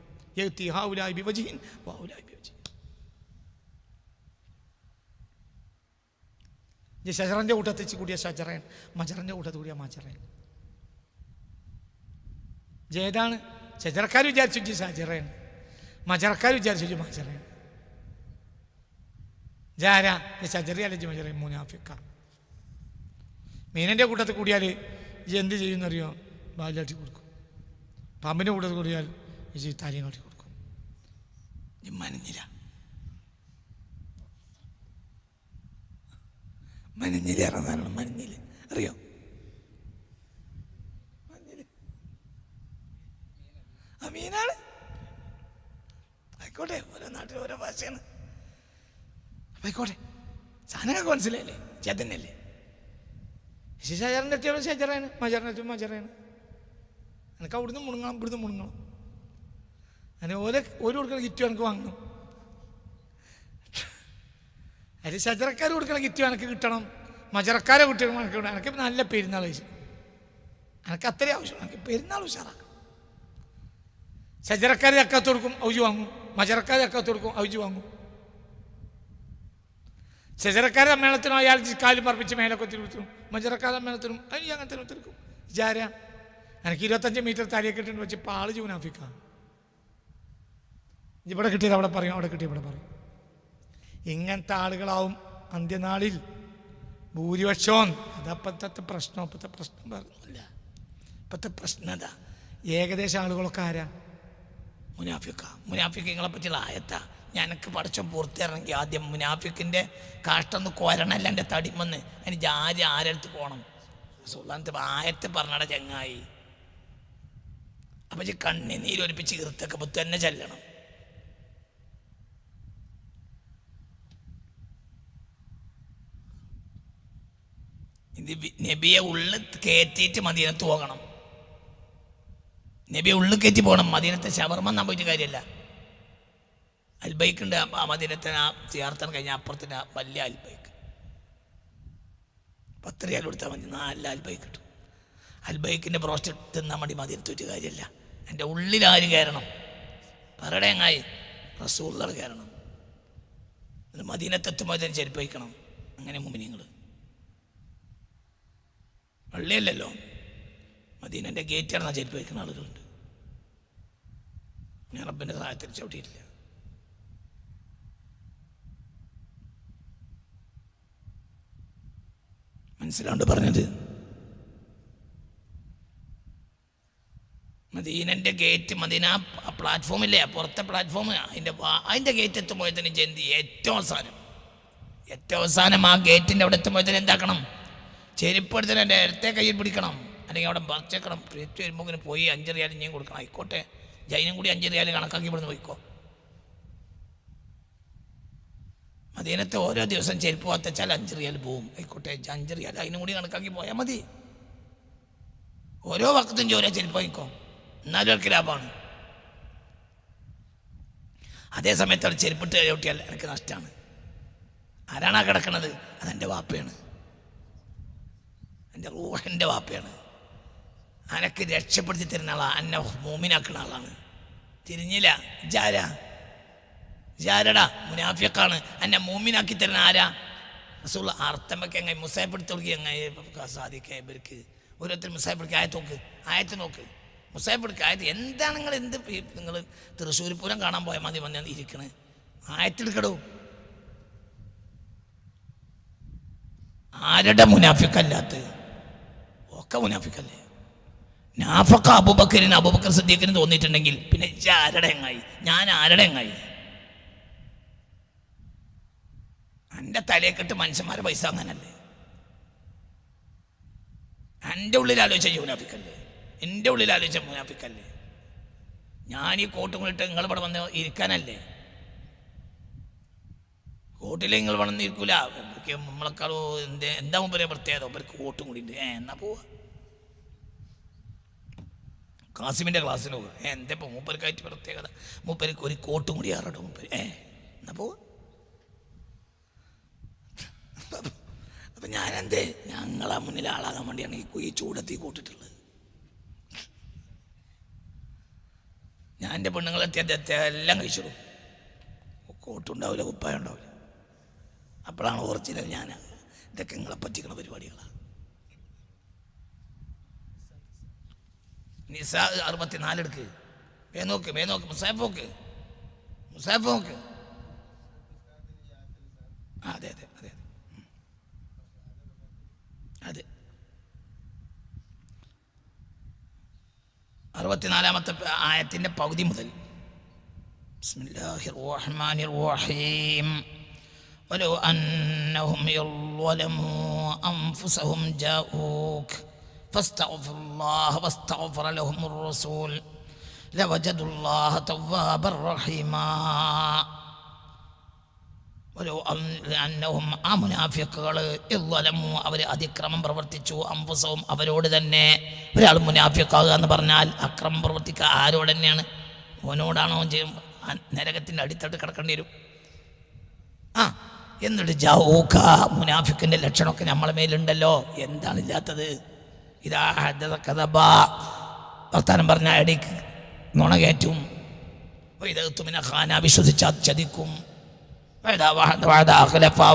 B: ഈ ഷജറിൻ്റെ കൂട്ടത്തിൽ കൂടിയ ഷജറയാണ്, മജറിൻ്റെ കൂട്ടത്തിൽ കൂടിയ മജറയാണ്. ഏതാണ്? ഷജറക്കാർ വിചാരിച്ചു ഷജറയാണ്, മജറക്കാർ വിചാരിച്ചു മജറയാണ്. ജാരാ ഷജറി അല്ല മജറ, മുനാഫിക്ക. മീനിൻ്റെ കൂട്ടത്തിൽ കൂടിയാൽ ഇത് എന്ത് ചെയ്യുമെന്നറിയോ? ബാലാട്ടി കൊടുക്കും. പാമ്പിൻ്റെ കൂട്ടത്തിൽ കൂടിയാൽ ഇത് താലിയും കാട്ടി കൊടുക്കും. മനഞ്ഞില്ല, മനഞ്ഞില് ഇറങ്ങാനാണ്. മനഞ്ഞില് അറിയോ? ആ മീനാണ്. ആയിക്കോട്ടെ, ഓരോ നാട്ടിൽ ഓരോ ഭാഷയാണ്. ആയിക്കോട്ടെ, സാധനങ്ങൾക്ക് മനസ്സിലായില്ലേ? ചേതന്നല്ലേ? ഷജറിൻ്റെ എത്തിയപ്പോൾ ഷജറാണ്, മജറിൻ്റെ എത്തിയപ്പോൾ മജറാണ്. എനിക്ക് അവിടുന്ന് മുണങ്ങണം, ഇവിടുന്ന് മുണങ്ങണം. അങ്ങനെ ഓരോ കൊടുക്കണ കിറ്റ് എനിക്ക് വാങ്ങണം. അതിൽ ഷജറക്കാർ കൊടുക്കണ കിറ്റ് എനിക്ക് കിട്ടണം, മജറക്കാരെ കുട്ടികൾ എനിക്ക് കിട്ടണം. എനിക്ക് നല്ല പെരുന്നാൾ കഴിച്ചു, എനിക്ക് അത്രയും ആവശ്യമാണ്. എനിക്ക് പെരുന്നാൾ ഉഷാറാക്കണം. ഷജറക്കാർ ചക്കാത്ത് കൊടുക്കും, ഔജ് വാങ്ങും. മജറക്കാർ ചക്കാത്ത് കൊടുക്കും, ഔജ് വാങ്ങും. ഷജറക്കാരുടെ സമ്മേളനത്തിനും അയാൾ കാലും പറപ്പിച്ച് മേലെ കൊത്തി കൊടുത്തു. മജറക്കാരുടെ സമ്മേളനത്തിനും അതിന് അങ്ങനത്തെ ഒത്തിരിക്കും. ജാര എനിക്ക് 25 മീറ്റർ താലിയൊക്കെ ഇട്ടിട്ട് വെച്ച് പാള് മുനാഫിക്കാം. ഇവിടെ കിട്ടിയത് അവിടെ പറയും, അവിടെ കിട്ടിയത് ഇവിടെ പറയും. ഇങ്ങനത്തെ ആളുകളാവും അന്ത്യനാളിൽ ഭൂരിപക്ഷവും. അതപ്പത്തെ പ്രശ്നം, ഇപ്പോഴത്തെ പ്രശ്നം പറഞ്ഞില്ല. ഇപ്പോഴത്തെ പ്രശ്നം അതാ. ഏകദേശം ആളുകളൊക്കെ ആരാ? മുനാഫിക്കുകളെ പറ്റിയുള്ള ആയത്താ. ഞാനക്ക് പഠിച്ചം പൂർത്തിയാണെങ്കിൽ ആദ്യം മുനാഫിക്കിൻ്റെ കാഷ്ടൊന്ന് കോരണല്ല എൻ്റെ തടിമെന്ന്. അതിന് ആരെടുത്ത് പോകണം? സുൽത്താനത്തെ ആയത്ത് പറഞ്ഞട ചങ്ങായി. അപ്പം കണ്ണിനീരൊലിപ്പിച്ച് ഈർത്തൊക്കെ പുത്ത് തന്നെ ചെല്ലണം. ഇത് നബിയെ ഉള്ളിൽ കയറ്റിയിട്ട് മദീനത്ത് പോകണം. നബിയെ ഉള്ളിൽ കയറ്റി പോകണം. മദീനത്തെ ഷവർമ്മ സംഭവിച്ച കാര്യമല്ല. അൽബൈക്കുണ്ട് ആ മദീനത്തിന്. ആ ചേർത്താൻ കഴിഞ്ഞാൽ അപ്പുറത്തിന് വലിയ അൽബൈക്ക് 10 റിയാൽ കൊടുത്താൽ മതി, 4 അൽബൈക്ക് കിട്ടും. അൽബൈക്കിൻ്റെ ബ്രോസ്റ്റ് തിന്നാൻ വേണ്ടി മദീനത്ത് വെച്ച് കാര്യമല്ല. എൻ്റെ ഉള്ളിൽ ആര് കയറണം? പറയടേ എങ്ങായി റസൂലുള്ളാഹി കയറണം. മദീനത്തെത്തുമ്പോൾ അതിന് ചെരുപ്പ് വയ്ക്കണം. അങ്ങനെ മുഅ്മിനീങ്ങൾ പള്ളിയല്ലല്ലോ, മദീനൻ്റെ ഗേറ്റ് ഇറങ്ങാൻ ചെരുപ്പ് വയ്ക്കുന്ന ആളുകളുണ്ട്. ഞാൻ റബ്ബിൻ്റെ സഹായത്തിൽ ചവിട്ടിയിട്ടില്ല. മനസ്സിലാണ്ട് പറഞ്ഞത്? മദീനൻ്റെ ഗേറ്റ്, മദീന പ്ലാറ്റ്ഫോമില്ലേ, പുറത്തെ പ്ലാറ്റ്ഫോം, അതിൻ്റെ ഗേറ്റ് എത്തുമ്പോഴത്തേനും ജന്തി ഏറ്റവും അവസാനം ആ ഗേറ്റിൻ്റെ അവിടെ എത്തുമ്പോഴത്തേനും എന്താക്കണം? ചെരുപ്പ് എടുത്തിട്ട് എൻ്റെ ഇടത്തെ കയ്യിൽ പിടിക്കണം, അല്ലെങ്കിൽ അവിടെ പറിച്ചേക്കണം. ഏറ്റവും വരുമ്പോൾ പോയി 5 റിയാൽ ഇനിയും കൊടുക്കണം. ആയിക്കോട്ടെ, ജൈനും കൂടി 5 റിയാൽ കണക്കാക്കി ഇവിടുന്ന് പോയിക്കോ. മദീനത്തെ ഓരോ ദിവസം ചെരുപ്പ് വത്തച്ചാൽ 5 റിയാൽ പോവും. ആയിക്കോട്ടെ, 5 റിയാൽ അതിനും കൂടി കണക്കാക്കി പോയാൽ മതി. ഓരോ വക്കത്തും ചോര ചെരുപ്പ് വാങ്ങിക്കോ, എന്നാലും എനിക്ക് ലാഭമാണ്. അതേ സമയത്ത് അവിടെ ചെരുപ്പിട്ട് ചവിട്ടിയാൽ എനിക്ക് നഷ്ടമാണ്. ആരാണ് ആ കിടക്കണത്? അതെൻ്റെ വാപ്പയാണ്, എൻ്റെ റൂഹിൻ്റെ വാപ്പയാണ്. അനക്ക് രക്ഷപ്പെടുത്തി തരുന്ന ആളാണ്, എന്നെ മൂമിനാക്കുന്ന ആളാണ്. തിരിഞ്ഞില്ല. ജാരടാ മുനാഫിക്കാണ്. എന്നെ മൂമിനാക്കി തരുന്ന ആരാ? റസൂൽ അർത്ഥമൊക്കെ എങ്ങനെ മുസാഫെടുത്ത് കൊടുക്കുക എങ്ങനെ സാധിക്കുക? ഇവർക്ക് ഓരോരുത്തർ മുസാഫെടുക്കുക. ആയത്ത് നോക്ക്, മുസാഫെടുക്കുക ആയത്ത്. എന്താണ് നിങ്ങൾ തൃശ്ശൂർ പൂരം കാണാൻ പോയാൽ മതി വന്ന് ഇരിക്കണേ. ആയത്തെടുക്കടോ. ആരുടെ മുനാഫിക്കല്ലാത്ത? ഒക്കെ മുനാഫിക്കല്ലേ. നാഫക്ക അബൂബക്കർ സിദ്ദീഖിന് തോന്നിയിട്ടുണ്ടെങ്കിൽ പിന്നെ ആരുടെ എങ്ങായി? ഞാൻ ആരുടെ എങ്ങായി? എൻ്റെ തലയെക്കെട്ട് മനുഷ്യന്മാരെ പൈസ അങ്ങനല്ലേ? എൻ്റെ ഉള്ളിൽ ആലോചിച്ച മുനാഫിക്കല്ലേ? എൻ്റെ ഉള്ളിൽ ആലോചിച്ച മുനാഫിക്കല്ലേ? ഞാൻ ഈ കോട്ടും കൊണ്ടിട്ട് നിങ്ങൾ ഇവിടെ വന്ന് ഇരിക്കാനല്ലേ? കോട്ടിൽ നിങ്ങൾ വന്ന് ഇരിക്കൂല. നമ്മളെക്കാളോ എന്താ മുമ്പേ പ്രത്യേകത? അവർക്ക് കോട്ടും കൂടി ഉണ്ട്. എന്നാ പോവാ കാസിമിൻ്റെ ക്ലാസ്സിൽ പോവുക. എന്താ ഇപ്പോൾ മൂപ്പർക്കായിട്ട് പ്രത്യേകത? മൂപ്പർക്ക് ഒരു കോട്ടും കൂടി ആറട്ടോ മൂപ്പര്. എന്നാ പോവാ. അപ്പം ഞാനെന്തേ ഞങ്ങളെ മുന്നിൽ ആളാകാൻ വേണ്ടിയാണ് ഈ ചൂടത്തി കൂട്ടിട്ടുള്ളത്. ഞാൻ എൻ്റെ പെണ്ണുങ്ങളെത്തിയ എല്ലാം കഴിച്ചിടും. കോട്ടുണ്ടാവില്ല, കുപ്പായം ഉണ്ടാവില്ല. അപ്പോഴാണ് ഒറിജിനൽ ഞാൻ.
A: ഇതൊക്കെ നിങ്ങളെ പറ്റിക്കുന്ന പരിപാടികളാണ്. നിസാ 64 എടുക്ക്, നോക്ക് മുസാഫ് നോക്ക്. അതെ അതെ അതെ അതെ 64-ാമത്തെ ആയത്തിൻ്റെ പകുതി മുതൽ. ബിസ്മില്ലാഹിർ റഹ്മാനിർ റഹീം. വലൗ അന്നഹും യളമൂ അൻഫുസഹും ജാഊക ഫസ്തഗ്ഫിറുല്ലാഹ വസ്തഗ്ഫറ ലഹുമുർ റസൂൽ ലവജദുല്ലാഹ തവ്വാബർ റഹീമാ. അന്നഹും ആ മുനാഫിക്കുകൾ ഇളമൂ അവർ അതിക്രമം പ്രവർത്തിച്ചു അൻഫുസഹും അവരോട് തന്നെ. ഒരാൾ മുനാഫിക്കാകുക എന്ന് പറഞ്ഞാൽ അക്രമം പ്രവർത്തിക്കുക ആരോട് തന്നെയാണ്? ഓനോടാണോ ചെയ്യും? നരകത്തിൻ്റെ അടിത്തട്ട് കിടക്കേണ്ടി വരും. എന്നിട്ട് ജാഊക മുനാഫിക്കിൻ്റെ ലക്ഷണമൊക്കെ നമ്മളെ മേലുണ്ടല്ലോ. എന്താണില്ലാത്തത്? ഇതാ കഥബ വർത്താനം പറഞ്ഞാൽ അടിക്ക് നുണ കയറ്റും. ഇതുമിനെ ഖാന വിശ്വസിച്ചാൽ ചതിക്കും.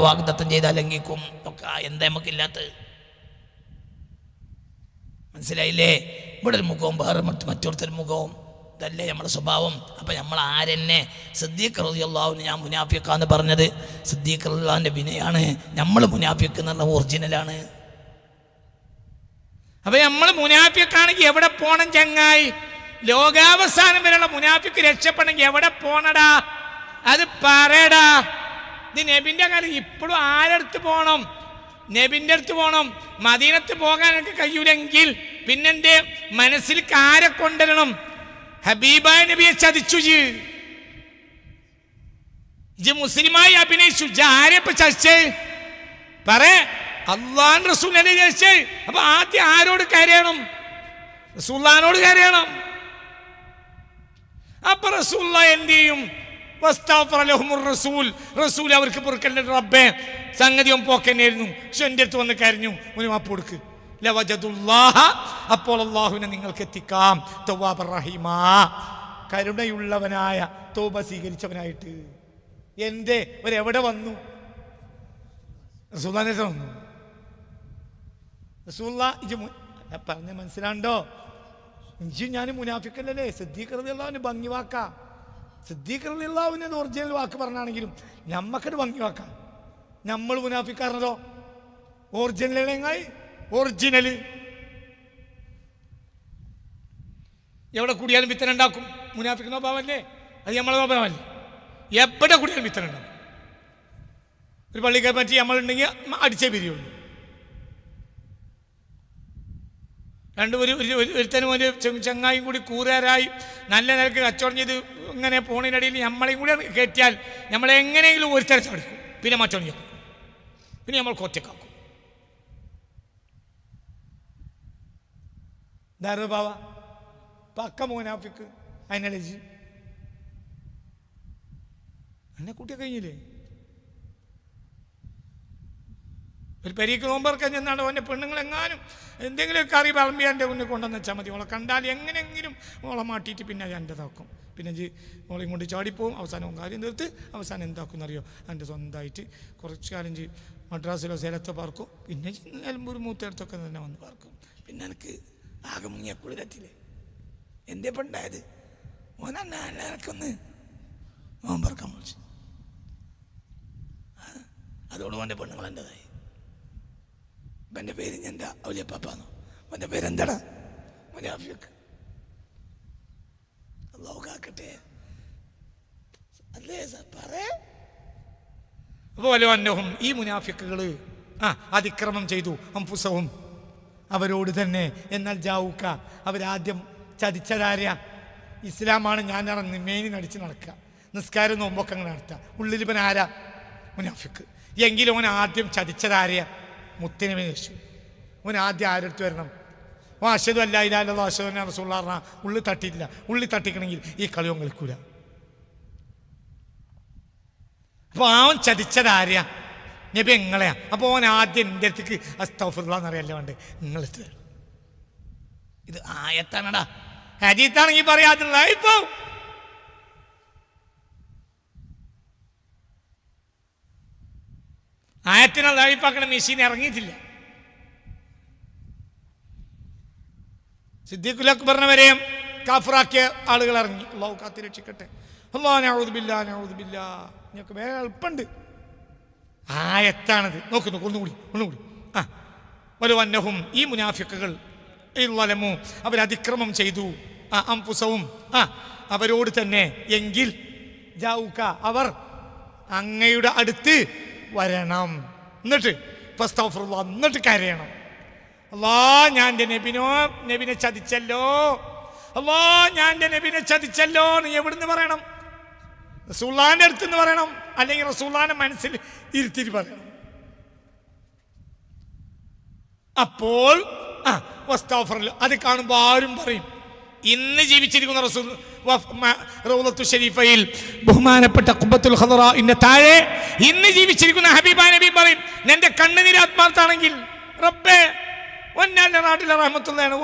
A: വാഗ്ദത്തം ചെയ്താൽ ലംഘിക്കും. ഒക്കെ എന്താ നമുക്കില്ലാത്തത്? മനസ്സിലായില്ലേ? ഇവിടെ ഒരു മുഖവും വേറെ മറ്റൊരുത്തൊരു മുഖവും. ഇതല്ലേ നമ്മുടെ സ്വഭാവം. അപ്പം നമ്മൾ ആരെന്നെ സിദ്ദീഖ് റളിയല്ലാഹുവിനെ ഞാൻ മുനാഫിക്കാന്ന് പറഞ്ഞത് സിദ്ദീഖ് റളിയല്ലാഹുവിൻ്റെ വിനയാണ്. നമ്മൾ മുനാഫിക്ക് എന്ന് പറഞ്ഞ ഒറിജിനലാണ്.
B: അപ്പം നമ്മൾ മുനാഫിക്കാണെങ്കിൽ എവിടെ പോണം ചങ്ങായി? ലോകാവസാനം വരെയുള്ള മുനാഫിക്ക് രക്ഷപ്പെടണമെങ്കിൽ എവിടെ പോണടാ? അത് പറയടാ. ഇത് നബിൻ്റെ കാലം. ഇപ്പോഴും ആരടുത്ത് പോകണം? നബിൻ്റെ അടുത്ത് പോകണം. മദീനത്ത് പോകാൻ എനിക്ക് കഴിയൂലെങ്കിൽ പിന്നെൻ്റെ മനസ്സിൽ ആരെ കൊണ്ടുവരണം? ഹബീബായ നബിയെ ചതിച്ചു. മുസ്ലിമായി അഭിനയിച്ചു. ആരെ ഇപ്പൊ ചതിച്ചേ? പറേ. അള്ളാഹ് റസൂലിനെ ചതിച്ചേ. അപ്പൊ ആദ്യം ആരോട് കരയണം? റസൂലുള്ളാഹിനോട് കരയണം. അപ്പൊ റസൂലുള്ളാഹി എന്ത് ചെയ്യും? റസൂൽ അവർക്ക് പൊറുക്കലിന്റെ റബ്ബേ സംഗതിയും പോക്കന്നെയായിരുന്നു. പക്ഷെ എൻ്റെ അടുത്ത് വന്ന് കരഞ്ഞു, ഒരു മാപ്പ് കൊടുക്ക്. അപ്പോൾ അള്ളാഹുവിനെ നിങ്ങൾക്ക് എത്തിക്കാം. തവ്വാബർ റഹീമാ, കരുണയുള്ളവനായ തൗബ സ്വീകരിച്ചവനായിട്ട്. എന്തേ ഒരെവിടെ വന്നു? റസൂലുള്ളാഹിന്റെ അടുത്ത് വന്നു. റസൂലുള്ളാഹി പറഞ്ഞ മനസ്സിലാണ്ടോ? ഞാൻ മുനാഫിക്കല്ലേ? സിദ്ദീഖ് റളിയല്ലാഹുവിന് ഭംഗി വാക്കാ. സിദ്ദീഖ് റളിയല്ലാഹുവിന് ഒറിജിനൽ വാക്ക് പറഞ്ഞാണെങ്കിലും നമ്മക്കത് ഭംഗി വാക്കാം. നമ്മൾ മുനാഫിക്കാരനോ? ഒറിജിനലായി ഒറിജിനൽ എവിടെ കൂടിയാലും വിത്തന ഉണ്ടാക്കും. മുനാഫിക്ക് നോഭാവല്ലേ? അത് നമ്മളെ നോഭാവല്ലേ? എവിടെ കൂടിയാലും വിത്തന ഉണ്ടാക്കും. ഒരു പള്ളിക്കാരെ പറ്റി നമ്മളുണ്ടെങ്കിൽ അടിച്ചേ പിരിയുള്ളൂ. ഒരുത്തനും ഒരു ചങ്ങായും കൂടി കൂറുകാരായി നല്ല നിലക്ക് കച്ചവടം ചെയ്ത് ഇങ്ങനെ പോണതിനിടയിൽ നമ്മളെയും കൂടി കയറ്റിയാൽ നമ്മളെങ്ങനെയെങ്കിലും ഒരു തരത്തിൽ എടുക്കും. പിന്നെ മറ്റോണി ചേർക്കും. പിന്നെ നമ്മൾ ഒറ്റക്കാക്കും. ധാരഭാവ പക്ക മുനാഫിക്ക് അതിനലജി എന്നെ കൂട്ടിയ കഴിഞ്ഞില്ലേ? ഒരു പെരീക്ക് നോമ്പറക്കാൻ ചെന്നാണ് ഓൻ്റെ പെണ്ണുങ്ങളെങ്ങാനും എന്തെങ്കിലും കറി വിളമ്പി എൻ്റെ മുന്നിൽ കൊണ്ടുവന്ന് വെച്ചാൽ മതി. ഓളെ കണ്ടാൽ എങ്ങനെയെങ്കിലും ഓളെ മാട്ടിയിട്ട് പിന്നെ അത് എൻ്റെ താക്കും. പിന്നെ ഓളെയും കൊണ്ട് ചാടിപ്പോവും. അവസാനം കാര്യം തീർത്ത് അവസാനം എന്താക്കും എന്നറിയോ? എൻ്റെ സ്വന്തമായിട്ട് കുറച്ച് കാലം മദ്രാസിലോ സേലത്തോ പാർക്കും. പിന്നെ നിലമ്പൂർ മൂത്തേടത്തൊക്കെ തന്നെ വന്ന് പാർക്കും. പിന്നെ എനിക്ക് ആകെ മുങ്ങിയ കുളിരത്തില്ലേ? എന്തേ പെണ്ണായത്? ഓനെന്നാ എനിക്കൊന്ന് നോമ്പറക്കാൻ വിളിച്ചു. അതോട് ഓൻ്റെ പെണ്ണുങ്ങൾ എൻ്റെതായി. എൻ്റെ പേര് എന്താ? ഔലിയപ്പാപ്പാന്നോ? എൻ്റെ പേരെന്താടാ? മുനാഫിക്ക്. അല്ലാഹു കാക്കട്ടെ. അല്ലേ പറേ? അതുപോലെ അന്നഹും ഈ മുനാഫിക്കുകൾ അതിക്രമം ചെയ്തു അൻഫുസഹും അവരോട് തന്നെ. എന്നാൽ ജാഊക അവരാദ്യം ചതിച്ചതാര്യ? ഇസ്ലാമാണ് ഞാൻ മേനി നടിച്ച് നടക്കുക, നിസ്കാരം നോമ്പൊക്കെ അങ്ങനെ നടത്തുക. ഉള്ളിൽ ഇവൻ ആരാ? മുനാഫിക്ക്. എങ്കിലും ഓൻ ആദ്യം ചതിച്ചതാര്യ? മുത്തിനബി യേശു. ഓൻ ആദ്യം ആരെടുത്ത് വരണം? ഓ അശ്ഹദു അല്ലാ ഇലാഹ ഇല്ലല്ലാഹു അശ്ഹദു അന്ന റസൂലുള്ളാഹി പറഞ്ഞാൽ ഉള്ളിൽ തട്ടിയിട്ടില്ല. ഉള്ളിൽ തട്ടിക്കണമെങ്കിൽ ഈ കളിയും കളിക്കൂല. അപ്പോൾ അവൻ ചതിച്ചതാര്യ? നബി നിങ്ങളെയാ. അപ്പോൾ ഓൻ ആദ്യം എൻ്റെ അടുത്തേക്ക് അസ്തഗ്ഫിറുല്ലാഹ് എന്നറിയല്ലേ വേണ്ടേ? നിങ്ങളെടുത്ത് വരണം. ഇത് ആയത്താണടാ. ഹദീത്താണെങ്കിൽ പറയാതില്ല. ഇപ്പോ ആയത്തിനെ ദഈഫാക്കുന്ന മെഷീൻ ഇറങ്ങിയിട്ടില്ല. സിദ്ദീഖുൽ അക്ബറിനെ വരെയും കാഫിറാക്കിയ ആളുകൾ ഇറങ്ങി. അള്ളാഹു കാത്തി രക്ഷിക്കട്ടെ. അല്ലാഹു നഊദു ബില്ലാ നഊദു ബില്ലാ. നിങ്ങൾക്ക് വേറെ എളുപ്പമുണ്ട്. ആയത്താണത്. നോക്ക് ഒന്നുകൂടി വലവന്നഹും ഈ മുനാഫിക്കുകൾ ഇളലമു അവരതിക്രമം ചെയ്തു അംഫുസവും അവരോട് തന്നെ എങ്കിൽ ജാഊക അവർ അങ്ങയുടെ അടുത്ത് വരണം. എന്നിട്ട് ഫസ്തഗ്ഫിറുല്ലാഹ് എന്നിട്ട് കരയണം. അല്ലാ ഞാൻ എൻ്റെ നബിനെ ചതിച്ചല്ലോ, അല്ലാ ഞാൻ എൻ്റെ നബിനെ ചതിച്ചല്ലോ എന്ന് എവിടുന്ന് പറയണം? റസൂലുള്ളാഹിന്റെ അടുത്തുനിന്ന് പറയണം, അല്ലെങ്കിൽ റസൂലുള്ളാഹിന്റെ മനസ്സിൽ ഇരുത്തിട്ട് പറയണം. അപ്പോൾ അത് കാണുമ്പോൾ ആരും പറയും. ഇന്ന് ജീവിച്ചിരിക്കുന്ന റസൂൽ റൗളത്തു ഷരീഫയിൽ ബഹുമാനപ്പെട്ട ഖുബ്ബത്തുൽ ഖദറാഇന്റെ താഴെ ഇന്ന് ജീവിച്ചിരിക്കുന്ന ഹബീബായ നബി പറയും, നിന്റെ കണ്ണുനീര് ആത്മാർത്ഥാണെങ്കിൽ റബ്ബേ ഒന്നാന്റെ നാട്ടിലെ റഹ്മത്തുള്ളാണ്,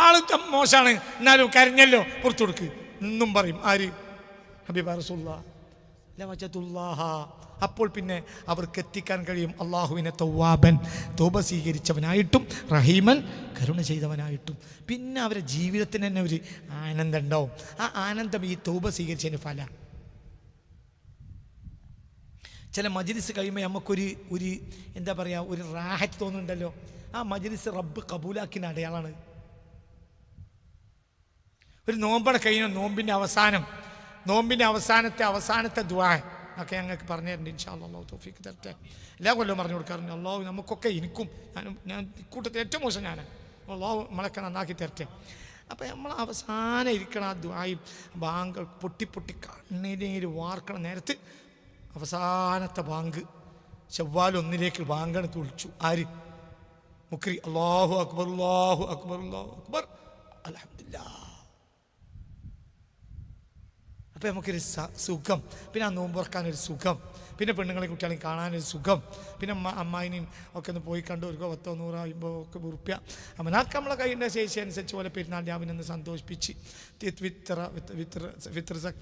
B: ആള് മോശമാണ്, എന്നാലും കരഞ്ഞല്ലോ പുറത്തു കൊടുക്ക് എന്നും പറയും. ആര്? ഹബീബ റസൂലുള്ളാഹ്. അപ്പോൾ പിന്നെ അവർക്ക് എത്തിക്കാൻ കഴിയും അള്ളാഹുവിനെ തൗവാബൻ തൗബ സ്വീകരിച്ചവനായിട്ടും റഹീമൻ കരുണ ചെയ്തവനായിട്ടും. പിന്നെ അവരുടെ ജീവിതത്തിന് തന്നെ ഒരു ആനന്ദം ഉണ്ടാവും. ആ ആനന്ദം ഈ തൗബ സ്വീകരിച്ചതിന് ഫല. ചില മജ്ലിസ് കഴിയുമ്പോൾ നമുക്കൊരു എന്താ പറയുക, ഒരു റാഹത്ത് തോന്നുന്നുണ്ടല്ലോ. ആ മജ്ലിസ് റബ്ബ് കബൂലാക്കിന് അടയാളാണ്. ഒരു നോമ്പടെ കഴിഞ്ഞ നോമ്പിൻ്റെ അവസാനത്തെ ദുആ ഒക്കെ ഞങ്ങൾക്ക് പറഞ്ഞു തരുന്നുണ്ട്. ഇൻഷാ അല്ലാഹ് അല്ലാഹു തൗഫീഖ് തരട്ടെ. എല്ലാ കൊല്ലവും പറഞ്ഞു കൊടുക്കാറുണ്ട്. അല്ലാഹു നമുക്കൊക്കെ എനിക്കും ഞാൻ ഇക്കൂട്ടത്തിൽ ഏറ്റവും മോശം ഞാനാണ്. അല്ലാഹു നമ്മളൊക്കെ നന്നാക്കി തരട്ടെ. അപ്പം നമ്മൾ അവസാനം ഇരിക്കണം ആ ദുആയിൽ ബാങ്ക് പൊട്ടി കണ്ണീര് വാർക്കണ നേരത്ത് അവസാനത്തെ ബാങ്ക് ശവ്വാൽ 1 ബാങ്കാണ് തുളിച്ചു. ആര്? മുക്രി. അല്ലാഹു അക്ബർ അല്ലാഹു അക്ബർ അല്ലാഹു അക്ബർ അൽഹംദുലില്ലാഹ്. അപ്പം നമുക്കൊരു സുഖം. പിന്നെ ആ നോമ്പ് തുറക്കാനൊരു സുഖം. പിന്നെ പെണ്ണുങ്ങളെ കുട്ടികളെയും കാണാനൊരു സുഖം. പിന്നെ അമ്മായിനെയും ഒക്കെ ഒന്ന് പോയി കണ്ട് ഒരു 10, 100, 50 ഒക്കെ ഉറുപ്പ്യ അവനാക്ക് നമ്മളെ കയ്യിൻ്റെ ശേഷി അനുസരിച്ച് പോലെ പെരുന്നാൾ രാവിനൊന്ന് സന്തോഷിപ്പിച്ച്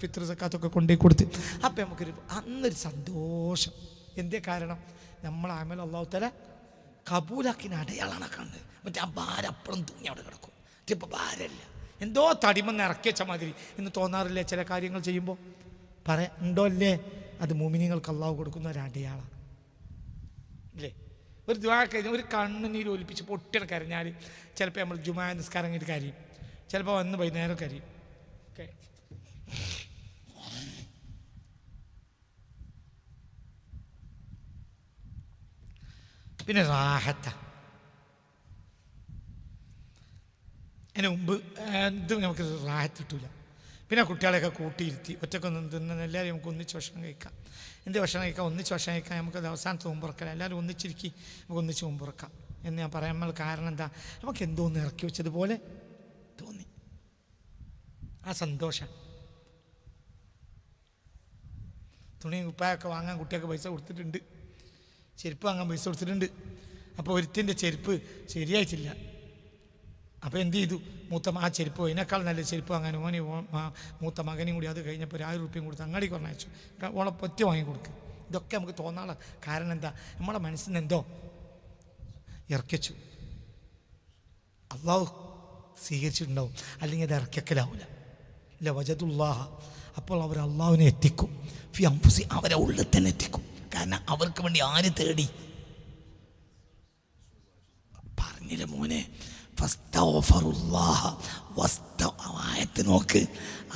B: ഫിത്ർ സക്കാത്തൊക്കെ കൊണ്ടുപോയി കൊടുത്ത് അപ്പം നമുക്കൊരു അന്നൊരു സന്തോഷം. എന്തേ കാരണം? നമ്മളെ അമൽ അല്ലാഹു തആല കബൂലാക്കിന് അടയാളാണ് കണ്ട്. മറ്റേ ആ ഭാരം അപ്പുറം തൂങ്ങി അവിടെ കിടക്കും. ഇപ്പം ഭാരമല്ല, എന്തോ തടിമെന്ന് ഇറക്കി വെച്ച മാതിരി എന്ന് തോന്നാറില്ലേ ചില കാര്യങ്ങൾ ചെയ്യുമ്പോൾ? ഉണ്ടോ അല്ലേ? അത് മുഅ്മിനീങ്ങൾക്ക് അല്ലാഹു കൊടുക്കുന്ന ഒരു അടയാളം അല്ലേ? ഒരു ദുആ കഴിഞ്ഞ് ഒരു കണ്ണുനീര് ഒലിപ്പിച്ച് പൊട്ടിയുടെ കരഞ്ഞാൽ ചിലപ്പോൾ നമ്മൾ ജുമാ നിസ്കാരം കഴിഞ്ഞിട്ട് കരയും, ചിലപ്പോൾ വന്ന് വൈകുന്നേരം കരയും. ഓക്കെ, പിന്നെ റാഹത്ത. അതിന് മുമ്പ് എന്തും നമുക്ക് റാഹത്ത് കിട്ടില്ല. പിന്നെ കുട്ടികളെയൊക്കെ കൂട്ടിയിരുത്തി ഒറ്റക്കൊന്നും തിന്നുന്ന എല്ലാവരും നമുക്ക് ഒന്നിച്ച് ഭക്ഷണം കഴിക്കാം. എന്ത് ഭക്ഷണം കഴിക്കാം? ഒന്നിച്ച് ഭക്ഷണം കഴിക്കാം. നമുക്കത് അവസാനത്ത് മുമ്പുറക്കാം. എല്ലാവരും ഒന്നിച്ചിരിക്കി നമുക്ക് ഒന്നിച്ച് മുമ്പുറക്കാം എന്ന് ഞാൻ പറയാൻ കാരണം എന്താ? നമുക്ക് എന്തോ ഒന്ന് ഇറക്കി വെച്ചതുപോലെ തോന്നി. ആ സന്തോഷം. തുണിയും കുപ്പായൊക്കെ വാങ്ങാൻ കുട്ടിയൊക്കെ പൈസ കൊടുത്തിട്ടുണ്ട്, ചെരുപ്പ് വാങ്ങാൻ പൈസ കൊടുത്തിട്ടുണ്ട്. അപ്പോൾ ഒരുത്തിൻ്റെ ചെരുപ്പ് ശരിയായിട്ടില്ല. അപ്പോൾ എന്ത് ചെയ്തു? ആ ചെരുപ്പ് ഇതിനേക്കാൾ നല്ല ചെരുപ്പ് വാങ്ങാൻ ഓനെ മൂത്ത മകനും കൂടി അത് കഴിഞ്ഞപ്പോൾ 1000 രൂപയും കൊടുത്ത് അങ്ങാടി കുറഞ്ഞയച്ചു. ഓളെ പൊറ്റ വാങ്ങിക്കൊടുക്കുക. ഇതൊക്കെ നമുക്ക് തോന്നാനുള്ള കാരണം എന്താ? നമ്മളെ മനസ്സിൽ നിന്ന് എന്തോ ഇറക്കിച്ചു. അള്ളാഹു സ്വീകരിച്ചിട്ടുണ്ടാവും, അല്ലെങ്കിൽ അത് ഇറക്കലാവില്ല. ഇല്ല വജദുല്ലാഹ. അപ്പോൾ അവർ അള്ളാഹുവിനെ എത്തിക്കും. ഫി അൻഫുസി, അവരെ ഉള്ളിൽ തന്നെ എത്തിക്കും. കാരണം അവർക്ക് വേണ്ടി ആര് തേടി? പറഞ്ഞില്ല മോനെ, ആയത്ത് നോക്ക്.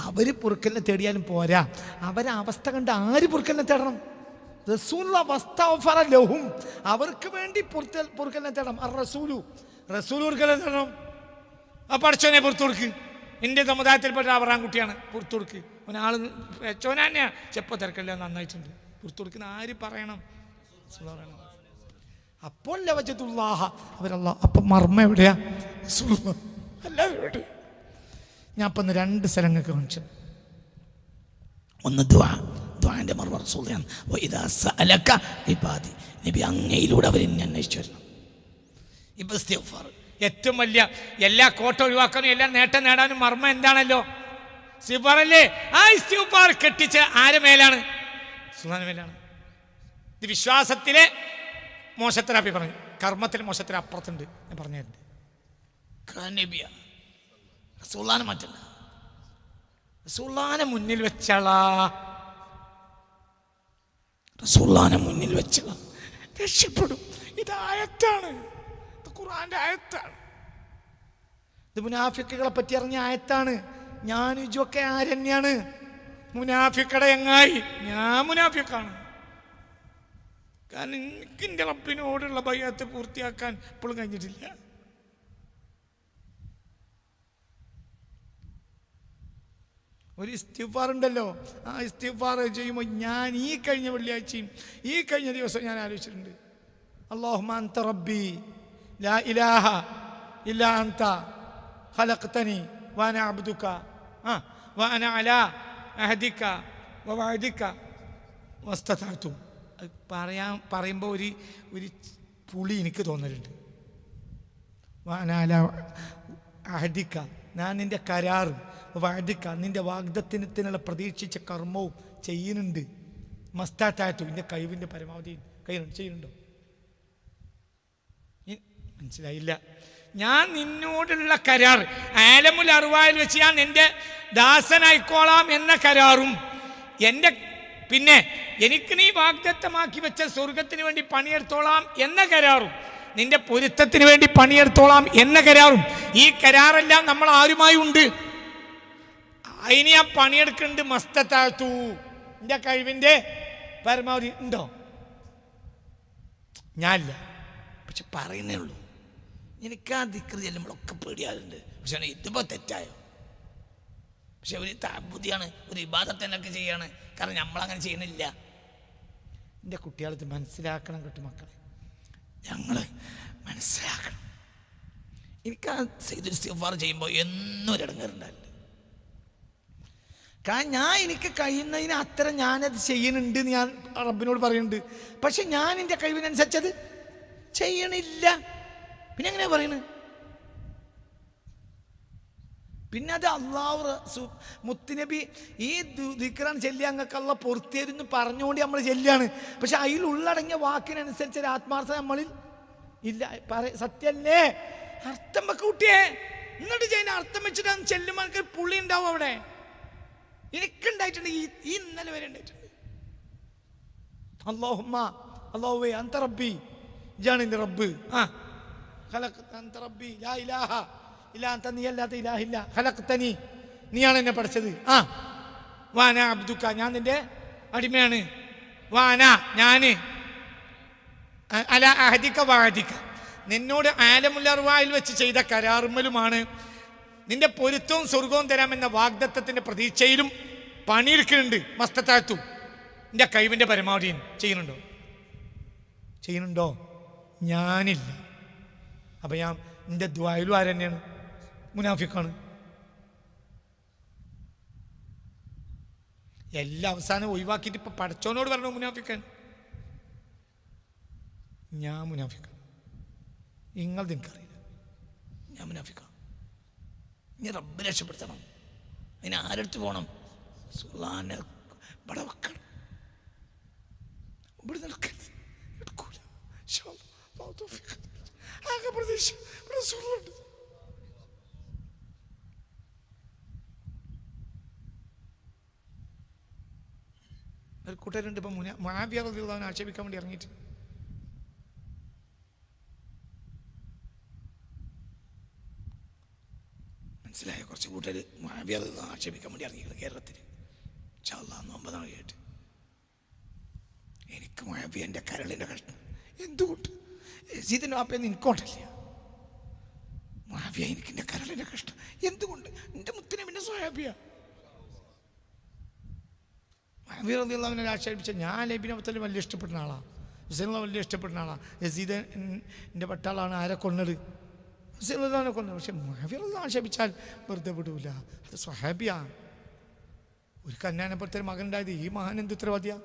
B: അവര് പൊറുക്കലിനെ തേടിയാലും പോരാ, അവരെ അവസ്ഥ കണ്ട് ആര് പൊറുക്കലിനെ തേടണം? ലഹും, അവർക്ക് വേണ്ടി പൊറുക്കലിനെ തേടണം. റസൂൽ പൊറുക്കലിനെ തേടണം. ആ പഠിച്ചോനെ പുറത്തു കൊടുക്ക്. എൻ്റെ സമുദായത്തിൽപ്പെട്ട അവറാൻകുട്ടിയാണ്, പുറത്തു കൊടുക്ക്. ഒരാൾ വെച്ചോനെ തന്നെയാണ്, ചെപ്പ തിരക്കല്ല, നന്നായിട്ടുണ്ട്, പുറത്തു കൊടുക്കുന്ന ആര് പറയണം? അപ്പോൾ ലവജതുല്ലാഹ, അവരല്ലാ. അപ്പം മർമ്മ എവിടെയാ? എല്ലാവരും എവിടെ? ഞാൻ അപ്പം 2 സ്ഥലങ്ങൾക്ക് കാണിച്ചു. ഒന്ന് ദ്വാന്റെ മർമ്മ റസൂലാണ്. നബി അങ്ങയിലൂടെ അവരെന്നെ അന്വേഷിച്ചു വരണം. ഇപ്പം ഇസ്തിഗ്ഫാർ ഏറ്റവും വലിയ എല്ലാ കോട്ട ഒഴിവാക്കാനും എല്ലാ നേട്ടം നേടാനും മർമ്മ എന്താണല്ലോ? ഇസ്തിഗ്ഫാറല്ലേ? ആ ഇസ്തിഗ്ഫാർ കെട്ടിച്ച് ആരെ മേലാണ്? സുബ്ഹാന മേലാണ്. ഇത് വിശ്വാസത്തിലെ മോശത്തരാപ്പി പറഞ്ഞു, കർമ്മത്തിൽ മോശത്തിന് അപ്പുറത്തുണ്ട്. ഞാൻ പറഞ്ഞിട്ടുണ്ട്, നബിയ റസൂലുള്ളാഹിനെ മാറ്റണ്ട, റസൂലുള്ളാഹിനെ മുന്നിൽ വെച്ചാളാ, റസൂലുള്ളാഹിനെ മുന്നിൽ വെച്ചാളാ, രക്ഷപ്പെടും. ഇത് ആയത്താണ്, ഇത് ഖുർആന്റെ ആയത്താണ്. ഇത് മുനാഫിക്കുകളെ പറ്റി അറിഞ്ഞ ആയത്താണ്. ഞാനും ഇജൊക്കെ ആരെന്നെയാണ്? മുനാഫിക്കടെ എങ്ങായി. ഞാൻ മുനാഫിക്കാണ്. കാരണം എനിക്ക് എൻ്റെ റബ്ബിനോടുള്ള ബൈഅത്ത് പൂർത്തിയാക്കാൻ ഇപ്പോഴും കഴിഞ്ഞിട്ടില്ല. ഒരു ഇസ്തിഗ്ഫാർ ഉണ്ടല്ലോ, ആ ഇസ്തിഗ്ഫാർ ചെയ്യുമ്പോൾ ഞാൻ ഈ കഴിഞ്ഞ വെള്ളിയാഴ്ചയും ഈ കഴിഞ്ഞ ദിവസം ഞാൻ ആലോചിച്ചിട്ടുണ്ട്. അല്ലാഹുമ്മ അൻത റബ്ബി ലാ ഇലാഹ ഇല്ലാ അൻത ഖലഖ്തനി വഅന അബ്ദുക വഅന അലാ അഹദിക വവഅദിക വസ്തതഅതു. പറയുമ്പോൾ ഒരു പുളി എനിക്ക് തോന്നലുണ്ട്. വഅന അലാ അഹദിക, ഞാൻ നിൻ്റെ കരാറ്, വഅദിക, നിൻ്റെ വാഗ്ദത്തത്തിനുള്ള പ്രതീക്ഷിച്ച കർമ്മവും ചെയ്യുന്നുണ്ട്. മസ്തതഅതു, എൻ്റെ കഴിവിൻ്റെ പരമാവധി ചെയ്യുന്നുണ്ടോ? മനസ്സിലായില്ല. ഞാൻ നിന്നോടുള്ള കരാർ, ആലമുൽ അർവായിൽ വെച്ച് ഞാൻ നിന്റെ ദാസനായിക്കോളാം എന്ന കരാറും, എൻ്റെ പിന്നെ എനിക്ക് നീ വാഗ്ദത്തമാക്കി വെച്ച സ്വർഗത്തിന് വേണ്ടി പണിയെടുത്തോളാം എന്ന കരാറും, നിന്റെ പൊരുത്തത്തിന് വേണ്ടി പണിയെടുത്തോളാം എന്ന കരാറും, ഈ കരാറെല്ലാം നമ്മൾ ആരുമായി ഉണ്ട്. അതിന് ഞാൻ പണിയെടുക്കുന്നുണ്ട്. മസ്തതഅതു, എൻ്റെ കഴിവിൻ്റെ പരമാവധി ഉണ്ടോ? ഞാനില്ല, പക്ഷെ പറയുന്നേ ഉള്ളൂ. എനിക്ക് ആ ദിക്ർ ചെല്ലുമ്പോഴൊക്കെ പേടിയാറുണ്ട്. പക്ഷെ ഇതിപ്പോൾ തെറ്റായോ? പക്ഷെ ഒരു താബുദ്ധിയാണ്, ഒരു ഇബാദത്ത് എന്നൊക്കെ ചെയ്യാണ്. കാരണം നമ്മളങ്ങനെ ചെയ്യണില്ല. എൻ്റെ കുട്ടികളത് മനസ്സിലാക്കണം കേട്ടോ മക്കളെ, ഞങ്ങൾ മനസ്സിലാക്കണം. എനിക്ക് ആ സയ്യിദുൽ ഇസ്തിഗ്ഫാർ ചെയ്യുമ്പോൾ എന്നും ഒരു ഇടങ്ങേറുണ്ടായില്ല. കാരണം ഞാൻ എനിക്ക് കഴിയുന്നതിന് അത്ര ഞാനത് ചെയ്യുന്നുണ്ട് എന്ന് ഞാൻ റബ്ബിനോട് പറയുന്നുണ്ട്. പക്ഷെ ഞാൻ എൻ്റെ കഴിവിനനുസരിച്ചത് ചെയ്യണില്ല. പിന്നെ എങ്ങനെയാ പറയുന്നത്? പിന്നെ അത് അള്ളാഹു മുത്തുനബി ഈ ദിക്റാണ് ചെല്ലിയ അങ്ങക്കല്ല പൊറുത്തേരുന്ന് പറഞ്ഞുകൊണ്ട് നമ്മൾ ചെല്ലിയാണ്. പക്ഷെ അതിൽ ഉള്ളടങ്ങിയ വാക്കിനനുസരിച്ച് ഒരു ആത്മാർത്ഥത നമ്മളിൽ ഇല്ല. സത്യല്ലേ? അർത്ഥം വെക്ക കുട്ടിയെ, എന്നിട്ട് ചെയ്യുന്ന അർത്ഥം വെച്ചിട്ട് ചെല്ലുമ്പോൾ എനിക്ക് പുള്ളി ഉണ്ടാവും. അവിടെ എനിക്കുണ്ടായിട്ടുണ്ട്, ഈ ഇന്നലെ വരെ ഉണ്ടായിട്ടുണ്ട്. അല്ലാഹുമ്മ, അല്ലാഹുവേ അൻത റബ്ബി, ഇജാണ് എൻ്റെ റബ്ബ്. അൻത റബ്ബി ലാ ഇലാഹ ഇല്ലാ അൻത, നീ അല്ലാത്ത ഇലാഹില്ല. ഖലഖ്തനി, നീയാണ് എന്നെ പഠിച്ചത്. വാന അബ്ദുക, ഞാൻ നിന്റെ അടിമയാണ്. വാന, ഞാന് അലാ അഹദിക വഅദിക, നിന്നോട് ആലമുൽ അർവായിൽ വെച്ച് ചെയ്ത കരാറുമ്മലുമാണ്. നിന്റെ പൊരുത്തവും സ്വർഗവും തരാമെന്ന വാഗ്ദത്തത്തിന്റെ പ്രതീക്ഷയിലും പണിയെടുക്കുന്നുണ്ട്. മസ്തതഅതു, നിന്റെ കഴിവിൻ്റെ പരമാവധി ചെയ്യുന്നുണ്ടോ? ഞാനില്ല. അപ്പം ഞാൻ നിന്റെ ദുആയിലും ആരെന്നെയാണ്? മുനാഫിക്കാണ്. എല്ലാം അവസാനം ഒഴിവാക്കിയിട്ട് ഇപ്പം പടച്ചോനോട് പറഞ്ഞു മുനാഫിക്കാൻ. ഞാൻ മുനാഫിക്കാണ്, നിങ്ങളത് എനിക്കറിയില്ല. ഞാൻ മുനാഫിക്കാണ്. ഇനി റബ്ബ് രക്ഷപ്പെടുത്തണം. അതിന് ആരെടുത്ത് പോകണം? സുൽത്താനെ ഇവിടെ വെക്കണം. ഇവിടെ നിൽക്കരുത്, എടുക്കൂല. ആകെ പ്രതീക്ഷ ഇവിടെ സുഖമുണ്ട്. ഒരു കൂട്ടരുണ്ട് ഇപ്പം മുആവിയ റളിയല്ലാഹു അൻഹു ആക്ഷേപിക്കാൻ വേണ്ടി ഇറങ്ങിയിട്ട്. മനസ്സിലായ? കുറച്ച് കൂട്ടർ മുആവിയ റളിയല്ലാഹു അൻഹു ആക്ഷേപിക്കാൻ വേണ്ടി ഇറങ്ങിയിരിക്കുന്നത് കേരളത്തിൽ. ഇൻഷാ അല്ലാഹ് 9 നാൾ കേട്ട് എനിക്ക് മുആവിയൻ്റെ കരളിൻ്റെ കഷ്ണം എന്തുകൊണ്ട് യസീദിൻ്റെ വാപ്പയെന്ന് എനിക്കോട്ടില്ല. മുആവിയ എനിക്ക് എൻ്റെ കരളിൻ്റെ കഷ്ണം എന്തുകൊണ്ട്? എൻ്റെ മുത്തിനെ പിന്നെ സ്വഹാബിയ. മുആവിയ റളിയല്ലാഹു അൻഹു ആക്ഷേപിച്ച ഞാൻ ഇബ്നു അബീ തൽബ് വലിയ ഇഷ്ടപ്പെടുന്ന ആളാണ്. ഹുസൈനെ വലിയ ഇഷ്ടപ്പെടുന്ന ആളാണ്. യസീദ് എൻ്റെ പട്ടാളാണ്. ആരെ കൊന്നത്? ഹുസൈനെ കൊന്നത്. പക്ഷെ മുആവിയ റളിയല്ലാഹു അൻഹു ആക്ഷേപിച്ചാൽ വെറുതെ വിടൂല. അത് സ്വഹാബിയാണ്. ഒരു കന്യാനപ്പുറത്തൊരു മകൻ ഉണ്ടായത് ഈ മഹാൻ എന്ത് ഉത്തരവാദിയാ?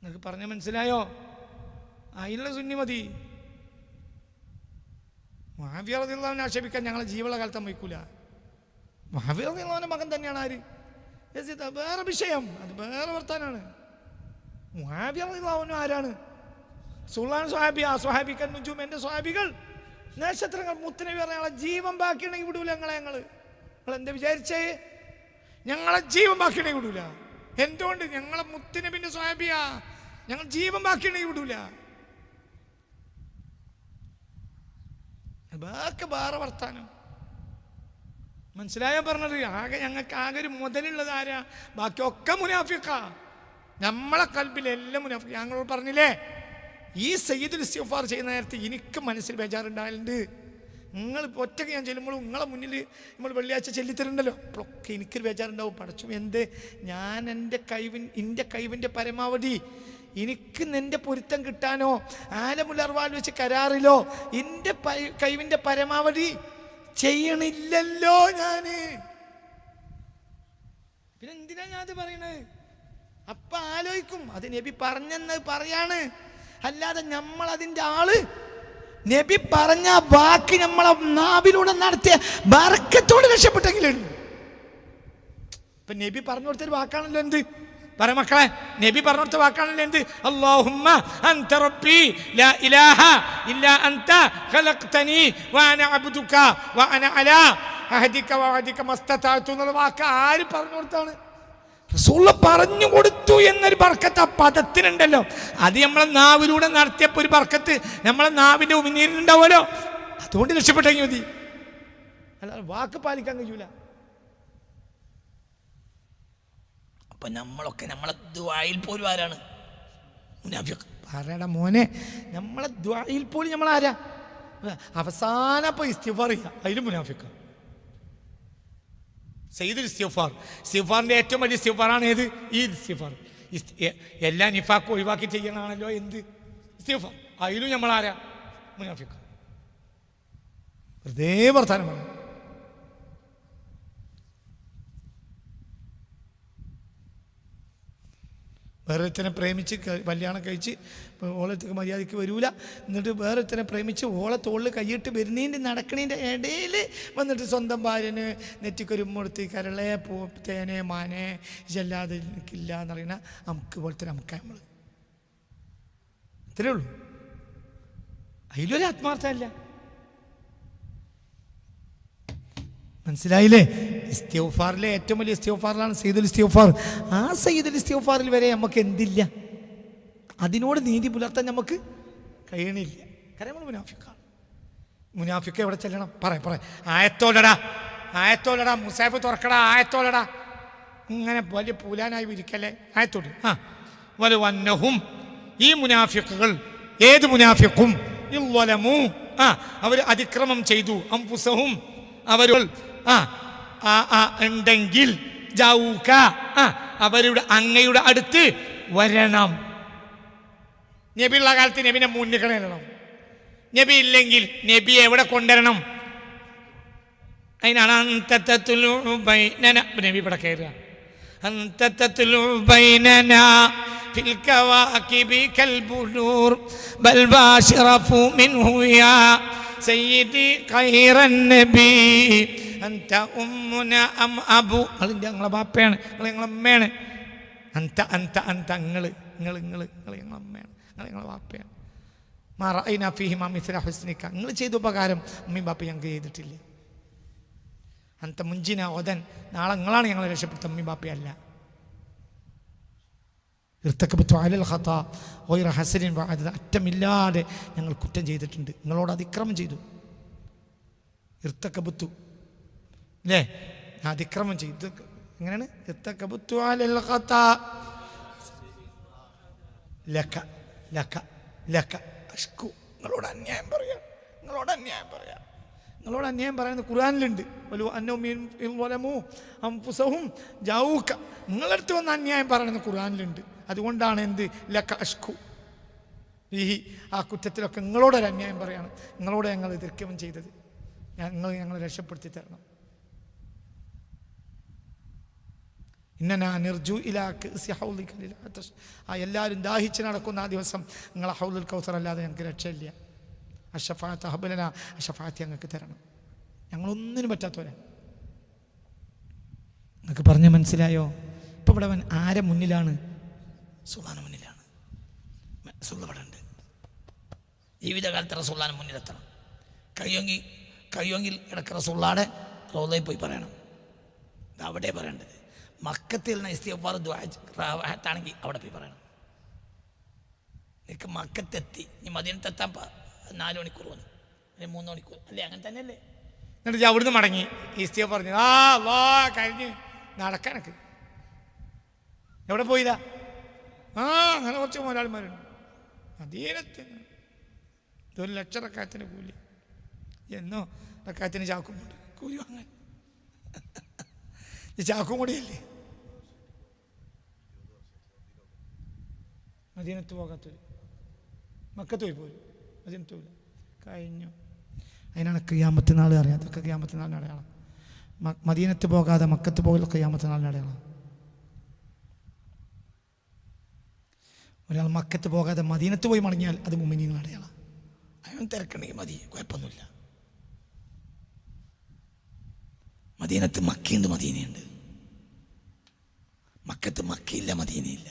B: നിങ്ങൾക്ക് പറഞ്ഞ മനസ്സിലായോ? അതിനുള്ള സുന്നി മതി. മുആവിയ റളിയല്ലാഹു അൻഹു ആക്ഷേപിക്കാൻ ഞങ്ങളെ ജീവള കാലത്ത് വയ്ക്കൂല. മുആവിയ റളിയല്ലാഹു അൻഹു മകൻ തന്നെയാണ് ആര്? യസീദ്. വേറെ വിഷയം, അത് വേറെ വർത്താനാണ്. മുആവിയ റളിയല്ലാഹു അൻഹു ആരാണ്? സുൽത്താൻ സ്വഹാബി, ആ സ്വഹാബിക്കൻ നുജൂം, എൻ്റെ സ്വഹാബികൾ നക്ഷത്രങ്ങൾ. മുത്തനബി പറഞ്ഞ ഞങ്ങളെ ജീവൻ ബാക്കിയുണ്ടെങ്കിൽ വിടൂല നിങ്ങൾ എന്താ വിചാരിച്ചേ? ഞങ്ങളെ ജീവൻ ബാക്കിയുണ്ടെങ്കിൽ വിടൂല. എന്തുകൊണ്ട്? ഞങ്ങളെ മുത്തനബിന്റെ സ്വഹാബിയാ, ഞങ്ങൾ ജീവൻ ബാക്കിയുണ്ടെങ്കിൽ വിടൂല. ബാക്കി വേറെ വർത്താനം. മനസ്സിലായാ പറഞ്ഞത്? ഞങ്ങൾക്ക് ആകെ ഒരു മുതലുള്ളത് ആരാ? ബാക്കിയൊക്കെ മുനാഫിക്കാ. നമ്മളെ കൽബിലെല്ലാം മുനാഫിക്ക. ഞങ്ങളോട് പറഞ്ഞില്ലേ, ഈ സയ്യിദുൽ ഇസ്തിഗ്ഫാർ ചെയ്യുന്ന നേരത്തെ എനിക്ക് മനസ്സിൽ ബേജാറുണ്ടായാലുണ്ട്. നിങ്ങൾ ഒറ്റയ്ക്ക് ഞാൻ ചെല്ലുമ്പോഴും നിങ്ങളെ മുന്നിൽ നമ്മൾ വെള്ളിയാഴ്ച ചെല്ലിത്തരുണ്ടല്ലോ, അപ്പോഴൊക്കെ എനിക്കൊരു ബേജാറുണ്ടാവും. പഠിച്ചു എന്ത്? ഞാൻ എൻ്റെ കഴിവിൻ്റെ പരമാവധി എനിക്ക് നിന്റെ പൊരുത്തം കിട്ടാനോ ആലമുൽ അർവാൽ വെച്ച് കരാറിലോ എൻ്റെ കഴിവിൻ്റെ പരമാവധി ചെയ്യണില്ലല്ലോ ഞാന്. പിന്നെ എന്തിനാ ഞാനത് പറയണേ? അപ്പൊ ആലോചിക്കും, അത് നബി പറഞ്ഞെന്ന് പറയാണ്. അല്ലാതെ നമ്മൾ അതിൻ്റെ ആള് നബി പറഞ്ഞ വാക്ക് നമ്മളെ നാവിലൂടെ നടത്തിയ ബർക്കത്തോട് രക്ഷപ്പെട്ടെങ്കിലുണ്ട്. ഇപ്പൊ നബി പറഞ്ഞു കൊടുത്തൊരു വാക്കാണല്ലോ എന്ത്? പറ മക്കളെ, നബി പറഞ്ഞു കൊടുത്ത വാക്കാണല്ലോ എന്ത്? അല്ലാഹുമ്മ അൻത റബ്ബി ലാ ഇലാഹ ഇല്ലാ അൻത ഖലഖ്തനി വഅന അബ്ദുക വഅന അലാ അഹദിക വഅദിക മസ്തതഅതു എന്നുള്ള വാക്ക് ആര് പറഞ്ഞു കൊടുത്താണ്? റസൂൽ പറഞ്ഞു കൊടുത്തു എന്നൊരു ബർക്കത്ത് ആ പദത്തിനുണ്ടല്ലോ. അത് നമ്മളെ നാവിലൂടെ നടത്തിയപ്പോ ഒരു ബർക്കത്ത് നമ്മളെ നാവിന്റെ ഉമിനീരിനുണ്ടാവുമല്ലോ. അതുകൊണ്ട് രക്ഷപ്പെട്ടെങ്കിൽ മതി, അല്ലാതെ വാക്ക് പാലിക്കാൻ കഴിയൂല. അപ്പൊ നമ്മളൊക്കെ നമ്മളെ ദുആയിൽ പോലും ആരാണ്? മുനാഫിഖ്. പറയടാ മോനെ, നമ്മളെ ദുആയിൽ പോലും നമ്മൾ ആരാ? അവസാനം ഇപ്പൊ ഇസ്തിഗ്ഫാർ ചെയ്യുക, അതിലും മുനാഫിഖ്. സയ്യിദുൽ ഇസ്തിഗ്ഫാർ, ഇസ്തിഗ്ഫാറിന്റെ ഏറ്റവും വലിയ ഇസ്തിഗ്ഫാറാണ് ഏത്? ഈ ഇസ്തിഗ്ഫാർ. എല്ലാ നിഫാഖും ഒഴിവാക്കി ചെയ്യണമാണല്ലോ എന്ത്? ഇസ്തിഗ്ഫാർ. അതിലും നമ്മൾ ആരാ? മുനാഫിഖ്. വെറുതെ വർത്താനമാണ്. വേറൊരുത്തനെ പ്രേമിച്ച് കല്യാണം കഴിച്ച് ഓളത്തേക്ക് മര്യാദയ്ക്ക് വരൂല, എന്നിട്ട് വേറൊരുത്തനെ പ്രേമിച്ച് ഓളെ തോളിൽ കൈയിട്ട് വരുന്നതിൻ്റെ നടക്കണതിൻ്റെ ഇടയിൽ വന്നിട്ട് സ്വന്തം ഭാര്യന് നെറ്റിക്കൊരു മുടുത്തി കരളെ തേനെ മാനെ ഇല്ലാതെ എനിക്കില്ല എന്ന് പറയുന്ന നമുക്ക് പോലത്തെ നമുക്ക് നമ്മൾ അത്രേ ഉള്ളൂ. അതിലൊരു ആത്മാർത്ഥമല്ല. മനസ്സിലായില്ലേ? ഇസ്തിഗ്ഫാറിലെ ഏറ്റവും വലിയ ഇസ്തിഗ്ഫാറിലാണ് സയ്യിദുൽ ഇസ്തിഗ്ഫാർ. ആ സയ്യിദുൽ ഇസ്തിഗ്ഫാറിൽ വരെ നമുക്ക് എന്തില്ല? അതിനോട് നീതി പുലർത്താൻ നമുക്ക് കഴിയണില്ല. കാരണം നമ്മൾ മുനാഫിക്കാണ്. മുനാഫിക്ക് എവിടെ ചെല്ലണം? പറ ആയത്തോലടാ മുസാഫ് തുറക്കടാ, ആയത്തോലടാ. ഇങ്ങനെ വലിയ പൂലാനായി വിരിക്കല്ലേ ആയത്തോട്. വലവന്നഹും, ഈ മുനാഫിക്കുകൾ, ഏത് മുനാഫിക്കും ഇല്ലമു, അവർ അതിക്രമം ചെയ്തു, അംഫുസഹും, അവർ ഉണ്ടെങ്കിൽ ജൗക, അവരുടെ അങ്ങയുടെ അടുത്ത് വരണം. നബിയുള്ള കാലത്ത് നബിനെ മുന്നിൽ കളയണം. നബി ഇല്ലെങ്കിൽ നബി എവിടെ കൊണ്ടുവരണം? അതിനാണ് നബി ഇവിടെ കയറുക. സയ്യിദി ഖൈറൻ നബി അൻത ഉമ്മുന അം അബു. അതിൻ്റെ ഞങ്ങളെ ബാപ്പയാണ്, ഞങ്ങളെ അമ്മയാണ്. അൻത അൻത അൻത നിങ്ങൾ ഞങ്ങളെ അമ്മയാണ്, ഞങ്ങളെ ബാപ്പയാണ്. മറഅയ്നാ ഫീഹിമാ മിസ്ല ഹുസ്നിക, നിങ്ങൾ ചെയ്ത ഉപകാരം അമ്മയും ബാപ്പ ഞങ്ങൾക്ക് ചെയ്തിട്ടില്ല. അൻത മുൻജിന ഓദൻ, നാളെ നിങ്ങളാണ് ഞങ്ങളെ രക്ഷപ്പെടുത്ത, അമ്മയും ബാപ്പയല്ല. ഇർതകബതു അലൽ ഖതാ ഗൈറ ഹസനിൻ വഅദ, അറ്റമില്ലാതെ ഞങ്ങൾ കുറ്റം ചെയ്തിട്ടുണ്ട്, നിങ്ങളോട് അതിക്രമം ചെയ്തു. ഇർതകബതു അല്ലേ, അതിക്രമം ചെയ്തു. എങ്ങനെയാണ്? ഇർതകബതു അലൽ ഖതാ ലക ലക ലക അഷ്കു. നിങ്ങളോട് അന്യായം പറയാം, നിങ്ങളോട് അന്യായം പറയുന്നത് ഖുർആനിലുണ്ട്. നിങ്ങളടുത്ത് വന്ന് അന്യായം പറയുന്നത് ഖുർആനിലുണ്ട്. അതുകൊണ്ടാണ് എന്ത് ലക അഷ്കു, ഈ ആ കുറ്റത്തിലൊക്കെ നിങ്ങളോടൊരു അന്യായം പറയാണ്, നിങ്ങളോട് ഞങ്ങൾ എതിർക്കം ചെയ്തത്, ഞങ്ങളെ രക്ഷപ്പെടുത്തി തരണം. എല്ലാവരും ദാഹിച്ച് നടക്കുന്ന ആ ദിവസം നിങ്ങളെ ഹൗലുൽ കൗസർ അല്ലാതെ ഞങ്ങൾക്ക് രക്ഷയില്ല. അഷഫാഅത്ത് ഹബലന, അഷഫാഅത്ത് ഞങ്ങൾക്ക് തരണം. ഞങ്ങളൊന്നിനും പറ്റാത്തവരാ. നിങ്ങൾക്ക് പറഞ്ഞ മനസ്സിലായോ? ഇപ്പം ഇവിടെ ആരെ മുന്നിലാണ്? സുബ്ഹാന മുന്നിലാണ്. സുബ്ഹാന ഇവിടെ ഉണ്ട്.
A: ജീവിതകാലത്ത് റസൂലുള്ളാഹിന്റെ മുന്നിലെത്തണം. കഴിയുമെങ്കിൽ ഇടയ്ക്ക് റസൂലുള്ളാഹിയുടെ റൗളയിൽ പോയി പറയണം. അവിടെ പറയേണ്ടത്. മക്കത്തിൽ നിന്ന് ഇസ്തിഗ്ഫാർ ദുആത്താണെങ്കിൽ അവിടെ പോയി പറയണം. നിനക്ക് മക്കത്തെത്തി, നീ മദീനത്തെത്താൻ 4 മണിക്കൂർ വന്നു, അല്ലെങ്കിൽ 3 മണിക്കൂർ അല്ലേ, അങ്ങനെ തന്നെയല്ലേ?
B: എന്നിട്ട് അവിടുന്ന് മടങ്ങി ഇസ്തിഗ്ഫാർ പറഞ്ഞു, കഴിഞ്ഞ് നടക്കാനൊക്കെ എവിടെ പോയില്ല. അങ്ങനെ കുറച്ച് മുതലാളിമാരുണ്ട് മദീനത്തിന്. 1 ലക്ഷം റക്അത്തിന് കൂലി, എന്നോ റക്അത്തിന് ചാക്കും കൊണ്ട് കൂലി വാങ്ങാൻ. ഈ ചാക്കും കൂടിയല്ലേ മദീനത്ത് പോകാത്തൊരു. മക്കത്ത് പോയി പോരും, മദീനത്ത് പോയില്ല. കഴിഞ്ഞു. അതിനാണ് ഖിയാമത്ത് നാൾ അറിയാം. അതൊക്കെ ഖിയാമത്ത് നാളിന് അടയാളം. മദീനത്ത് പോകാതെ മക്കത്ത് പോകൽ ഖിയാമത്ത് നാളിന് അടയാളം. ഒരാൾ മക്കത്ത് പോകാതെ മദീനത്ത് പോയി മടങ്ങിയാൽ അത് മുഅ്മിനീങ്ങളുടെ അടയാളം. അയാൾ തിരക്കണമെങ്കിൽ മതി, കുഴപ്പമൊന്നുമില്ല. മദീനത്ത് മക്കയുണ്ട്, മദീനയുണ്ട്. മക്കത്ത് മക്കയില്ല, മദീനയില്ല.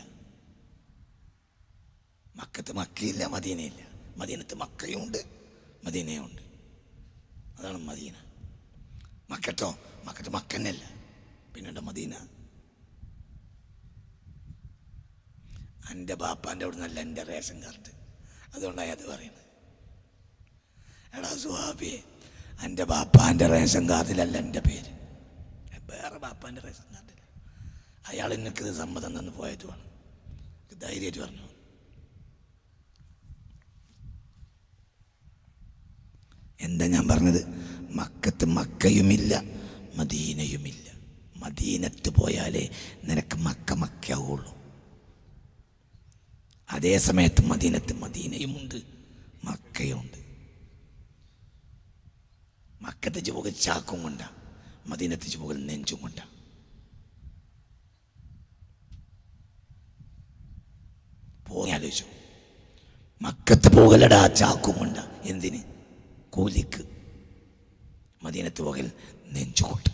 B: മക്കത്ത് മക്കയില്ല, മദീനയില്ല. മദീനത്ത് മക്കയുണ്ട്, മദീനയുണ്ട്. അതാണ് മദീന. മക്കത്ത് മക്കന്നല്ല, പിന്നീട് മദീന. എൻ്റെ ബാപ്പാൻ്റെ അവിടെ നിന്നല്ല എൻ്റെ റേഷൻ കാർഡ്, അതുകൊണ്ടാണ് അത് പറയുന്നത്. എടാ സുഹാബിയെ, എൻ്റെ ബാപ്പാൻ്റെ റേഷൻ കാർഡിലല്ല എൻ്റെ പേര്, വേറെ ബാപ്പാൻ്റെ റേഷൻ കാർഡിൽ. അയാൾ എനിക്കിത് സമ്മതം തന്നു പോയതുമാണ്. ധൈര്യമായിട്ട് പറഞ്ഞു. എന്താ ഞാൻ പറഞ്ഞത്? മക്കത്ത് മക്കയുമില്ല, മദീനയുമില്ല. മദീനത്ത് പോയാലേ നിനക്ക് മക്കയാവുള്ളൂ. അതേ സമയത്ത് മദീനത്ത് മദീനയുമുണ്ട്, മക്കയുണ്ട്. മക്കത്ത് പോകൽ ചാക്കും കൊണ്ടാ, മദീനത്ത് പോകൽ നെഞ്ചും കൊണ്ടാ. ആലോചിച്ചു, മക്കത്ത് പോകലടാ ചാക്കും കൊണ്ടാ. എന്തിന്? കൂലിക്ക്. മദീനത്ത് പോകൽ നെഞ്ചുകൊണ്ട്.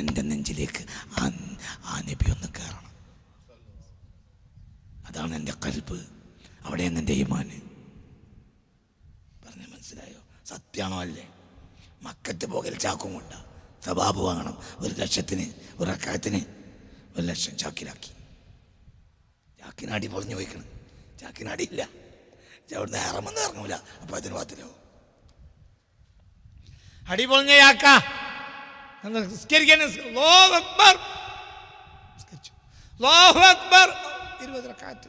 B: എൻ്റെ നെഞ്ചിലേക്ക് ആ നബി ഒന്ന് കയറണം. അതാണ് എൻ്റെ ഖൽബ്, അവിടെയാണ് എൻ്റെ ഈമാന്. പറഞ്ഞ മനസ്സിലായോ? സത്യാണോ അല്ലേ? മക്കത്ത് പോകൽ ചാക്കും കൊണ്ട സവാബ് വാങ്ങണം. 1 ലക്ഷത്തിന് ഒരു റക്അത്തിന് 1 ലക്ഷം ചാക്കിലാക്കി. ചാക്കിനാടി പൊളിഞ്ഞു പോയിക്കണം. ചാക്കിനാടിയില്ല, അവിടുന്ന് ഇറങ്ങുമെന്ന് ഇറങ്ങൂല. അപ്പൊ അതിന് പാത്തിലോ അടി പൊളിഞ്ഞ ചാക്ക. 20 റക്അത്ത്,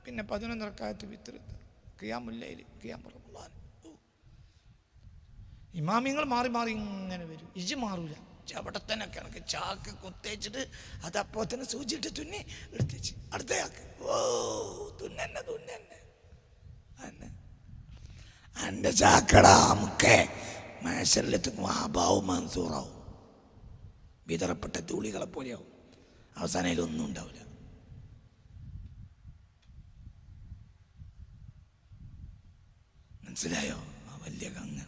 B: പിന്നെ 11 റക്അത്ത് വിത്ർ, ഖിയാമുൽ ലൈൽ, ഖിയാമുർ റമളാൻ. ഇമാമിങ്ങൾ മാറി മാറി ഇങ്ങനെ വരും. ഇജ്ജ് മാറൂല. അവിടെ തന്നെ കണക്ക് ചാക്ക് കുത്തേച്ചിട്ട് അത് അപ്പോൾ തന്നെ സൂചിയിട്ട് തുന്നി എടുത്തേച്ച് അടുത്ത ചാക്ക്. തുന്നെ എൻ്റെ ചാക്കടാ മുക്കേ മേശറിലെത്തുമ്പോൾ ആ ബാവും മൻസൂറാവും. വിതറപ്പെട്ട ധൂളികളെ പോലെയാവും. അവസാനം അതിലൊന്നും ഉണ്ടാവില്ല. മനസ്സിലായോ? ആ വലിയ കങ്ങ്.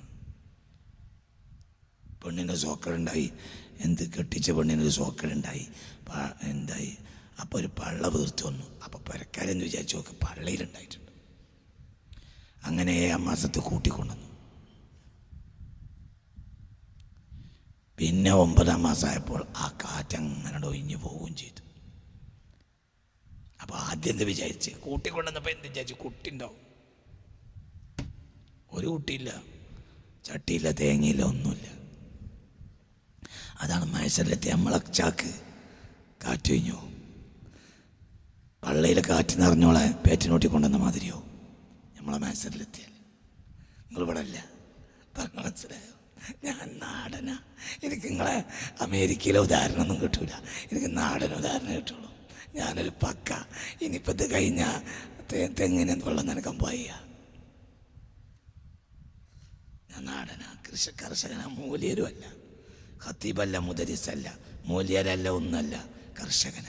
B: പെണ്ണിന് സോക്കടുണ്ടായി. എന്ത് കെട്ടിച്ച പെണ്ണിനൊരു സോക്കടുണ്ടായി. എന്തായി? അപ്പോൾ ഒരു പള്ള വീർത്ത് വന്നു. അപ്പോൾ പെരക്കാരെന്ന് വിചാരിച്ചു നോക്ക്, പള്ളയിലുണ്ടായിട്ടുണ്ട്. അങ്ങനെ 7 മാസത്തെ കൂട്ടിക്കൊണ്ടുവന്നു. പിന്നെ 9-ാം മാസമായപ്പോൾ ആ കാറ്റങ്ങനെ ഒഴിഞ്ഞു പോവുകയും ചെയ്തു. അപ്പോൾ ആദ്യം എന്ത് വിചാരിച്ച്? കൂട്ടിക്കൊണ്ടുവന്നപ്പോൾ എന്ത് വിചാരിച്ചു? കുട്ടി ഉണ്ടാവും. ഒരു കുട്ടിയില്ല, ചട്ടിയില്ല, തേങ്ങയില്ല, ഒന്നുമില്ല. അതാണ് മൈസറിലെത്തി നമ്മളെ ചാക്ക് കാറ്റ് കഴിഞ്ഞു. പള്ളയിലെ കാറ്റ് നിറഞ്ഞോളെ പേറ്റിനോട്ടി കൊണ്ടുവന്ന മാതിരിയോ നമ്മളെ മൈസറിലെത്തിയാൽ. നിങ്ങളിവിടെ അല്ല. പറഞ്ഞ മനസ്സിലായോ? ഞാൻ നാടനാ. എനിക്ക് നിങ്ങളെ അമേരിക്കയിലെ ഉദാഹരണമൊന്നും കിട്ടൂല. എനിക്ക് നാടൻ ഉദാഹരണം കിട്ടുള്ളൂ. ഞാനൊരു പക്ക. ഇനിയിപ്പോൾ ഇത് കഴിഞ്ഞാൽ തെങ്ങിന് വെള്ളം നനക്കാൻ പോയ ഞാൻ നാടനാ. കർഷകനാ. മൂല്യരുമല്ല, ഖത്തീബല്ല, മുദരിസല്ല, മൂല്യരല്ല, ഒന്നല്ല, കർഷകന.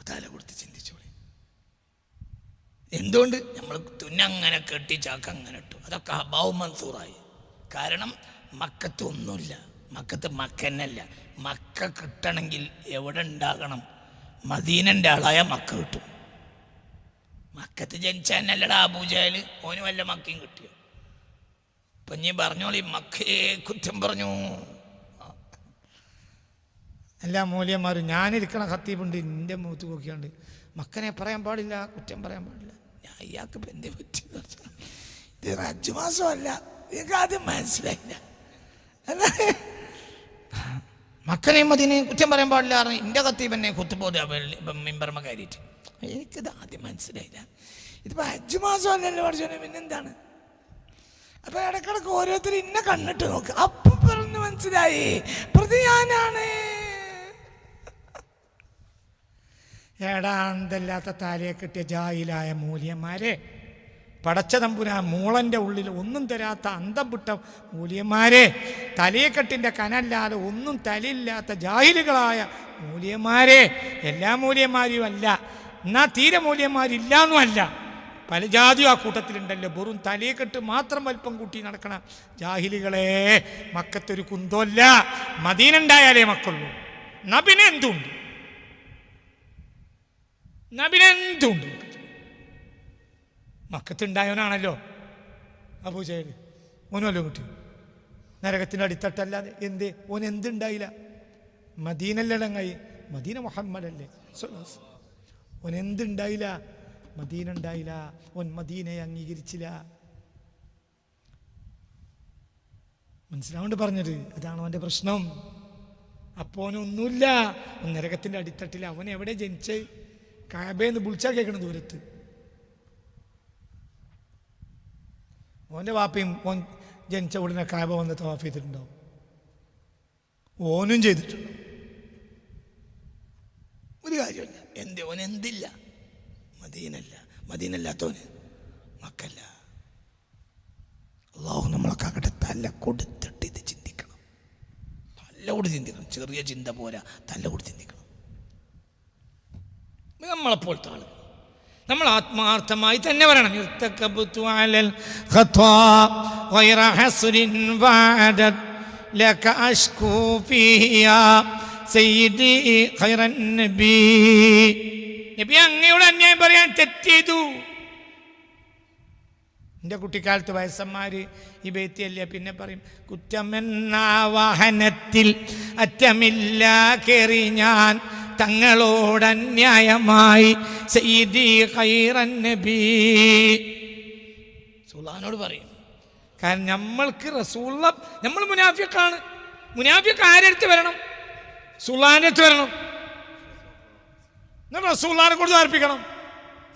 B: തല കൊടുത്ത് ചിന്തിച്ചോളി. എന്തുകൊണ്ട് നമ്മൾ തുന്നങ്ങനെ കെട്ടി ചാക്ക് അങ്ങനെ ഇട്ടു? അതൊക്കെ ഹബാവ് മൻസൂറായി. കാരണം മക്കത്ത് ഒന്നുമില്ല. മക്കത്ത് മക്കന്നല്ല. മക്ക കിട്ടണമെങ്കിൽ എവിടെ ഉണ്ടാകണം?
C: മദീനൻ്റെ ആളായ മക്ക കിട്ടും. മക്കത്ത് ജനിച്ചാനല്ലടാ അബൂജഹൽ, ഓന് വല്ല മക്കയും കിട്ടിയോ? അപ്പം നീ പറഞ്ഞോളി മക്കയെ കുറ്റം പറഞ്ഞു.
B: എല്ലാ മൂല്യന്മാരും ഞാനിരിക്കണ ഖത്തീബുണ്ട്, എൻ്റെ മുഖത്ത് നോക്കിയാണ്ട് മക്കനെ പറയാൻ പാടില്ല, കുറ്റം പറയാൻ പാടില്ല.
C: ഞാൻ ഇയാൾക്ക് ഇപ്പം എന്തേ പറ്റി? ഇത് ഹജ്ജ് മാസമല്ല, നിങ്ങൾക്ക് ആദ്യം മനസ്സിലായില്ല.
B: മക്കനെയും മദീനയും കുറ്റം പറയാൻ പാടില്ല പറഞ്ഞു എൻ്റെ ഖത്തീബ് എന്നെ കുത്തുപോതെ മിമ്പർമ കയറിയിട്ട്.
C: എനിക്കിത് ആദ്യം മനസ്സിലായില്ല. ഇതിപ്പോൾ ഹജ്ജ് മാസമല്ലല്ലോ പഠിച്ചോനെ, പിന്നെന്താണ്? അപ്പം ഇടക്കിടക്ക് ഓരോരുത്തരും ഇന്നെ കണ്ണിട്ട് നോക്ക്. അപ്പം പറഞ്ഞു മനസ്സിലായി, പ്രതി ഞാനാണ്.
B: ഏടാന്തല്ലാത്ത താലയെ കിട്ടിയ ജാഹിലായ മൂല്യന്മാരെ, പടച്ച തമ്പുരാൻ മൂളൻ്റെ ഉള്ളിൽ ഒന്നും തരാത്ത അന്തം വിട്ട മൂല്യന്മാരെ, തലയെക്കെട്ടിൻ്റെ കനല്ലാതെ ഒന്നും തലയില്ലാത്ത ജാഹിലുകളായ മൂല്യന്മാരെ, എല്ലാ മൂല്യന്മാരും അല്ല, എന്നാൽ തീരെ മൂല്യന്മാരില്ലാന്നും അല്ല, പല ജാതിയും ആ കൂട്ടത്തിലുണ്ടല്ലോ. വെറും തലയെക്കെട്ട് മാത്രം വലിപ്പം കൂട്ടി നടക്കണ ജാഹിലുകളെ, മക്കത്തൊരു കുന്തമല്ല, മദീന ഉണ്ടായാലേ മക്കുള്ളൂ. നബിന് എന്തുണ്ട്? നബിനെന്തുണ്ട്? മക്കത്തുണ്ടായവനാണല്ലോ അബൂജഹൽ. ഓനല്ലോ കിട്ടി നരകത്തിൻ്റെ അടിത്തട്ടല്ലാതെ. എന്തേ ഓൻ എന്തുണ്ടായില്ല? മദീനല്ലടങ്ങായി, മദീന മുഹമ്മദല്ലേ. ഓൻ എന്തുണ്ടായില്ല? മദീന ഉണ്ടായില്ല. ഓൻ മദീനയെ അംഗീകരിച്ചില്ല. മനസ്സിലാവുകൊണ്ട് പറഞ്ഞത് അതാണ് അവൻ്റെ പ്രശ്നം. അപ്പോൾ അവനൊന്നുമില്ല, നരകത്തിൻ്റെ അടിത്തട്ടിൽ. അവൻ എവിടെ ജനിച്ച്? കാബേന്ന് വിളിച്ചാൽ കേൾക്കണം ദൂരത്ത്. ഓൻ്റെ വാപ്പയും ഓൻ ജനിച്ച ഉടനെ കാബ വന്ന് തവാഫ് ചെയ്തിട്ടുണ്ടാവും, ഓനും ചെയ്തിട്ടുണ്ടാവും.
C: ഒരു കാര്യമില്ല. എന്തേ ഓൻ എന്തില്ല? മദീനല്ല. മദീനല്ലാത്തവന് മക്കല്ല. അള്ളാഹു നമ്മളൊക്കെ തല കൊടുത്തിട്ട് ഇത് ചിന്തിക്കണം. തല കൂടി ചിന്തിക്കണം. ചെറിയ ചിന്ത പോരാ, തല കൂടി ചിന്തിക്കണം. നമ്മളെപ്പോലത്തെ ആളുകൾ നമ്മൾ ആത്മാർത്ഥമായി തന്നെ പറയണം. നബി അങ്ങയോട് അന്യായം പറയാൻ തെറ്റ് ചെയ്തു. എൻ്റെ കുട്ടിക്കാലത്ത് വയസ്സന്മാര് ഈ ബേത്തിയല്ല പിന്നെ പറയും, കുറ്റമെന്ന വാഹനത്തിൽ അറ്റമില്ല കേറി ഞാൻ തങ്ങളോടന്യായമായി സയ്യിദി ഖൈറൻ നബി. സുൽത്താനോട് പറയും.
B: കാരണം നമ്മൾക്ക് റസൂലുള്ള, നമ്മൾ മുനാഫിക്കാണ്. മുനാഫിക്ക് ആരെടുത്ത് വരണം? സുൽത്താൻ്റെ അടുത്ത് വരണം. എന്നാൽ റസൂലുള്ളാഹിനെ കൊടുത്ത് അർപ്പിക്കണം.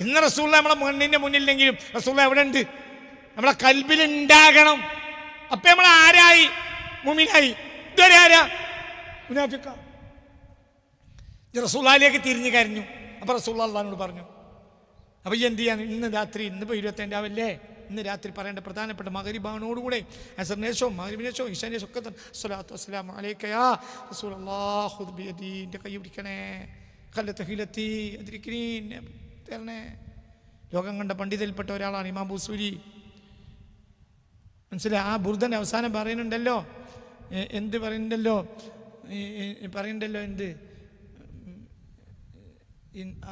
B: ഇന്ന് റസൂലുള്ള നമ്മളെ മണ്ണിൻ്റെ മുന്നിലെങ്കിലും റസൂലുള്ള എവിടെ ഉണ്ട്? നമ്മളെ കൽബിലുണ്ടാകണം. അപ്പം നമ്മൾ ആരായി? മുഅ്മിനായി. ഇതുവരെ ആരാ? മുനാഫിക്ക. റസൂലുള്ളാഹിലേക്ക് തിരിഞ്ഞു കരഞ്ഞു. അപ്പം റസൂലുള്ളാഹി അല്ലാഹുവിനോട് പറഞ്ഞു, അപ്പം ഈ എന്ത് ചെയ്യാൻ? ഇന്ന് രാത്രി, ഇന്നിപ്പോൾ 25 ആവല്ലേ, ഇന്ന് രാത്രി പറയേണ്ട പ്രധാനപ്പെട്ട മഗ്‌രിബാനോടുകൂടെ അസറിന് ശേഷവും മഗ്‌രിബിന് ശേഷവും ഇശാന് ശേഷം ഒക്കെ സ്വലാത്തു വസ്സലാമു അലൈക യാ റസൂലല്ലാഹ് ഖുദ് ബിയദി, എൻ്റെ കൈ പിടിക്കണേ, ഖല്ലതഹിലത്തി അദ്രിക്നി തരണേ. ലോകം കണ്ട പണ്ഡിതയിൽപ്പെട്ട ഒരാളാണ് ഇമാം ബൂസൂരി. മനസ്സിലായി? ആ ബുർദൻ്റെ അവസാനം പറയുന്നുണ്ടല്ലോ, എന്ത് പറയുന്നുണ്ടല്ലോ, എന്ത്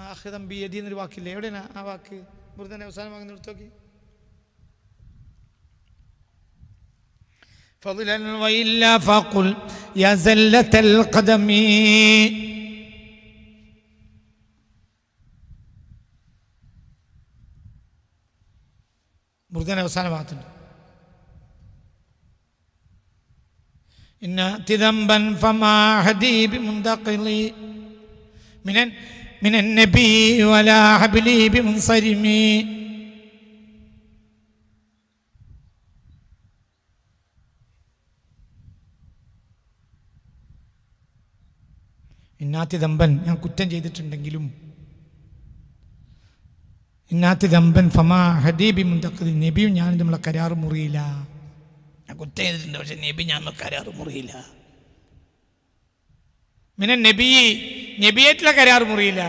B: ആഖിദം ബിയദി എന്നൊരു വാക്കില്ലേ? എവിടെയാണ് ആ വാക്ക്? ബുർദൻ്റെ അവസാനം വാങ്ങി നിർത്തി നോക്കി. فضلا وإلا فقل يا زلة القدم. ബുർദൻ്റെ അവസാന ഭാഗത്തുണ്ട്, ഇന്നഅതി ദംബൻ ഫമാ ഹദീ ബിമുന്തഖിലി മിനൻ നബി വലാ ഹബ്ലി ബിമുൻസരിമി. ഇന്നാത്തി ദമ്പൻ, ഞാൻ കുറ്റം ചെയ്തിട്ടുണ്ടെങ്കിലും, ഇന്നാത്തി ദമ്പൻ ഫമാ ഹദീബി മുന്തഖിദി, നബിയും ഞാനും നമ്മളെ കരാറ് മുറിയില്ല.
C: ഞാൻ കുറ്റം ചെയ്തിട്ടുണ്ട്, പക്ഷെ നബി ഞാൻ കരാറ് മുറിയില്ല.
B: പിന്നെ നബിയായിട്ടുള്ള കരാറ് മുറിയില്ല.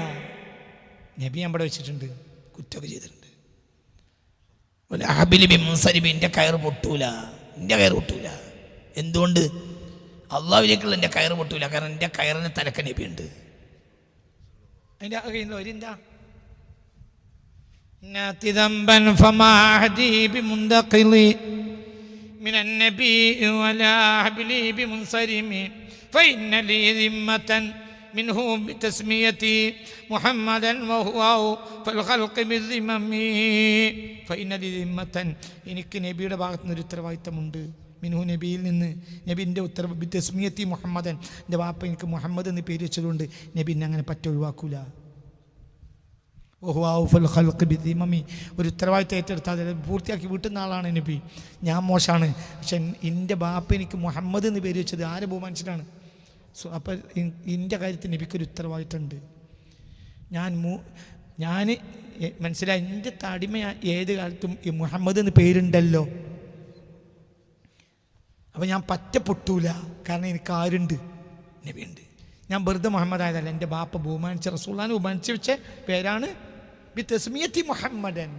B: നബി ഞാൻ ഇവിടെ വെച്ചിട്ടുണ്ട്,
C: കുറ്റമൊക്കെ ചെയ്തിട്ടുണ്ട്. എൻ്റെ കയറ് പൊട്ടൂല, എൻ്റെ കയറ് പൊട്ടൂല. എന്തുകൊണ്ട്? അള്ളാഹുവിലേക്കുള്ള എൻ്റെ കയറ് പൊട്ടൂല. കാരണം എൻ്റെ കയറിന് തലക്ക നബിയുണ്ട്.
B: അതിൻ്റെ കഴിയുന്ന ഒരിന്താ ذنبا فما أهدي بمنتقلي من النبي ولا حبلي بمنصرم فإن لي ذمة منه بتسميتي محمدا وهو فالخلق بالذمم فإن لي ذمة എനിക്ക് നബിയുടെ ഭാഗത്ത് നിന്ന് ഒരു ഉത്തരവാദിത്തമുണ്ട് മിൻഹു നബിയിൽ നിന്ന് നബിൻ്റെ ഉത്തരവ് ബിതസ്മിയത്തി മുഹമ്മദൻ എൻ്റെ വാപ്പ എനിക്ക് മുഹമ്മദ് എന്ന് പേര് വെച്ചതുകൊണ്ട് നബി എന്നെ അങ്ങനെ പറ്റ ഒഴിവാക്കൂല ഒരു ഉത്തരവാദിത്തം ഏറ്റെടുത്താൽ പൂർത്തിയാക്കി വീട്ടുന്ന ആളാണ് നബി. ഞാൻ മോശമാണ്, പക്ഷെ എൻ്റെ ബാപ്പ എനിക്ക് മുഹമ്മദ് എന്ന് പേര് വെച്ചത് ആരെ ബഹുമാനിച്ചിട്ടാണ്. അപ്പം എൻ്റെ കാര്യത്തിൽ നബിക്കൊരു ഉത്തരവാദിത്തമുണ്ട്. ഞാൻ മനസ്സിലായി, എൻ്റെ തടിമ ഏത് കാലത്തും ഈ മുഹമ്മദ് എന്ന് പേരുണ്ടല്ലോ. അപ്പം ഞാൻ പറ്റ പൊട്ടൂല, കാരണം എനിക്ക് ആരുണ്ട്, നബിയുണ്ട്. ഞാൻ വെറുതെ മുഹമ്മദ് ആയതല്ല, എൻ്റെ ബാപ്പ ബഹുമാനിച്ച റസൂലുള്ളാഹിനെ ബഹുമാനിച്ച് വെച്ച പേരാണ് ബിതസ്മിയത്തി മുഹമ്മദൻ.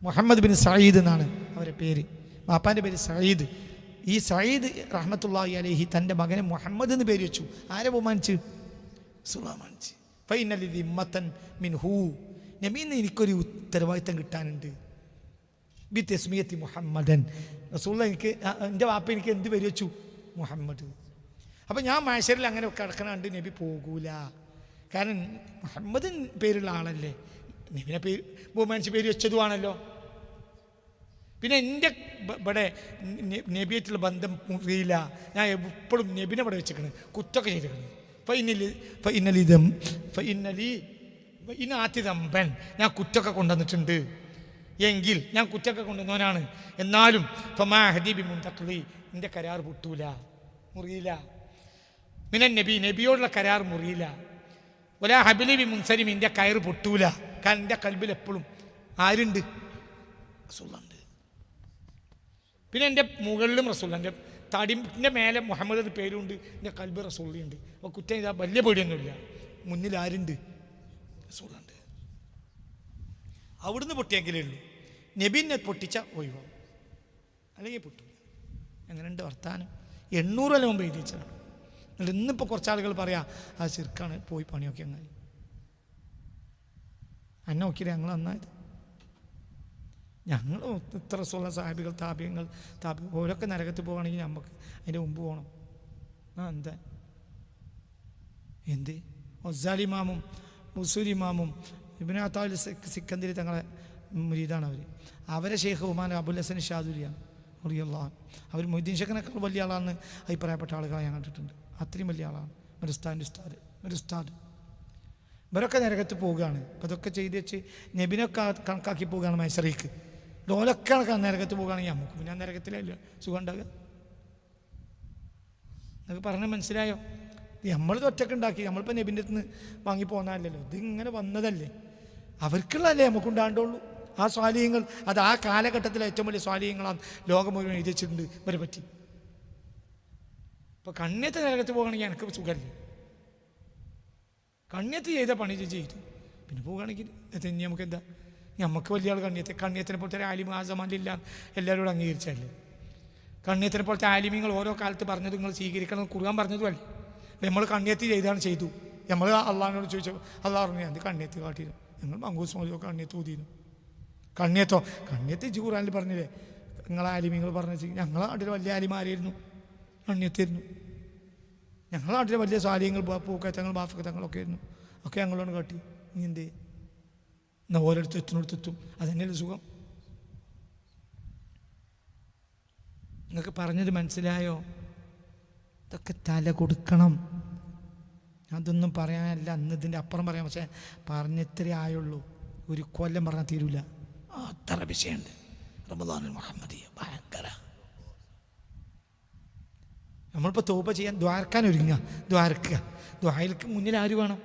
B: മുഹമ്മദ് ബിൻ സഈദ് എന്നാണ് അവരുടെ പേര്. ബാപ്പാൻ്റെ പേര് സഈദ്. ഈ സഈദ് റഹ്മത്തുള്ളാഹി അലൈഹി തൻ്റെ മകനെ മുഹമ്മദ് എന്ന് പേര് വെച്ചു. ആരെ ബഹുമാനിച്ച്? റസൂലുള്ളാഹിനെ ബഹുമാനിച്ച്. ഫൈനലി ദിമ്മത്തൻ മിൻഹു, നബിന്ന് എനിക്കൊരു ഉത്തരവാദിത്തം കിട്ടാനുണ്ട്. ബിതസ്മിയത്തി മുഹമ്മദൻ. റസൂലുള്ളാഹി എനിക്ക്, എൻ്റെ ബാപ്പ എനിക്ക് എന്ത് പേര് വെച്ചു? മുഹമ്മദ്. അപ്പം ഞാൻ മാശരിൽ അങ്ങനെ കിടക്കണുണ്ട്, നബി പോകൂല. കാരണം മുഹമ്മദ് പേരുള്ള ആളല്ലേ, നബിനെ പേര് ബഹുമാനിച്ച് പേര് വെച്ചതുമാണല്ലോ. പിന്നെ എൻ്റെ ഇവിടെ നബിയായിട്ടുള്ള ബന്ധം മുറിയില്ല. ഞാൻ എപ്പോഴും നബിനെ ഇവിടെ വെച്ചിരിക്കണ്, കുറ്റമൊക്കെ ചെയ്തിരിക്കണ്. ഇനാത്തിതമ്പൻ, ഞാൻ കുറ്റമൊക്കെ കൊണ്ടുവന്നിട്ടുണ്ട് എങ്കിൽ ഞാൻ കുറ്റമൊക്കെ കൊണ്ടുവന്നവനാണ്. എന്നാലും ഫമാ ഹദീബി മുന്തഖ്ലി, എൻ്റെ കരാർ പൊട്ടൂല, മുറിയില്ല. മിനൻ നബി, നബിയോടുള്ള കരാർ മുറിയില്ല. ഒലാ ഹബിലി ബി മുൻസരിം, എൻ്റെ കയറ് പൊട്ടൂല. കാരണം എൻ്റെ കൽബിൽ എപ്പോഴും ആരുണ്ട്? റസൂലുണ്ട്. പിന്നെ എൻ്റെ മുകളിലും റസൂൽ, എൻ്റെ തടിൻ്റെ മേലെ മുഹമ്മദ് എന്ന് പേരുണ്ട്, എൻ്റെ കൽബ് റസൂലുണ്ട്. അപ്പോൾ കുറ്റം ചെയ്താൽ വലിയ പേടിയൊന്നുമില്ല. മുന്നിൽ ആരുണ്ട്? റസൂലുണ്ട്. അവിടുന്ന് പൊട്ടിയെങ്കിലേ ഉള്ളൂ. നബിനെ പൊട്ടിച്ച ഒഴിവാകും, അല്ലെങ്കിൽ പൊട്ടൂല. എങ്ങനെയുണ്ട് വർത്താനം? 800 കൊല്ലം മുമ്പ് എഴുതിച്ചാണ്. എന്നിട്ട് ഇന്നിപ്പോൾ കുറച്ചാളുകൾ പറയാം ആ ശിർക്കാണ്, പോയി പണിയൊക്കെ അങ്ങനെ. എന്നെ നോക്കിയില്ല, ഞങ്ങൾ നന്നായത്. ഞങ്ങൾ ഇത്ര സുള്ള സാഹിബികൾ, താപ്യങ്ങൾ, ഓരൊക്കെ നരകത്ത് പോവുകയാണെങ്കിൽ നമുക്ക് അതിൻ്റെ മുമ്പ് പോകണം. എന്താ എന്ത് ഒസാലിമാമും മുസൂലിമാമും ഇബ്നു അത്താഉൽ സിക്കന്ദരി തങ്ങളെ മുരീദാണ് അവർ. അവരെ ഷെയ്ഖ് ഉമാൻ അബുൽ ഹസൻ ഷാദുലിയാണ് റളിയല്ലാഹു അൻഹു. അവർ മൊയ്തീൻ ഷേഖിനേക്കാൾ വലിയ ആളാണെന്ന് അഭിപ്രായപ്പെട്ട ആളുകളെ ഞാൻ കണ്ടിട്ടുണ്ട്. അത്രയും വലിയ ആളാണ് ഒരു ഉസ്താദ്. ഇവരൊക്കെ നരകത്ത് പോവുകയാണ്. അപ്പം അതൊക്കെ ചെയ്ത് വെച്ച് നബിനൊക്കെ കണക്കാക്കി പോവുകയാണ് മൈസറിക്ക്. ഓലൊക്കെ നരകത്ത് പോവുകയാണെങ്കിൽ നമുക്ക് പിന്നെ നരകത്തിലല്ല സുഖം ഉണ്ടാകുക. എന്നൊക്കെ പറഞ്ഞാൽ മനസ്സിലായോ? നമ്മളിത് ഒറ്റക്ക് ഉണ്ടാക്കി, നമ്മളിപ്പോൾ നബിൻ്റെ അടുത്ത് നിന്ന് വാങ്ങി പോകുന്നതല്ലല്ലോ, ഇത് ഇങ്ങനെ വന്നതല്ലേ, അവർക്കുള്ളതല്ലേ നമുക്കുണ്ടാണ്ടുള്ളൂ. ആ സ്വാലിഹ്യങ്ങൾ, അത് ആ കാലഘട്ടത്തിലെ ഏറ്റവും വലിയ സ്വാലിഹ്യങ്ങളാണ് ലോകം മുഴുവൻ എഴുതി വെച്ചിട്ടുണ്ട് ഇവരെ പറ്റി. ഇപ്പോൾ കണ്യത്ത് നരകത്ത് പോകുകയാണെങ്കിൽ എനിക്ക് സുഖമല്ലേ, കണ്യത്ത് ചെയ്ത പണി ചെയ്തു. പിന്നെ പോവുകയാണെങ്കിൽ ഇനി നമുക്ക് എന്താ, നമുക്ക് വലിയ ആൾ കണ്യത്തിനെ പോലത്തെ ഒരു ആലിം ആസമാനില്ല എല്ലാവരോടും അംഗീകരിച്ചല്ലേ. കണ്യത്തിനെ പോലത്തെ ആലിമ്യങ്ങൾ ഓരോ കാലത്ത് പറഞ്ഞത് നിങ്ങൾ സ്വീകരിക്കണം, ഖുർആൻ പറഞ്ഞതുമല്ലേ. നമ്മൾ കണ്യത്ത് ചെയ്തു. നമ്മൾ അള്ളാഹിനോട് ചോദിച്ചു, അള്ളാഹ് പറഞ്ഞു അത് കണ്യത്ത് കാട്ടിയിരുന്നു. ഞങ്ങൾ മങ്കൂസ് മോദിയോ കണ്യത്ത് ഊതിയിരുന്നു. കണ്യത്ത് ഖുർആനിൽ പറഞ്ഞില്ലേ, നിങ്ങളെ ആലിമ്യങ്ങൾ പറഞ്ഞു. ഞങ്ങളെ നാട്ടിൽ വലിയ ആലിമാരായിരുന്നു, കണ്യത്തായിരുന്നു. ഞങ്ങളുടെ നാട്ടിലെ വലിയ സ്വാലിഹ്യങ്ങൾ, പൂക്കത്തങ്ങൾ, ബാഫക്കത്തങ്ങളൊക്കെ ആയിരുന്നു. ഒക്കെ ഞങ്ങളോട് കാട്ടി. ഇനി എന്തേ എന്നാൽ ഓരോരുത്തരും അതന്നെയല്ലേ സുഖം. നിങ്ങൾക്ക് പറഞ്ഞത് മനസ്സിലായോ? ഇതൊക്കെ തല കൊടുക്കണം. അതൊന്നും പറയാനല്ല, അന്ന് ഇതിൻ്റെ അപ്പുറം പറയാം. പക്ഷേ പറഞ്ഞിത്രേ ആയുള്ളൂ. ഒരു കൊല്ലം പറഞ്ഞാൽ തീരൂല, അത്ര വിഷയമുണ്ട്. റമദാനുൽ മുഹമ്മദിയ ഭയങ്കര. നമ്മളിപ്പോൾ തൗബ ചെയ്യാൻ ദ്വാരക്കാൻ ഒരുങ്ങുക, ദ്വാരക്ക് മുന്നിൽ ആര് വേണം?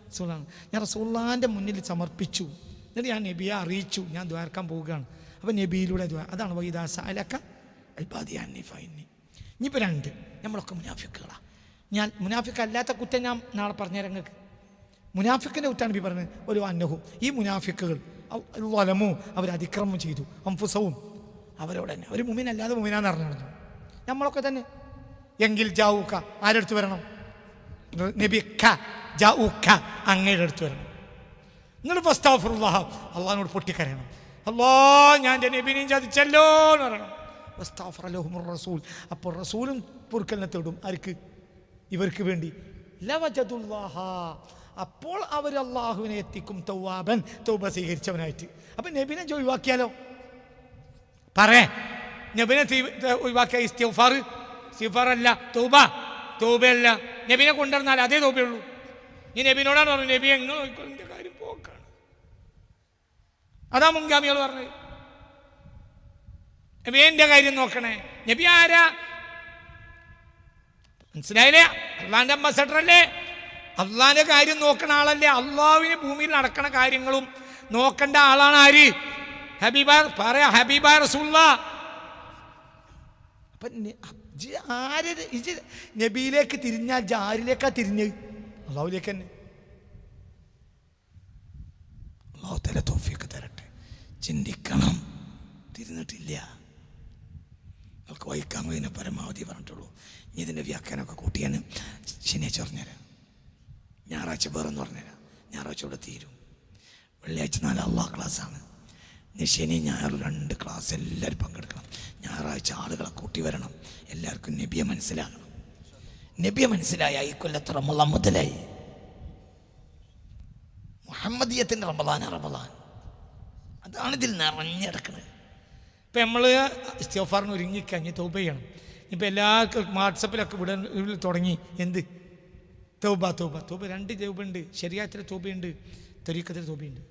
B: റസൂലാണ്. ഞാൻ റസൂലുള്ളാഹിൻ്റെ മുന്നിൽ സമർപ്പിച്ചു, എന്നിട്ട് ഞാൻ നബിയെ അറിയിച്ചു ഞാൻ ദ്വാരക്കാൻ പോവുകയാണ്. അപ്പോൾ നബിയിലൂടെ അതാണ് വൈദാ സഅലക ഇബാദി അന്നി ഫഇന്നി. ഇനിയിപ്പോൾ 2, നമ്മളൊക്കെ മുനാഫിക്കുകളാണ്. ഞാൻ മുനാഫിക്കല്ലാത്ത കുറ്റം ഞാൻ നാളെ പറഞ്ഞുതരാം നിങ്ങൾക്ക്. മുനാഫിക്കിൻ്റെ കുറ്റാണ് നബി പറഞ്ഞത്. ഒരു അന്നഹും, ഈ മുനാഫിക്കുകൾ വലമു, അവർ അതിക്രമം ചെയ്തു, അംഫുസവും, അവരോട് തന്നെ അവർ മുഅ്മിനല്ലാതെ മുഅ്മിനാന്ന് പറഞ്ഞു. നമ്മളൊക്കെ തന്നെ. എങ്കിൽ ജാവൂക്ക, ആരെടുത്ത് വരണം? നബി അങ്ങയുടെ അടുത്ത് വരണം. എന്നിട്ട് ഫസ്തഗ്ഫിറുല്ലാഹ്, അള്ളാഹിനോട് പൊട്ടിക്കരയണം. അല്ലാ, ഞാൻ എൻ്റെ നബിനെയും ചതിച്ചല്ലോ എന്ന് പറയണം. വസ്തഗ്ഫറ ലഹുമുർ റസൂൽ, അപ്പോൾ റസൂലും പൊറുക്കലിനെ തേടും. ആർക്ക്? ഇവർക്ക് വേണ്ടി. ലവജദുല്ലാഹ, അപ്പോൾ അവർ അള്ളാഹുവിനെ എത്തിക്കും തൗവാബൻ, തൗബ സ്വീകരിച്ചവനായിട്ട്. അപ്പം നബിനെ ഒഴിവാക്കിയാലോ? പറേ, നബിനെ ഒഴിവാക്കിയ ഇസ്തിഗ്ഫാർ അല്ല, തൗബയല്ല. നബിനെ കൊണ്ടുവന്നാൽ അതേ തൗബയുള്ളൂ. ഈ നബിനോടാണ് പറഞ്ഞു, നബി എങ്ങനെ നോക്കിക്കോളിൻ്റെ കാര്യം പോക്കാണ്. അതാ മുൻഗാമികൾ പറഞ്ഞത്. നബിന്റെ കാര്യം നോക്കണേ. നബി ആരാ? മനസ്സിലായില്ലേ? അള്ളാന്റെ അംബാസഡർ അല്ലേ? അള്ളാന്റെ കാര്യം നോക്കണ ആളല്ലേ? അള്ളാഹുവിന് ഭൂമിയിൽ നടക്കണ കാര്യങ്ങളും നോക്കേണ്ട ആളാണ് ആര്? പറയാ ഹബീബായ റസൂലുള്ളാഹ്. അപ്പൊ നബിയിലേക്ക് തിരിഞ്ഞാൽ ആരിലേക്കാ തിരിഞ്ഞത്? അള്ളാഹുലേക്ക് തന്നെ. അള്ളാഹു തആല തൗഫീഖ് തരട്ടെ. ചിന്തിക്കണം. തിരിഞ്ഞിട്ടില്ല, നിങ്ങൾക്ക് വഹിക്കാൻ കഴിയുന്ന പരമാവധി പറഞ്ഞിട്ടുള്ളൂ. ഇനി ഇതിൻ്റെ വ്യാഖ്യാനമൊക്കെ കൂട്ടിയാണ് ശനിയാഴ്ച പറഞ്ഞുതരാം, ഞായറാഴ്ച വേറെന്ന് പറഞ്ഞുതരാം. ഞായറാഴ്ച ഇവിടെ തീരും. വെള്ളിയാഴ്ച 4 അള്ളാഹ് ക്ലാസ്സാണ്. ശനി ഞായർ 2 ക്ലാസ് എല്ലാവരും പങ്കെടുക്കണം. ഞായറാഴ്ച ആളുകളെ കൂട്ടി വരണം. എല്ലാവർക്കും നബിയെ മനസ്സിലാകണം. നബിയെ മനസ്സിലായ ഈ കൊല്ലത്ത് റമളാൻ മുതലായി. മുഹമ്മദിയത്തിൻ്റെ റമളാൻ അതാണ് ഇതിൽ നിറഞ്ഞെടുക്കുന്നത്. ഇപ്പം നമ്മൾ ഇസ്തിഗ്ഫാറിന് ഒരുങ്ങിക്കഴിഞ്ഞ് തൗബ ചെയ്യണം. ഇപ്പം എല്ലാവർക്കും വാട്സപ്പിലൊക്കെ വിടാൻ തുടങ്ങി. എന്ത്? തൗബ. 2 തൗബയുണ്ട്. ശരീഅത്തിലെ തൗബയുണ്ട്, തരീഖത്തിലെ തൗബയുണ്ട്.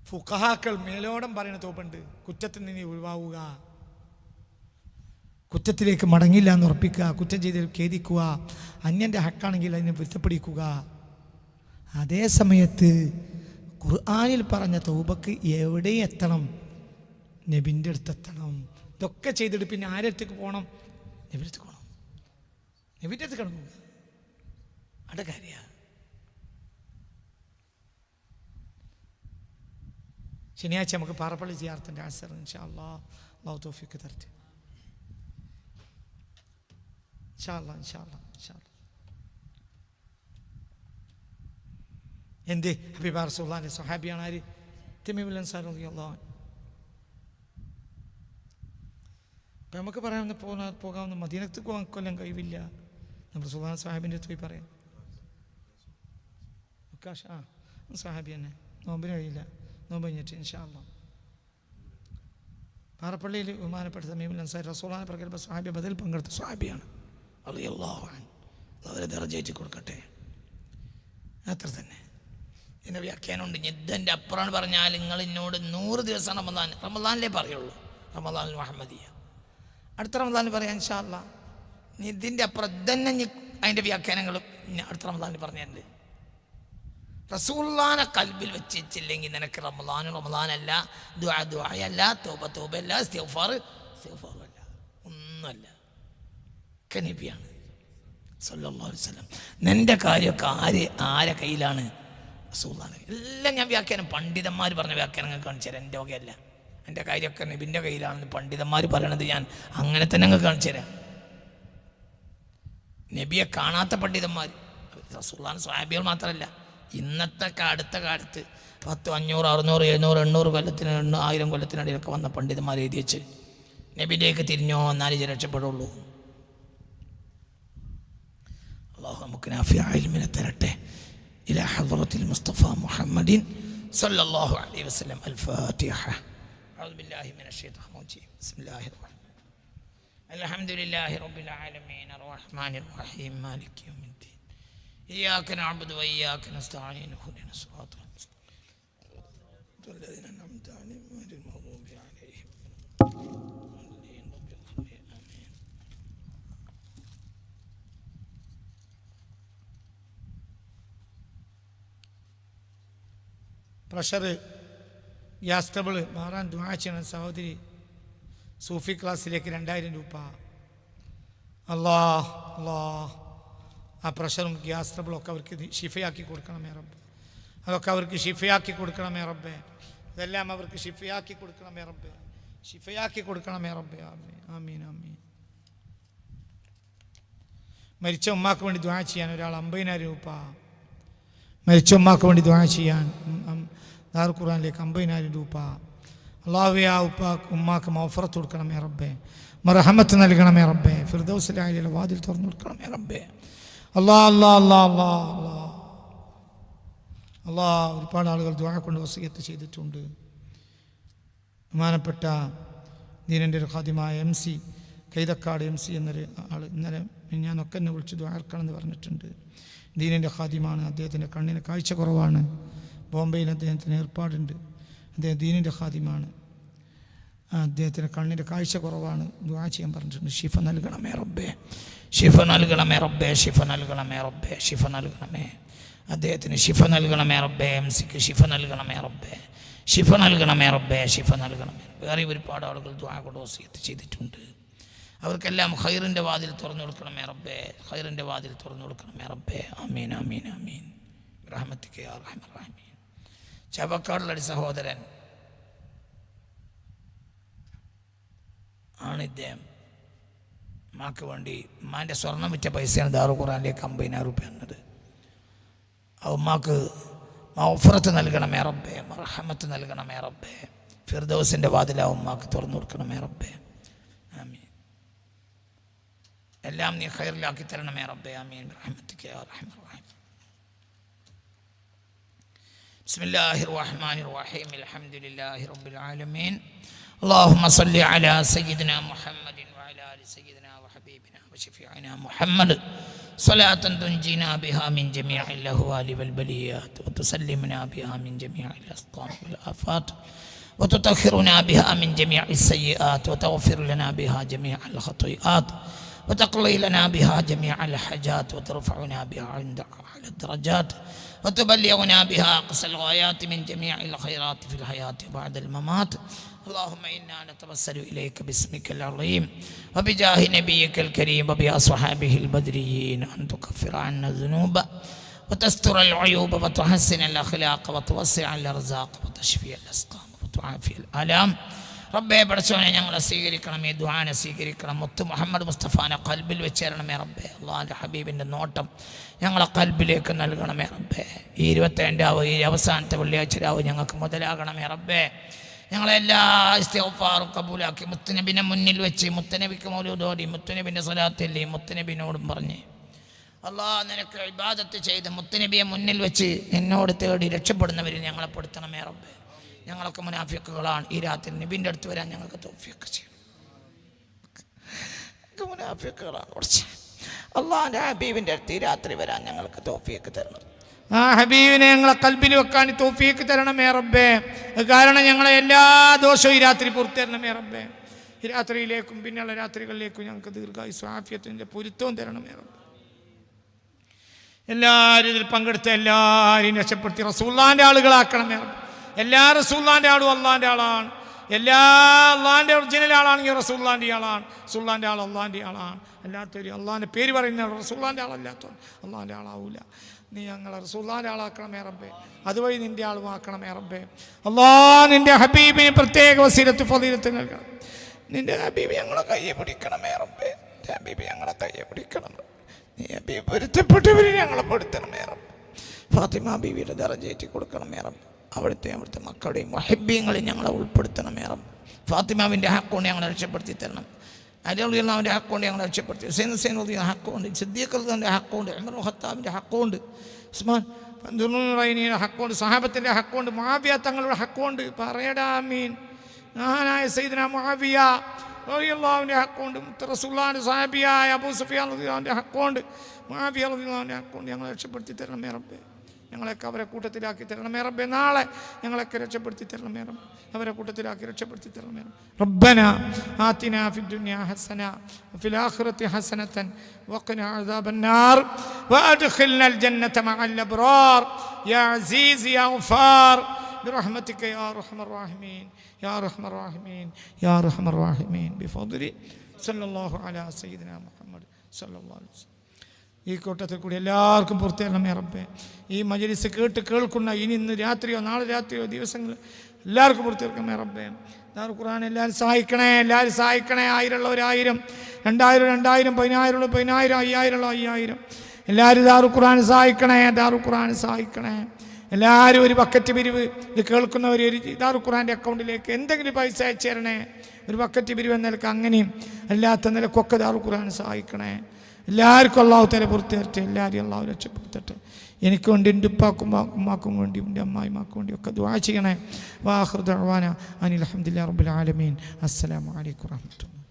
B: ഫുഖഹാക്കൾ മേലോടം പറയുന്ന തൗബയുണ്ട്. കുറ്റത്തിൽ നിന്ന് ഒഴിവാവുക, കുറ്റത്തിലേക്ക് മടങ്ങില്ല എന്ന് ഉറപ്പിക്കുക, കുറ്റം ചെയ്ത് ഖേദിക്കുക, അന്യൻ്റെ ഹക്കാണെങ്കിൽ അതിനെ പൊരുത്തപ്പെടിക്കുക. അതേ സമയത്ത് ഖുർആനിൽ പറഞ്ഞ തൗബക്ക് എവിടെയും എത്തണം? നബിൻ്റെ അടുത്ത് എത്തണം. ഇതൊക്കെ ചെയ്തിട്ട് പിന്നെ ആരുടെ അടുത്തേക്ക് പോകണം? നബിൻ്റെ അടുത്ത് പോകണം. നബിൻ്റെ അടുത്ത് കിടക്കുക. അവിടെ കാര്യ ശനിയാഴ്ച നമുക്ക് പാറപ്പള്ളി സിയാറത്തിൻ്റെ ആസർ ഇൻഷാ അല്ലാഹ്. അല്ലാഹു തൗഫീഖ് തരട്ടെ. ഇൻഷാ അല്ലാഹ്. എന്ത്? ഹബീബ റസൂലുള്ളാഹിന്റെ സ്വഹാബിയാണ് ആര്? തമീമുൽ അൻസാരി റളിയല്ലാഹു അൻഹു. അപ്പം നമുക്ക് പോകാവുന്ന മദീനത്ത് കൊല്ലം കഴിവില്ല. നമ്മൾ റസൂലുള്ളാഹി സ്വഹാബിൻ്റെ അടുത്ത് പോയി പറയാം. സ്വഹാബി തന്നെ. നോമ്പിന് കഴിയില്ല, നോമ്പ് കഴിഞ്ഞിട്ട് ഇൻഷാ അല്ലാഹ്. പാറപ്പള്ളിയിൽ ബഹുമാനപ്പെട്ട തമീമുൽ അൻസാരി റസൂലുള്ളാഹിന്റെ പ്രഗൽഭ സ്വഹാബി, ബദറിൽ പങ്കെടുത്ത സ്വഹാബിയാണ് റളിയല്ലാഹു അൻഹു. അവരെ ദറജയേറ്റി കൊടുക്കട്ടെ. അത്ര തന്നെ. ഇതിൻ്റെ വ്യാഖ്യാനമുണ്ട്. ഇതിൻ്റെ അപ്പുറമാണ് പറഞ്ഞാൽ നിങ്ങൾ എന്നോട് 100 ദിവസം റമളാനിലേ പറയുള്ളൂ. റമളാനുൽ മുഹമ്മദിയ അടുത്ത റമളാനിൽ പറയാം ഇൻഷാ അല്ലാഹ്. ഇതിൻ്റെ അപ്പുറം തന്നെ അതിൻ്റെ വ്യാഖ്യാനങ്ങളും അടുത്ത റമളാനിൽ പറഞ്ഞിട്ടുണ്ട്. റസൂലുള്ളാഹിനെ കൽബിൽ വെച്ചിട്ടില്ലെങ്കിൽ നിനക്ക് റമളാനല്ല, ദുആയല്ല, തൗബയല്ല, ഇസ്തിഗ്ഫാറല്ല, ഒന്നുമല്ല. നബിയാണ് സല്ലല്ലാഹു അലൈഹി വസല്ലം. നിൻ്റെ കാര്യമൊക്കെ ആരെ കയ്യിലാണ്? റസൂലുള്ളാഹിന്റെ. എല്ലാം ഞാൻ വ്യാഖ്യാനം പണ്ഡിതന്മാർ പറഞ്ഞ വ്യാഖ്യാനങ്ങൾ കാണിച്ചു തരാം. എൻ്റെ വകയല്ല. എൻ്റെ കാര്യമൊക്കെ നബിൻ്റെ കയ്യിലാണെന്ന് പണ്ഡിതന്മാർ പറയണത് ഞാൻ അങ്ങനെ തന്നെ അങ്ങ് കാണിച്ചു തരാം. നബിയെ കാണാത്ത പണ്ഡിതന്മാർ, റസൂലുള്ളാഹിന്റെ സ്വഹാബികൾ മാത്രമല്ല, ഇന്നത്തെ അടുത്ത കാലത്ത് 10, 500, 600, 700, 800 കൊല്ലത്തിന് 1000 കൊല്ലത്തിനിടയിലൊക്കെ വന്ന പണ്ഡിതന്മാർ എഴുതി വെച്ച് നബിയിലേക്ക് തിരിഞ്ഞോ എന്നാലേ ഇത് രക്ഷപ്പെടുള്ളൂ. അല്ലാഹു നമുക്ക് നാഫിഅ ഇൽമിനെ തരട്ടെ. ഇലാ ഹദ്റത്തിൽ മുസ്തഫ മുഹമ്മദിൻ സല്ലല്ലാഹു അലൈഹി വസല്ലം. അൽ-ഫാത്തിഹ. അഊദു ബില്ലാഹി മിനശ് ശൈത്വാനിർ റജീം. ബിസ്മില്ലാഹിർ റഹ്മാനിർ റഹീം. അൽഹംദുലില്ലാഹി റബ്ബിൽ ആലമീൻ അർറഹ്മാനിർ റഹീം മാലികി യൗമിദ്ദീൻ. ഇയ്യാക നഅ്ബുദു വഇയ്യാക നസ്തഈൻ. ഇഹ്ദിനസ് സിറാത്തൽ മുസ്തഖീം. الذين أنعمت عليهم غير المغضوب عليهم. പ്രഷർ, ഗ്യാസ് ട്രബിൾ മാറാൻ ദുആ ചെയ്യണം സഹോദരി. സൂഫി ക്ലാസ്സിലേക്ക് 2000 രൂപ. അല്ലാഹ് ആ പ്രഷറും ഗ്യാസ് ട്രബിളും ഒക്കെ അവർക്ക് ഷിഫയാക്കി കൊടുക്കണമേ റബ്ബേ. അതൊക്കെ അവർക്ക് ഷിഫയാക്കി കൊടുക്കണമേ റബ്ബേ. ഇതെല്ലാം അവർക്ക് ഷിഫയാക്കി കൊടുക്കണമേ റബ്ബേ. ഷിഫയാക്കി കൊടുക്കണമേ റബ്ബേ. ആമീൻ ആമീൻ ആമീൻ. മരിച്ച ഉമ്മാക്ക് വേണ്ടി ദുആ ചെയ്യാൻ ഒരാൾ 50,000 രൂപ, മരിച്ച ഉമ്മാക്ക് വേണ്ടി ദുആ ചെയ്യാൻ ദാറുൽ ഖുർആനിലേക്ക് 50,000 രൂപ. അല്ലാഹുവേ ആ ഉമ്മാക്ക് മഗ്ഫിറത്ത് കൊടുക്കണമേ റബ്ബേ, മർഹമത്ത് നൽകണമേ റബ്ബേ, ഫിർദൗസിലെ ആയിലെ വാതിൽ തുറന്നു കൊടുക്കണമേ റബ്ബേ. ഒരുപാട് ആളുകൾ ദുആ കൊണ്ട് വസിയത്ത് ചെയ്തിട്ടുണ്ട്. ബഹുമാനപ്പെട്ട ദീനിൻ്റെ ഒരു ഖാദിമായ MC കൈതക്കാട് MC എന്നൊരു ആൾ ഇന്നലെ ഞാനൊക്കെ എന്നെ വിളിച്ച് ദുആ ഇറക്കണമെന്ന് പറഞ്ഞിട്ടുണ്ട്. ദീനിൻ്റെ ഖാദിമാണ്. അദ്ദേഹത്തിൻ്റെ കണ്ണിന് കാഴ്ച കുറവാണ്. ബോംബെയിൽ അദ്ദേഹത്തിന് ഏർപ്പാടുണ്ട്. അദ്ദേഹം ദീനിൻ്റെ ഖാദിമാണ്. അദ്ദേഹത്തിന് കണ്ണിൻ്റെ കാഴ്ച കുറവാണ്. ദുആ ചെയ്യാൻ പറഞ്ഞിട്ടുണ്ട്. ശിഫ നൽകണമേ റബ്ബേ, ശിഫ നൽകണമേ റബ്ബേ, ശിഫ നൽകണമേ റബ്ബേ, ശിഫ നൽകണമേ. അദ്ദേഹത്തിന് ശിഫ നൽകണമേ റബ്ബേ, MCക്ക് ശിഫ നൽകണമേ റബ്ബേ, ശിഫ നൽകണമേ റബ്ബേ, ശിഫ നൽകണമേ. വേറെ ഒരുപാട് ആളുകൾ ദുആ കൊണ്ട് വസിയത്ത് ചെയ്തിട്ടുണ്ട്. അവർക്കെല്ലാം ഖൈറിൻ്റെ വാതിൽ തുറന്നു കൊടുക്കണമേ റബ്ബേ, ഖൈറിൻ്റെ വാതിൽ തുറന്നു കൊടുക്കണമേ റബ്ബേ. ആമീൻ ആമീൻ ആമീൻ റഹ്മത്തിക യാ അർഹമർ റഹീമീൻ. ചാവക്കാടുള്ള ഒരു സഹോദരൻ ആണ് ഇദ്ദേഹം. ഉമ്മാക്ക് വേണ്ടി ഉമ്മാൻ്റെ സ്വർണ്ണം വിറ്റ പൈസയാണ് ദാറുൽ ഖുർആനിലേക്ക് 50,000 രൂപ എന്നത്. ആ ഉമ്മാക്ക് മഗ്ഫിറത്ത് നൽകണമേ റബ്ബേ, മർഹമത്ത് നൽകണമേ റബ്ബേ, ഫിർദൗസിൻ്റെ വാതിൽ ആ ഉമ്മാക്ക് തുറന്നു കൊടുക്കണമേ റബ്ബേ. ആമീൻ. എല്ലാം നീ ഖൈറിലാക്കി തരണമേ റബ്ബേ. ആമീൻ റഹ്മത്തിക യാ അർഹമർ റഹീം. ബിസ്മില്ലാഹിർ റഹ്മാനിർ റഹീം. അൽഹംദുലില്ലാഹി റബ്ബിൽ ആലമീൻ. اللهم صل على سيدنا محمد وعلى آل سيدنا وحبيبنا وشفيعنا محمد صلاة تنجينا بها من جميع الأهوال والبليات وتسلمنا بها من جميع الأسقام والآفات وتطهرنا بها من جميع السيئات وتغفر لنا بها جميع الخطيئات وتقضي لنا بها جميع الحاجات وترفعنا بها عندك أعلى الدرجات وتبلغنا بها أقصى الغايات من جميع الخيرات في الحياة بعد الممات. اللهم إنا نتوسل إليك باسمك العظيم وبجاه نبيك الكريم وبأصحابه البدريين أن تكفر عنا الذنوب وتستر العيوب وتحسن الأخلاق وتوسع الأرزاق وتشفي الأسقام وتعافي الآلام. റബ്ബേ പഠിച്ചവനെ ഞങ്ങളെ സ്വീകരിക്കണമേ, ദുആനെ സ്വീകരിക്കണം. മുത്ത് മുഹമ്മദ് മുസ്തഫാനെ കൽബിൽ വെച്ചേരണമേ റബ്ബേ. അള്ളാഹിൻ്റെ ഹബീബിൻ്റെ നോട്ടം ഞങ്ങളെ കൽബിലേക്ക് നൽകണമേ റബ്ബേ. ഈ 22-ാവ് ഈ അവസാനത്തെ വെള്ളിയാഴ്ച രാവ് ഞങ്ങൾക്ക് മുതലാകണമേ റബ്ബേ. ഞങ്ങളെല്ലാ ഇസ്തിഗ്ഫാറും കബൂലാക്കി മുത്തുനബിനെ മുന്നിൽ വെച്ച് മുത്തുനബിക്ക് മൗലൂദോടി മുത്തുനബിൻ്റെ സ്വലാത്തില്ലേ മുത്തുനബിനോടും പറഞ്ഞ് അള്ളാഹ് നിനക്ക് ഇബാദത്ത് ചെയ്ത് മുത്തുനബിയെ മുന്നിൽ വെച്ച് എന്നോട് തേടി രക്ഷപ്പെടുന്നവരിൽ ഞങ്ങളെ പെടുത്തണമേ റബ്ബേ. ഞങ്ങളൊക്കെ മുനാഫിക്കുകളാണ്. ഈ രാത്രി നബിൻ്റെ അടുത്ത് വരാൻ ഞങ്ങൾക്ക് തൗഫീഖ് ചെയ്യണം. മുനാഫിക്കുകളാണ് കുറച്ച്. അള്ളാഹിൻ്റെ ഹബീബിൻ്റെ അടുത്ത് ഈ രാത്രി വരാൻ ഞങ്ങൾക്ക് തൗഫീഖ് തരണം. ആ ഹബീബിനെ ഞങ്ങളെ കൽബിൽ വെക്കാൻ തൗഫീഖ് തരണമേ റബ്ബേ. കാരണം ഞങ്ങളെ എല്ലാ ദോഷവും ഈ രാത്രി പുറത്തു തരണമേ റബ്ബേ. ഈ രാത്രിയിലേക്കും പിന്നെയുള്ള രാത്രികളിലേക്കും ഞങ്ങൾക്ക് ദീർഘായുസ്സും ആഫിയത്തിൻ്റെ പൊരുത്തവും തരണമേ റബ്ബേ. എല്ലാവരും ഇതിൽ പങ്കെടുത്ത എല്ലാവരെയും രക്ഷപ്പെടുത്തി റസൂലുള്ളാഹിൻ്റെ ആളുകളാക്കണമേ റബ്ബേ. എല്ലാ റസൂലുള്ളാഹിൻ്റെ ആളും അള്ളാഹിൻ്റെ ആളാണ്. എല്ലാ അള്ളാഹിൻ്റെ ഒറിജിനൽ ആളാണെങ്കിൽ റസൂലുള്ളാഹിൻ്റെ ആളാണ്. റസൂലുള്ളാഹിൻ്റെ ആൾ അള്ളാഹിൻ്റെ ആളാണ്. അല്ലാത്തൊരു അള്ളാഹിൻ്റെ പേര് പറയുന്ന റസൂലുള്ളാഹിൻ്റെ ആളല്ലാത്തവൻ അള്ളാഹിൻ്റെ ആളാവൂല. നീ ഞങ്ങളെ റസൂലുള്ളാഹിൻ്റെ ആളാക്കണമേ റബ്ബേ. അതുവഴി നിൻ്റെ ആളുമാക്കണമേ റബ്ബേ. അള്ളാഹ് നിൻ്റെ ഹബീബിന് പ്രത്യേക വസീലത്ത് ഫളീലത്ത് നൽകണം. നിൻ്റെ ഹബീബ് ഞങ്ങളെ കയ്യെ പിടിക്കണമേ റബ്ബേ. ഹബീബ് ഞങ്ങളെ കയ്യെ പിടിക്കണം. നീ ഹബീബ് പൊരുത്തപ്പെട്ടവരെ ഞങ്ങളെ പെടുത്തണമേ റബ്ബേ. ഫാത്തിമ ബീവിയുടെ ദറജയേറ്റി കൊടുക്കണമേ റബ്ബേ. അവിടുത്തെ മക്കളുടെയും മുഹബ്ബീങ്ങളെയും ഞങ്ങളെ ഉൾപ്പെടുത്തണമേ റബ്ബേ. ഫാത്തിമാവിൻ്റെ ഹക്കുകൊണ്ട് ഞങ്ങളെ രക്ഷപ്പെടുത്തി തരണം. അലിയുടെ ഹക്കുകൊണ്ട് ഞങ്ങളെ രക്ഷപ്പെടുത്തി. ഹുസൈൻ ഹക്കുണ്ട്, സിദ്ദീഖിൻ്റെ ഹക്കുണ്ട്, ഉമർ ഖത്താബിൻ്റെ ഹക്കുണ്ട്, ഉസ്മാൻ റൈനിയുടെ ഹക്കുണ്ട്, സഹാബത്തിൻ്റെ ഹക്കുണ്ട്, മുആവിയ തങ്ങളുടെ ഹക്കുണ്ട്. പറയടാ ആമീൻ. മഹാനായ സയ്യിദുനാ മുആവിയ റളിയല്ലാഹുവിൻ്റെ ഹക്കുണ്ട്. റസൂലുള്ളാഹിൻ്റെ സഹാബിയായ അബൂ സുഫിയാൻ റളിയല്ലാഹുവിൻ്റെ ഹക്കുണ്ട്. മുആവിയ റളിയല്ലാഹുവിൻ്റെ ഹക്കുണ്ട്. ഞങ്ങളെ രക്ഷപ്പെടുത്തി തരണമേ റബ്ബേ. ഞങ്ങളൊക്കെ അവരെ കൂട്ടത്തിലാക്കി തരണമേ റബ്ബേ. നാളെ ഞങ്ങളൊക്കെ രക്ഷപ്പെടുത്തി തരണമേ റബ്ബേ. അവരെ കൂട്ടത്തിലാക്കി രക്ഷപ്പെടുത്തി തരണമേ റബ്ബേ. റബ്ബനാ ആതിനാ ഫിദ്ദുനിയാ ഹസന വഫിൽ ആഖിറതി ഹസനതൻ വഖിനാ അദാബന്നാർ വഅദ്ഖിൽനൽ ജന്നത മഅൽ അബ്റാർ യാ അസീസ് യാ ഗഫാർ برحمتك يا ارحم الراحمين يا ارحم الراحمين يا ارحم الراحمين بفضل صلى الله على سيدنا محمد صلى الله عليه وسلم. ഈ കൂട്ടത്തിൽ കൂടി എല്ലാവർക്കും പുറത്തു തരണമേ റബ്ബേ. ഈ മജ്‌ലിസ് കേൾക്കുന്ന ഇനി ഇന്ന് രാത്രിയോ നാളെ രാത്രിയോ ദിവസങ്ങൾ എല്ലാവർക്കും പൂർത്തിയാക്കണമേ റബ്ബേ. ദാറുൽ ഖുർആൻ എല്ലാവരും സഹായിക്കണേ, എല്ലാവരും സഹായിക്കണേ. 1000 ഉള്ള 1000, 2000 2000, 10000 ഉള്ള 10000, 5000 ഉള്ള 5000. എല്ലാവരും ദാറുൽ ഖുർആൻ സഹായിക്കണേ, ദാറുൽ ഖുർആൻ സഹായിക്കണേ. എല്ലാവരും ഒരു ബക്കറ്റ് പിരിവ്, ഇത് കേൾക്കുന്നവർ ഒരു ദാറുൽ ഖുർആൻ്റെ അക്കൗണ്ടിലേക്ക് എന്തെങ്കിലും പൈസ അയച്ചു തരണേ. ഒരു ബക്കറ്റ് പിരിവ് എന്ന നിലക്ക് അങ്ങനെയും അല്ലാത്ത നിലക്കൊക്കെ ദാറുൽ ഖുർആൻ സഹായിക്കണേ. എല്ലാവർക്കും അള്ളാഹു തആല പൂർത്തിയാക്കട്ടെ, എല്ലാവരും അള്ളാഹു രക്ഷപ്പെടുത്തട്ടെ. എനിക്ക് വേണ്ടി, എൻ്റെ ഉപ്പാക്കും ഉമ്മാക്കും വേണ്ടി, എൻ്റെ അമ്മായിമാക്കും വേണ്ടി ഒക്കെ ദുആ ചെയ്യണേ. വാഖിറു ദഅ്വാനാ അനിൽ ഹംദുലില്ലാഹി റബ്ബിൽ ആലമീൻ. അസ്സലാമു അലൈക്കും വറഹ്മത്തുള്ളാഹി.